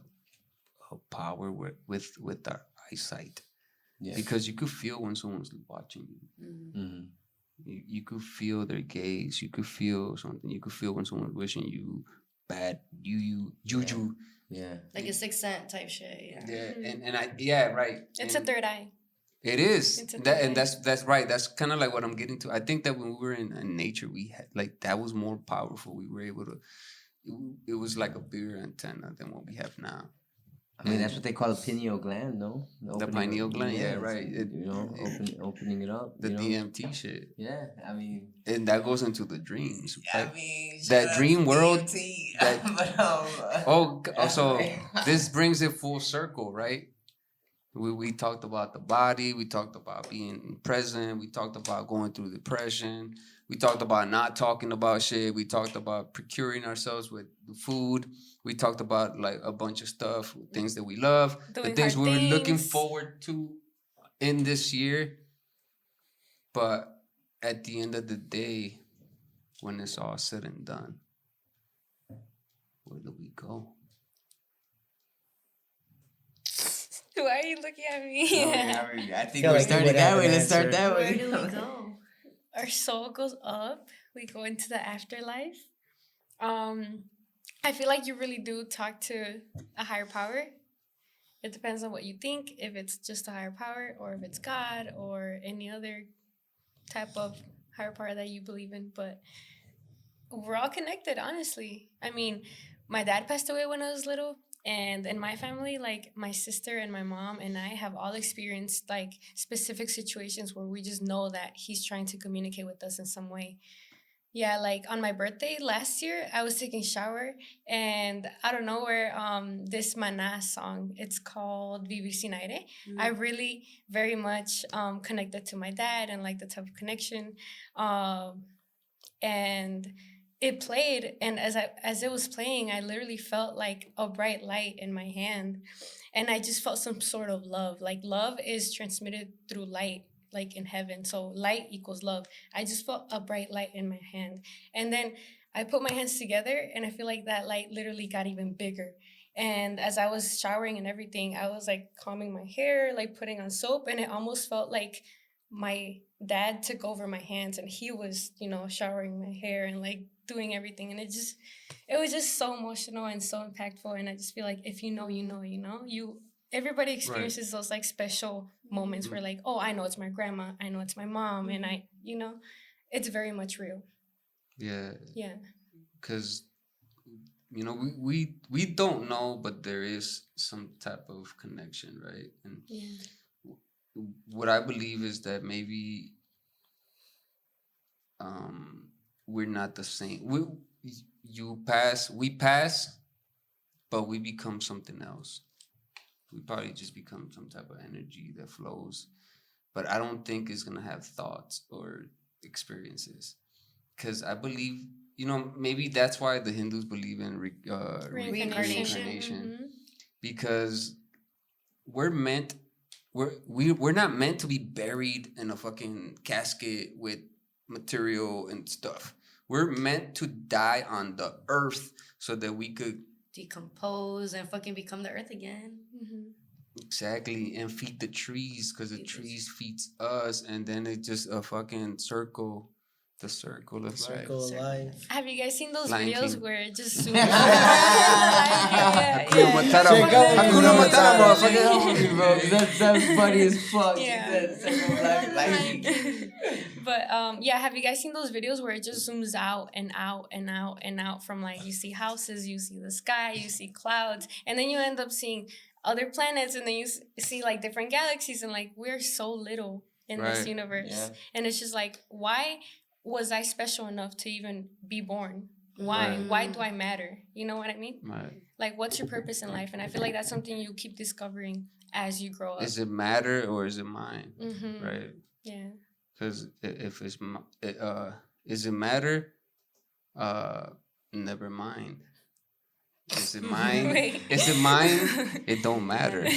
a power with our eyesight. Yeah. because you could feel when someone's watching you. Mm-hmm. You could feel their gaze. You could feel something. You could feel when someone's wishing you bad, juju. Yeah. Like a Sixth Sense type shit. Yeah. Yeah, and I yeah right. It's and a third eye. It is It's a that, third and eye. that's right. That's kind of like what I'm getting to. I think that when we were in nature, we had like that was more powerful. We were able to. It was like a bigger antenna than what we have now. I mean, that's what they call a pineal gland, no? The pineal gland, yeah, it's, right. Opening it up. The you know? DMT shit. Yeah, I mean, And that goes into the dreams. Right? I mean, That dream world. That, but, so this brings it full circle, right? We talked about the body. We talked about being present. We talked about going through depression. We talked about not talking about shit. We talked about procuring ourselves with food. We talked about like a bunch of stuff, things that we love, Doing the things hard we were looking things. forward to in this year. But at the end of the day, when it's all said and done, where do we go? Why are you looking at me? I think Feel we're like you starting would that have way. an Let's start answer. that Where way. do we go? Our soul goes up. We go into the afterlife. I feel like you really do talk to a higher power. It depends on what you think, if it's just a higher power or if it's God or any other type of higher power that you believe in. But we're all connected, honestly. I mean, my dad passed away when I was little. And in my family, like my sister and my mom and I have all experienced like specific situations where we just know that he's trying to communicate with us in some way. Yeah, like on my birthday last year, I was taking a shower and out of nowhere, this Maná song, it's called Vivir Sin Aire. I really very much connected to my dad and like the type of connection. And it played, and as it was playing, I literally felt like a bright light in my hand. And I just felt some sort of love. Like love is transmitted through light, like in heaven. So light equals love. I just felt a bright light in my hand. And then I put my hands together and I feel like that light literally got even bigger. And as I was showering and everything, I was like combing my hair, like putting on soap, and it almost felt like my dad took over my hands and he was, showering my hair and like doing everything. And it was just so emotional and so impactful. And I just feel like if you know, everybody experiences those like special moments where like, oh, I know it's my grandma, I know it's my mom, and it's very much real. Yeah. Yeah. Because we don't know, but there is some type of connection, right? And what I believe is that maybe we're not the same. We pass, but we become something else. We probably just become some type of energy that flows, but I don't think it's gonna have thoughts or experiences, because I believe, maybe that's why the Hindus believe in reincarnation, because we're not meant to be buried in a fucking casket with material and stuff. We're meant to die on the earth so that we could decompose and fucking become the earth again. Exactly, and feed the trees, because the trees feeds us, and then it's just a fucking circle. The circle of life. Have you guys seen those Lion videos King. where it just zooms? Hakuna Matata, motherfucker. Bro, that's funny as fuck. Yeah. Yeah. But have you guys seen those videos where it just zooms out and out and out and out from like you see houses, you see the sky, you see clouds, and then you end up seeing other planets, and then you see like different galaxies, and like we're so little in this universe, and it's just like, why was I special enough to even be born? Why? Why do I matter? You know what I mean? Right. Like, what's your purpose in life? And I feel like that's something you keep discovering as you grow up. Is it matter or is it mine? Right. Yeah. Because if it's is it matter? Never mind. Is it mine? Wait. Is it mine? It don't matter.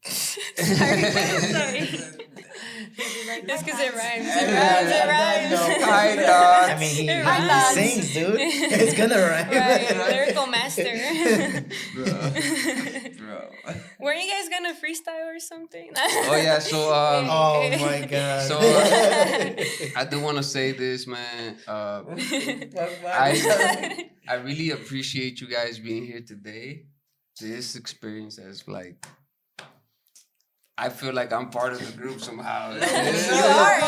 Sorry. Just because it rhymes. Yeah, It rhymes. no. Hi, dogs. I mean, he Hi, sings, dude. It's gonna rhyme. Right, lyrical master. Bro. Were you guys gonna freestyle or something? Oh yeah, so Oh my god. So I do want to say this, man. I really appreciate you guys being here today. This experience is like, I feel like I'm part of the group somehow. You are.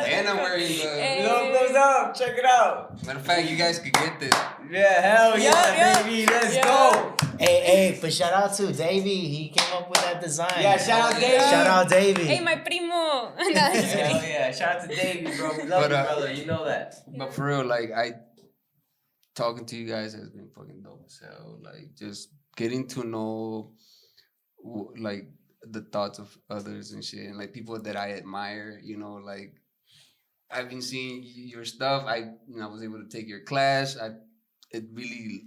And I'm wearing the. Lokos up. Check it out. Matter of fact, you guys could get this. Yeah, hell yeah, yeah. baby. Let's Yeah. go. Hey, but shout out to Davey. He came up with that design. Yeah, shout out Davey. Shout out Davey. Hey, my primo. No, I'm just Hell kidding. yeah. Shout out to Davey, bro. We love But, you, brother. You know that. But for real, like talking to you guys has been fucking dope as hell. Like just getting to know, like the thoughts of others and shit, and like people that I admire. You know, like I've been seeing your stuff. I was able to take your class. It really,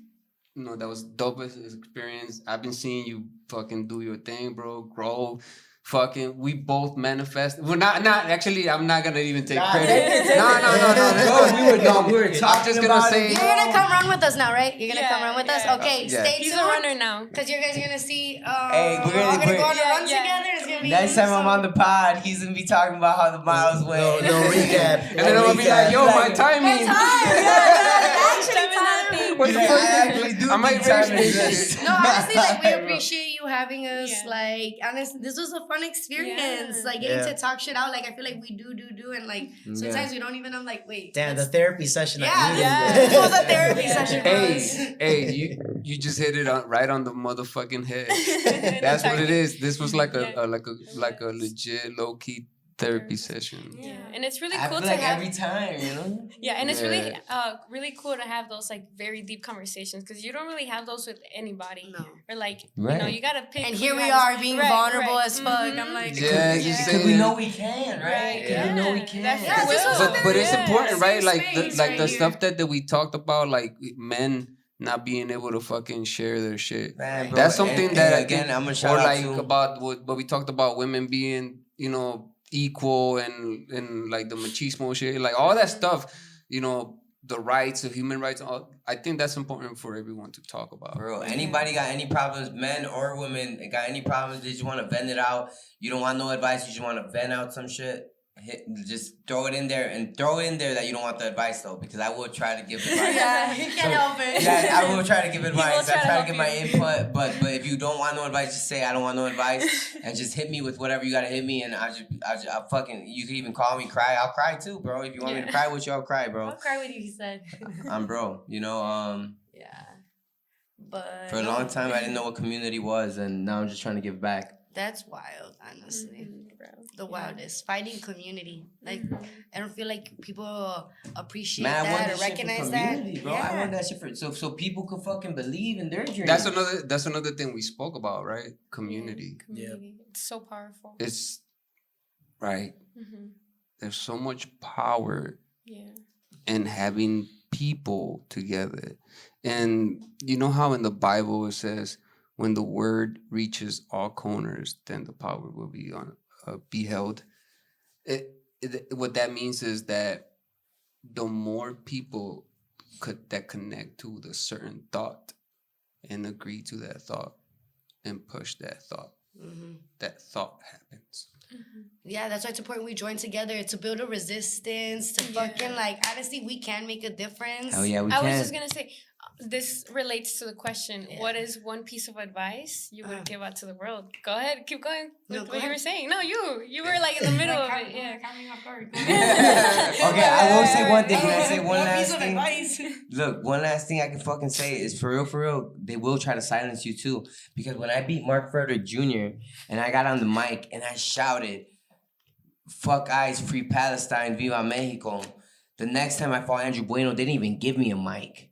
that was dope as experience. I've been seeing you fucking do your thing, bro. Grow. Fucking, we both manifest. Well, not actually. I'm not gonna even take credit. No. We were I'm talking just gonna about say. You're gonna come run with us now, right? You're gonna Yeah, come run with us? yeah. Okay, Yeah. stay He's tuned. a runner now. Because you guys are gonna see. Hey, we're all gonna go on a Yeah, run yeah. together. It's gonna be Next time I'm awesome. on the pod, he's gonna be talking about how the miles went. No recap. And then I'm gonna be like, yo, my timing. Actually, Time is not a thing. What the Yeah, fuck? I actually do I might think time raise is this. this. No, honestly, like we appreciate you having us. Yeah. Like, honestly, this was a fun experience. Yeah. Like getting Yeah. to talk shit out. Like I feel like we do, and like sometimes we don't even. I'm like, wait. Damn, the let's- therapy session. Yeah, I needed. yeah. this was a therapy Yeah. session for us. Hey, you just hit it right on the motherfucking head. That's what it is. This was like Yeah. a legit low key therapy session. Yeah, and it's really I cool feel to like have. every time, you know? Yeah, and it's Yeah. really cool to have those like very deep conversations because you don't really have those with anybody. No. Or like Right. you gotta pick. And who here you we have- are being Right, vulnerable right. as fuck. Mhm. I'm like, Yeah, Yeah. just Because saying. we know we can, right? Right, Yeah. We know we yeah. can. That's Yeah, this was cool. But it's Yeah. important, right? Safe Like space the right stuff that we talked about, like men not being able to fucking share their shit. Man, bro, That's something and that I again, think, I'm gonna shout or out like to about what we talked about, women being, equal and like the machismo shit, like all that stuff, the rights, the human rights. I think that's important for everyone to talk about. Bro, anybody got any problems, men or women, got any problems, they just want to vent it out. You don't want no advice, you just want to vent out some shit. Just throw it in there and throw in there that you don't want the advice though, because I will try to give advice. yeah, you can't help it. Yeah, I will try to give advice. try I to try to help give you. my input, but if you don't want no advice, just say I don't want no advice, and just hit me with whatever you gotta hit me, and I fucking, you can even call me, cry. I'll cry too, bro. If you want me to cry with you, I'll cry, bro. I'll cry with you, he said. I'm bro. Yeah. But For a long time, I didn't know what community was, and now I'm just trying to give back. That's wild, honestly. Mhm, bro. The wildest. Fighting community. Like, I don't feel like people appreciate Man, I want that or that shit recognize for that. community, bro. I want that shit for so people could fucking believe in their journey. That's another thing we spoke about, right? Community. Community. It's so powerful. It's right. Mm-hmm. There's so much power Yeah. in having people together. And you know how in the Bible it says, when the word reaches all corners, then the power will be beheld. What that means is that the more people that connect to the certain thought and agree to that thought and push that thought, that thought happens. Yeah, that's why it's important we join together to build a resistance, to fucking, like, honestly, we can make a difference. Hell yeah, we I can. was just gonna say, this relates to the question: Yeah. what is one piece of advice you would give out to the world? Go ahead, keep going with No, go what you ahead. were saying. No, you were like in the middle of it. Yeah. Okay, I will say one thing. Can I say one piece last of thing? advice. Look, one last thing I can fucking say is for real, they will try to silence you too. Because when I beat Mark Frederick Jr. and I got on the mic and I shouted, "Fuck ICE, free Palestine, viva Mexico." The next time I fought Andrew Bueno, they didn't even give me a mic.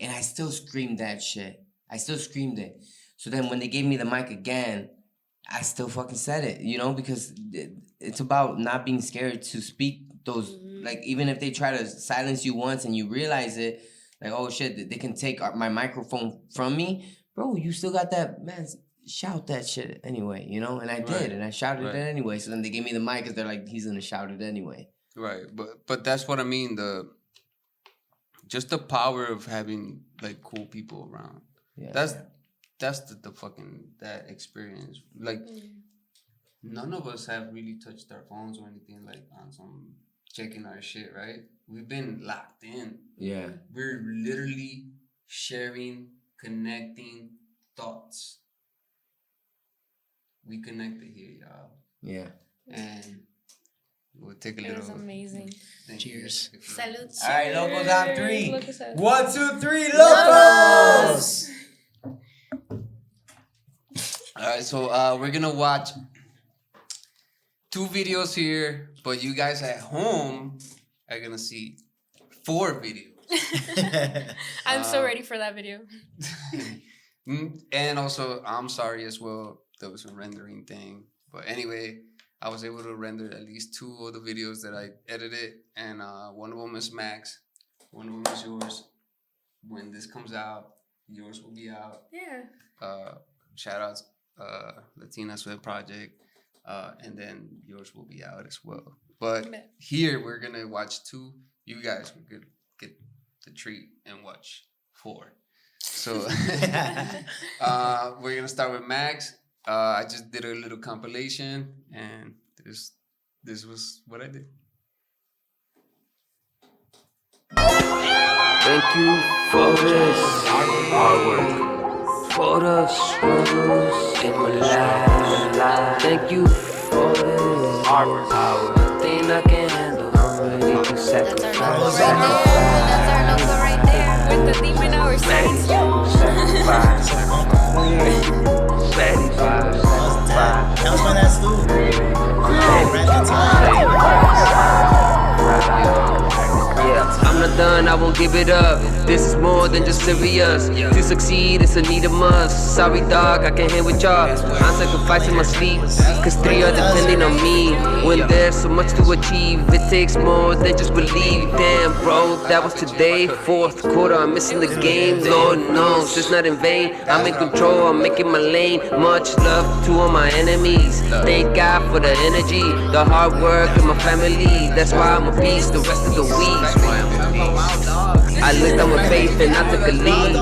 And I still screamed that shit. I still screamed it. So then when they gave me the mic again, I still fucking said it, because it's about not being scared to speak those, like, even if they try to silence you once and you realize it, like, oh shit, they can take my microphone from me, bro, you still got that, man, shout that shit anyway, you know? And I did, and I shouted it anyway. So then they gave me the mic because they're like, he's gonna shout it anyway. Right, but that's what I mean. Just the power of having like cool people around. Yeah, that's the fucking that experience. Like none of us have really touched our phones or anything like on some checking our shit, right? We've been locked in. Yeah. We're literally sharing, connecting thoughts. We connected here, y'all. Yeah. And we'll take a It little. was amazing. Cheers. Salute. All right, Lokos on 3. Lokos on 1, 2, 3, Lokos! All right, so we're gonna watch 2 videos here, but you guys at home are gonna see 4 videos. I'm so ready for that video. And also, I'm sorry as well. There was a rendering thing, but anyway, I was able to render at least 2 of the videos that I edited, and one of them is Max, one of them is yours. When this comes out, yours will be out. Yeah. Shout outs, Latina Sweat Project, and then yours will be out as well. But here we're gonna watch 2. You guys will get the treat and watch 4. So we're gonna start with Max. I just did a little compilation, and this was what I did. Thank you for this hard work, for the struggles in my life. Thank you for this hard work. Nothing I can handle, I'm ready to sacrifice. That's our logo right there. With the demon hour signs. That was my last dude. Yeah, I'm not done, I won't give it up. This is more than just serious. To succeed, it's a need a must. Sorry dog, I can't hang with y'all. I'm sacrificing my sleep, cause 3 are depending on me. When there's so much to achieve, it takes more than just believe. Damn bro, that was today. 4th quarter, I'm missing the game. Lord knows, it's not in vain. I'm in control, I'm making my lane. Much love to all my enemies. Thank God for the energy, the hard work, and my family. That's why I'm a beast the rest of the week. I looked up with faith and I took a lead.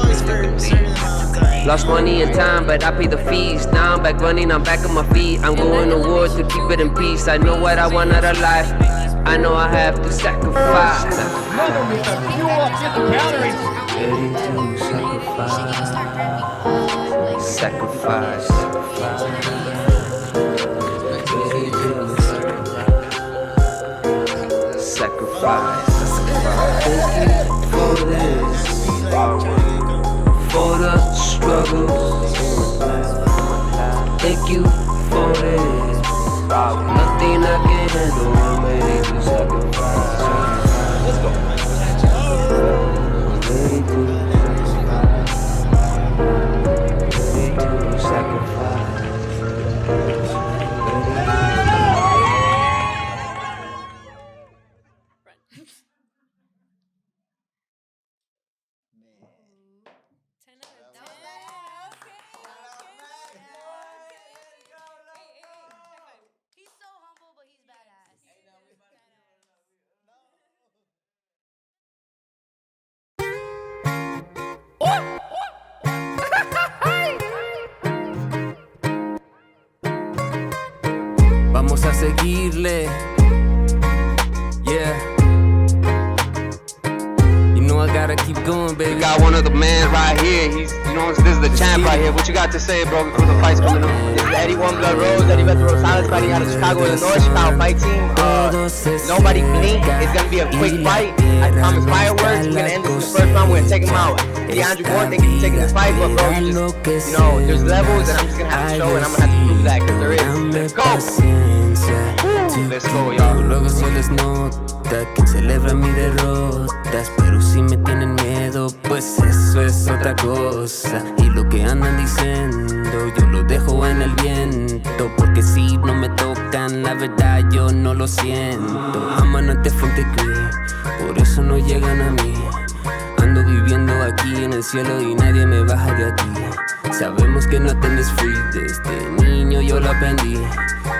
Lost money and time, but I paid the fees. Now I'm back running, I'm back on my feet. I'm going to war to keep it in peace. I know what I want out of life. I know I have to sacrifice. Ready to sacrifice. Sacrifice. Thank you for this, for the struggles. Thank you for this. Nothing I can handle, I'm ready to sacrifice. Let's go. Ready to sacrifice. He's so humble, but he's badass. Vamos a seguirle. Yeah. You know I gotta keep going, baby. We got one of the men right here. He's, you know, this is the champ right here. What you got to say, bro, before the fight's coming up? This is Eddie One Blood Rose, Eddie Beto Rosales, fighting out of Chicago, Illinois, Chicago fight team. Nobody blink. It's gonna be a quick fight. I promise fireworks. We're gonna end this in the first round. We're gonna take him out. DeAndre Moore, thank you for taking this fight, but bro, you just, you know, there's levels, and I'm just gonna have to show, and I'm gonna have to prove that, because there is. Let's go. Let's go, y'all. Luego se les nota que celebran mi derrotas, pero si me tienen miedo, pues eso es otra cosa. Y lo que andan diciendo, yo lo dejo en el viento, porque si no me tocan, la verdad yo no lo siento. Aman ante fuente que por eso no llegan a mí. Ando viviendo aquí en el cielo y nadie me baja de aquí. Sabemos que no tenés free. Desde niño yo lo aprendí.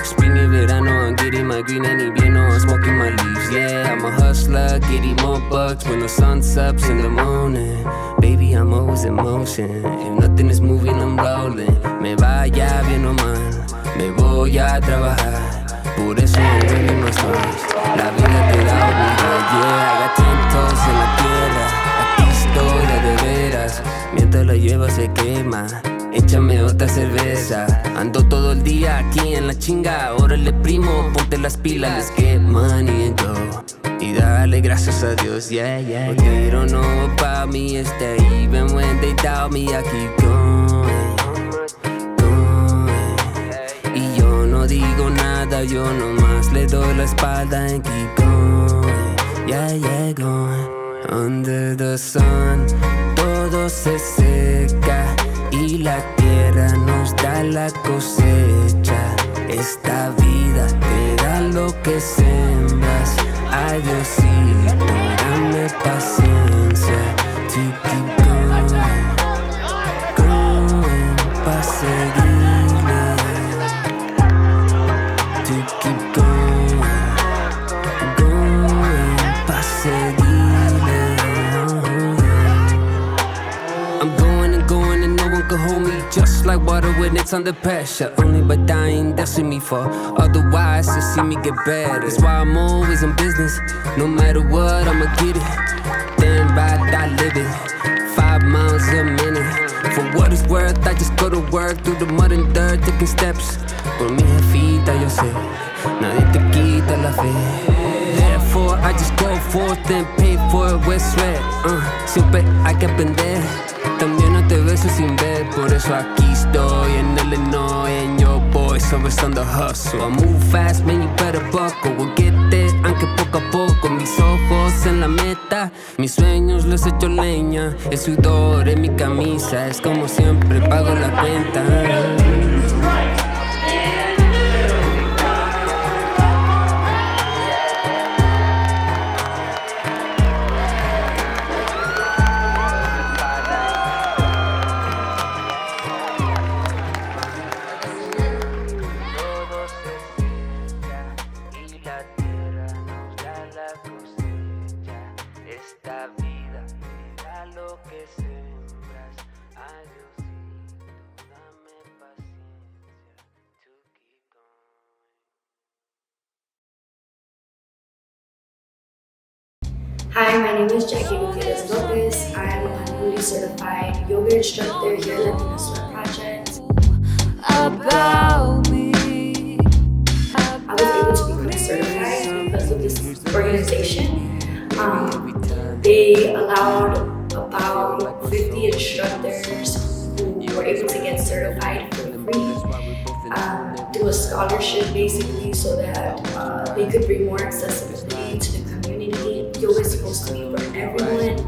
Spring y verano, I'm getting my green and invierno, I'm smoking my leaves. Yeah, I'm a hustler, getting more bucks when the sun sets in the morning. Baby, I'm always in motion. If nothing is moving, I'm rolling. Me vaya bien o mal, me voy a trabajar. Por eso no duele más más. La vida te da vida, yeah. I got 10 toes en la tierra. Aquí estoy de veras. Mientras la lleva se quema. Échame otra cerveza. Ando todo el día aquí en la chinga. Órale primo, ponte las pilas. Let's get money and go. Y dale gracias a Dios, yeah, yeah. But they don't know about me, it's that even when they doubt me, I keep going, going. Y yo no digo nada, yo nomás le doy la espalda and keep going, yeah, yeah, going. Under the sun, todo se seca y la tierra nos da la cosecha. Esta vida te da lo que sembras. Ay Diosito, dame paciencia to keep going, going pa' seguirle, to keep going, going pa' seguirle. I'm going and going and no one can hold me. Just like water when it's under pressure. Only by dying, they'll see me fall. Otherwise, they'll see me get better. That's why I'm always in business. No matter what, I'ma get it. Then ride, I live it. 5 miles a minute. For what it's worth, I just go to work through the mud and dirt, taking steps. Por mi jefita yo sé, nadie te quita la fe. Therefore, I just go forth and pay for it with sweat. Siempre hay que aprender. También no te beso sin ver. Por eso aquí estoy en Illinois and your boy, so it's on the hustle. I move fast, man, you better buckle. We'll get there, aunque poco a poco. Mis ojos en la meta, mis sueños los echo leña. El sudor en mi camisa, es como siempre pago la cuenta. Hi, my name is Jacky with VIDS Lokos. I am a newly certified yoga instructor here at Latina Sweat Project. About me. I was able to become certified because of this organization. They allowed about 50 instructors who were able to get certified for free through a scholarship, basically, so that they could bring more accessibility to the community. Yoga is supposed to be for everyone,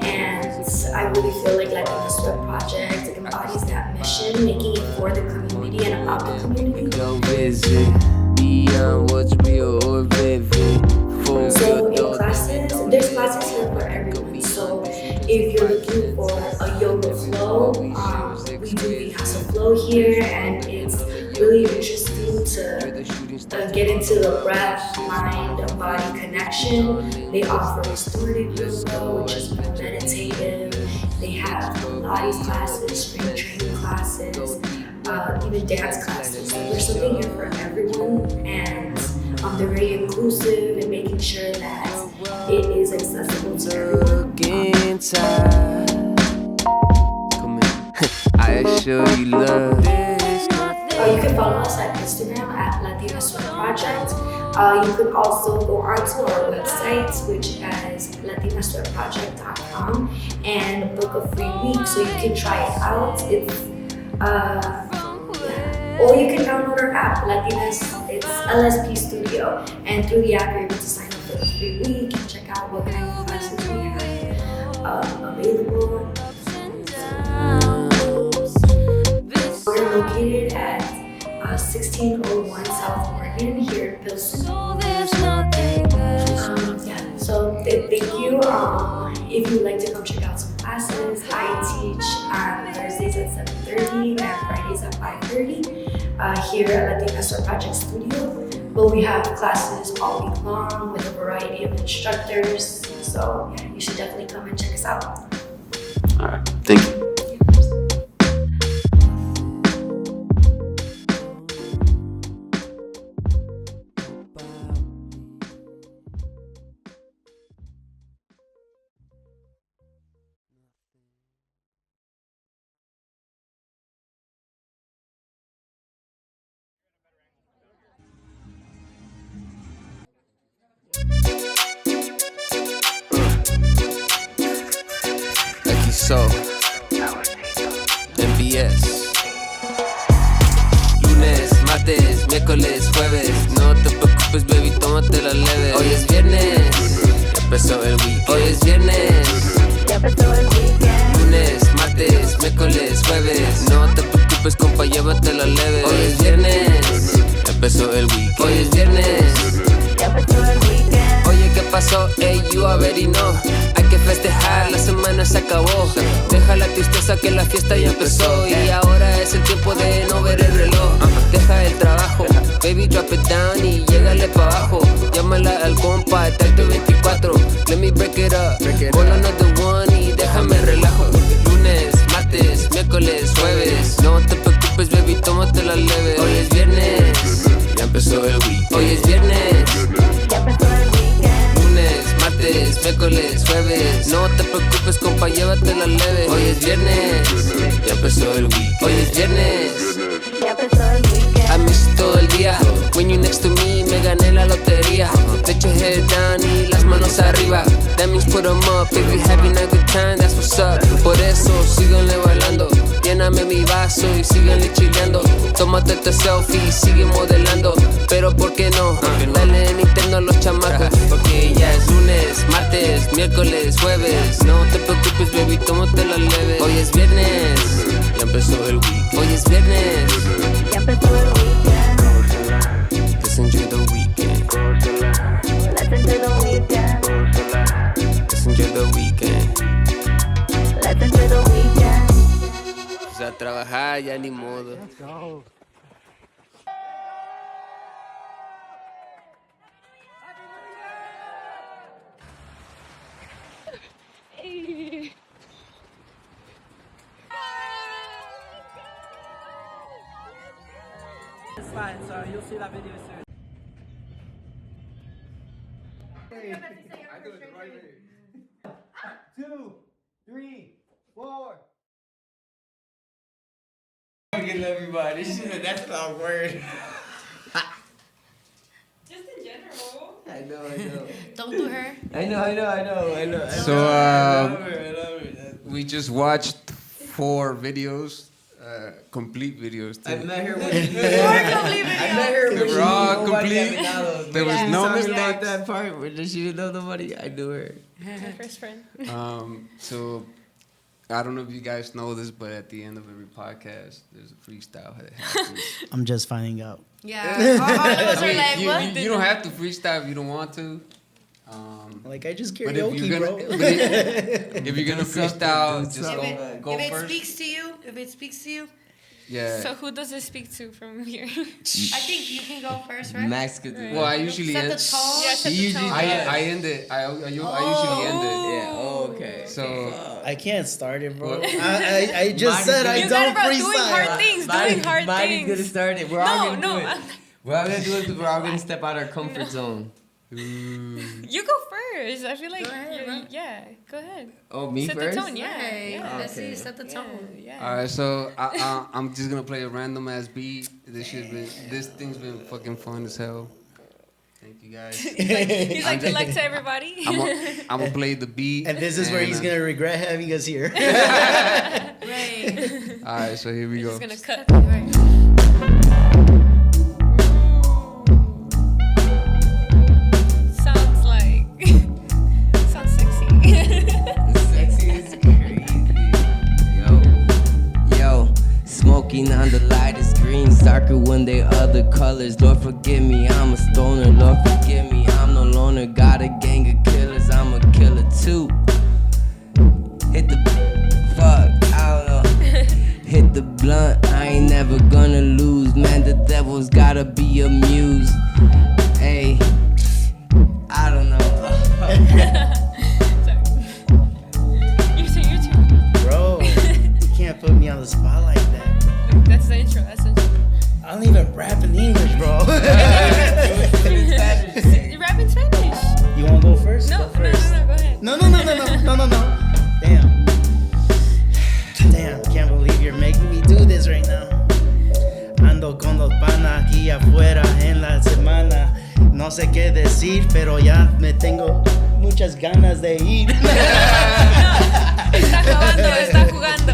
and I really feel like Latina Sweat Project embodies that mission, making it for the community and about the community. Go visit beyond what's real or vivid. So in classes, there's classes here for everyone. So if you're looking for a yoga flow, we do Vinyasa flow here, and it's really interesting to get into the breath, mind, and body connection. They offer restorative yoga, which is more meditative. They have Pilates classes, strength training classes, even dance classes. So there's something here for everyone, and they're very inclusive in making sure that it is accessible to everyone. I assure you love. You can follow us at Instagram at Latina Sweat Project. You can also go onto our website, which is latinasweatproject.com, and book a free week so you can try it out. It's or you can download our app, Latinas. It's LSP Studio, and through the app you're able to sign up for a free week and check out what kind of classes we have available. We're located at 1601 South Morgan here in Pilsen. So thank you. If you'd like to come check out some classes, I teach on Thursdays at 7:30 here at Latinas for Project Studio. But we have classes all week long with a variety of instructors. So yeah, you should definitely come and check us out. All right, thank you. Aquí so MBS. Lunes, martes, miércoles, jueves. No te preocupes, baby, tómatela leve. Hoy es viernes, ya empezó el weekend. Hoy es viernes, ya empezó el weekend. Lunes, martes, miércoles, jueves. No te preocupes, compa, llévatela leve. Hoy es viernes, ya empezó el weekend. Hoy es viernes, ya empezó el weekend. Oye, ¿qué pasó? Ey, you already know. Hay que festejar, la semana se acabó. Deja la tristeza que la fiesta ya empezó. Y ahora es el tiempo de no ver el reloj. Deja el trabajo, baby, drop it down y llégale pa' abajo. Llámala al compa, tacto 24. Let me break it up, roll another one y déjame relajo. Lunes, martes, miércoles, jueves. No te preocupes, baby, tómatela leve. Hoy es viernes, ya empezó el week. Hoy es viernes, ya empezó el weekend. Lunes, martes, miércoles, jueves. No te preocupes, compa, llévatela leve. Hoy es viernes, ya empezó el week. Hoy es viernes, ya empezó el weekend. I miss you todo el día. When you next to me, me gané la lotería. Let your head down y las manos arriba. That means put 'em up, if you having a good time, that's what's up. Por eso, síganle bailando. Lléname mi vaso y síganle chileando. Tómate este selfie y sigue modelando. Pero ¿por qué no? Dale Nintendo a los chamacos. Porque ya es lunes, martes, miércoles, jueves. No te preocupes, baby, tómatela leve. Hoy es viernes, ya empezó el week. Hoy es viernes, ya empezó el weekend. Let's enjoy the weekend. Let's enjoy the weekend. Let's enjoy the weekend. Let's enjoy the weekend. Pues a trabajar ya ni modo. Let's go. It's fine, so you'll see that video soon. I do it right here. 2, 3, 4. Fucking everybody. That's not a word. Just in general. I know. Don't do her. I know. So, I love it. we just watched 4 videos, complete videes. I met her when complete I met her They when were she all knew nobody complete. at McDonald's. There was She no talking about mistakes. that part where she didn't know nobody. I knew her. My first friend. So I don't know if you guys know this, but at the end of every podcast, there's a freestyle that happens. I'm just finding out. Yeah. All of us are like, you, what? you don't have to freestyle if you don't want to. Like I just But if karaoke, you're bro. gonna, if you're gonna freestyle, just go If it first. speaks to you, Yeah. So who does it speak to from here? I think you can go first, right? Max could do Well, I that. usually Set the end. tone. Yeah, set the Usually tone. I end it. I usually end it. Yeah. Oh, okay. So I can't start it, bro. What? I just Mine said is- I You don't gotta doing freestyle. hard things, doing hard Mine's things. gonna start it. We're all No, gonna no, do it. We're all gonna do it because we're all gonna step out our comfort zone. you go first. I feel like Go ahead, bro. yeah, go ahead. Oh, me Set first? the tone, yeah. Right. Yeah. Let's see, Okay. set the tone. Yeah. all right, so I'm just gonna play a random ass beat. This thing's been fucking fun as hell. Thank you guys. He's like, good luck to everybody. I'm gonna play the beat. And this is where he's gonna regret having us here. Right. All right, so here we He's go. just gonna cut. Right. Sounds like sounds sexy. Sexy is crazy. Yo, smoking on the lightest green, darker when they other colors. Lord forgive me, I'm a stoner. Lord forgive me, I'm no loner. Got a gang of killers, I'm a killer too. Hit the fuck, I don't know. Hit the blunt, I ain't never gonna lose. Man, the first? No, Go no, first. no, go ahead. No. Damn, can't believe you're making me do this right now. Ando con los panas aquí afuera en la semana. No sé qué decir, pero ya me tengo muchas ganas de ir. Está acabando, está jugando.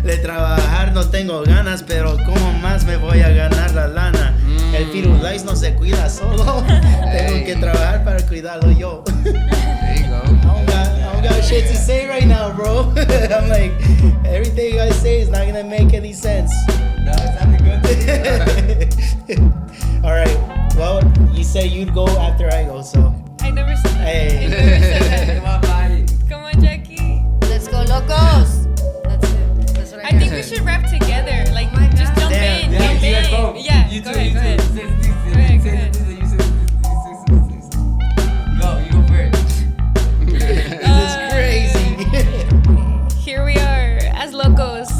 De trabajar no tengo ganas, pero ¿cómo más me voy a ganar la lana? El FREESTYLE no se cuida solo. Tengo que trabajar para cuidarlo yo. There you go. I don't got shit to say right now, bro. I'm like, everything I say is not gonna make any sense. No, it's not a good thing. All right. Well, you said you'd go after I go, so. I never said that. Hey. I never said that. Come on, buddy. Come on, Jacky. Let's go, Lokos. That's it. That's what I I think we should rap together. Like, Oh my just jump God. in. Yeah, Jump you guys in. go. Yeah, You go too, ahead, you go too. ahead. Say this, Go ahead, go ahead. you say this. Go, you go first. This is crazy. Here we are as Lokos,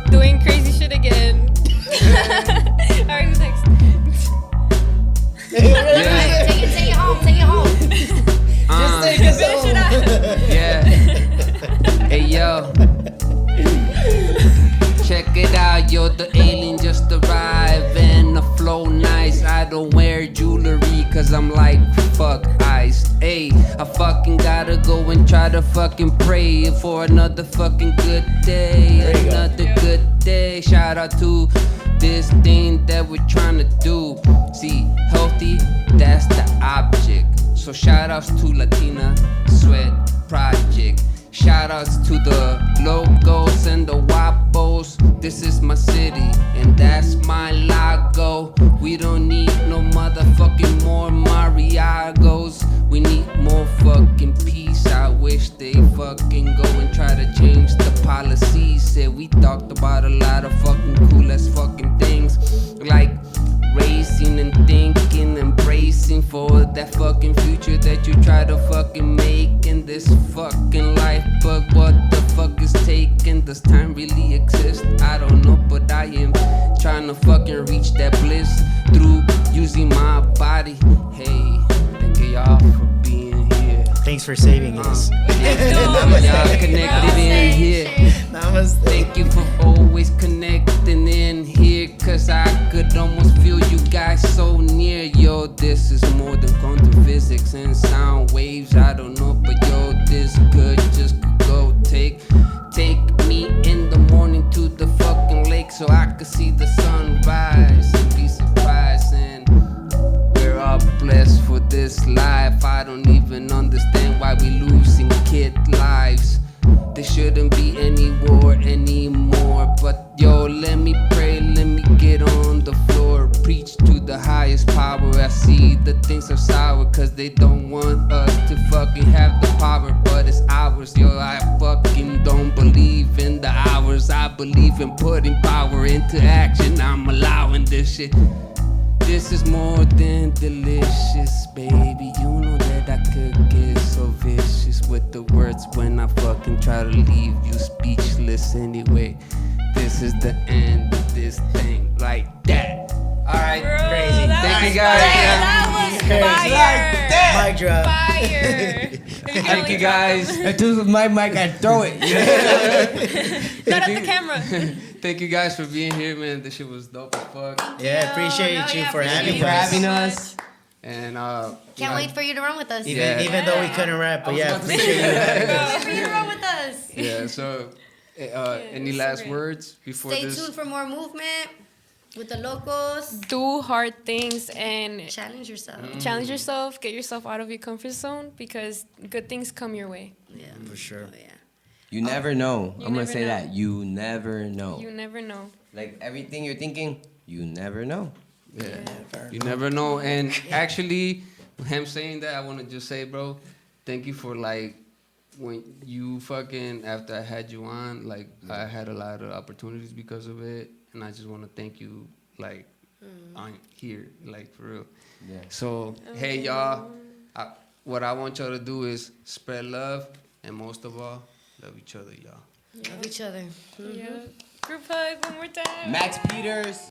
doing crazy shit again. Alright, who's next? Yeah. Take it home. Take it home. Just take us Finish home. it up. Yeah. Hey yo. Check it out, yo, the alien just arrived and the flow nice. I don't wear jewelry cause I'm like fuck ice. Ayy, I fucking gotta go and try to fucking pray for another fucking good day. Another good day. Shout out to this thing that we're trying to do. See, healthy, that's the object. So shout outs to Latina Sweat Project. Shout outs to the Lokos and the Wapos. This is my city and that's my logo. We don't need no motherfucking more Mariagos. We need more fucking peace. I wish they fucking go and try to change the policies. Said we talked about a lot of fucking cool as fucking things, like racing and thinking and bracing for that fucking future that you try to fucking make in this fucking life. But what the fuck is taken? Does time really exist? I don't know, but I am trying to fucking reach that bliss through using my body. Hey, thank y'all for being here. Thanks for saving us. Y'all connected in here. Namaste. Thank you for always connecting in here, cause I could almost feel you guys so near. Yo, this is more than quantum physics and sound waves. I don't know, but yo, this could just go take me in the morning to the fucking lake so I could see the sunrise and be surprised. And we're all blessed for this life. I don't even understand why we losing kid lives. There shouldn't be any war anymore. But yo, let me pray, let me get on the floor. Preach to the highest power. I see the things are sour cause they don't want us to fucking have the power, but it's ours. Yo, I fucking don't believe in the hours. I believe in putting power into action. I'm allowing this shit. This is more than delicious, baby. You know that I could get so vicious with the words when I fucking try to leave you speechless. Anyway, this is the end of this thing, like that. All right, Bro, Crazy. that thank was you guys. That was fire. Mic drop. Fire. Thank you guys. I took my mic and throw it. Not at the camera. Thank you guys for being here, man. This shit was dope as fuck. Yeah, appreciate you for having for us. having us. And Can't wait for you to run with us. Even, Yeah. even though we couldn't rap, but I was yeah, about to appreciate say you having Can't us. wait for you to run with us. Yeah. So, any it's so last great. words before Stay this? tuned for more movement with the Lokos. Do hard things and Challenge yourself. challenge yourself. Get yourself out of your comfort zone because good things come your way. Yeah. For sure. Oh, yeah. You never know. You I'm gonna never say know. that. You never know. You never know. Like everything you're thinking, you never know. Yeah. You never know. And actually, him saying that, I want to just say, bro, thank you for like when you fucking after I had you on, like I had a lot of opportunities because of it, and I just want to thank you, like on here, like for real. Yeah. So hey y'all, what I want y'all to do is spread love, and most of all, love each other, y'all. Love each other. Yeah. Group hug one more time. Max Peters.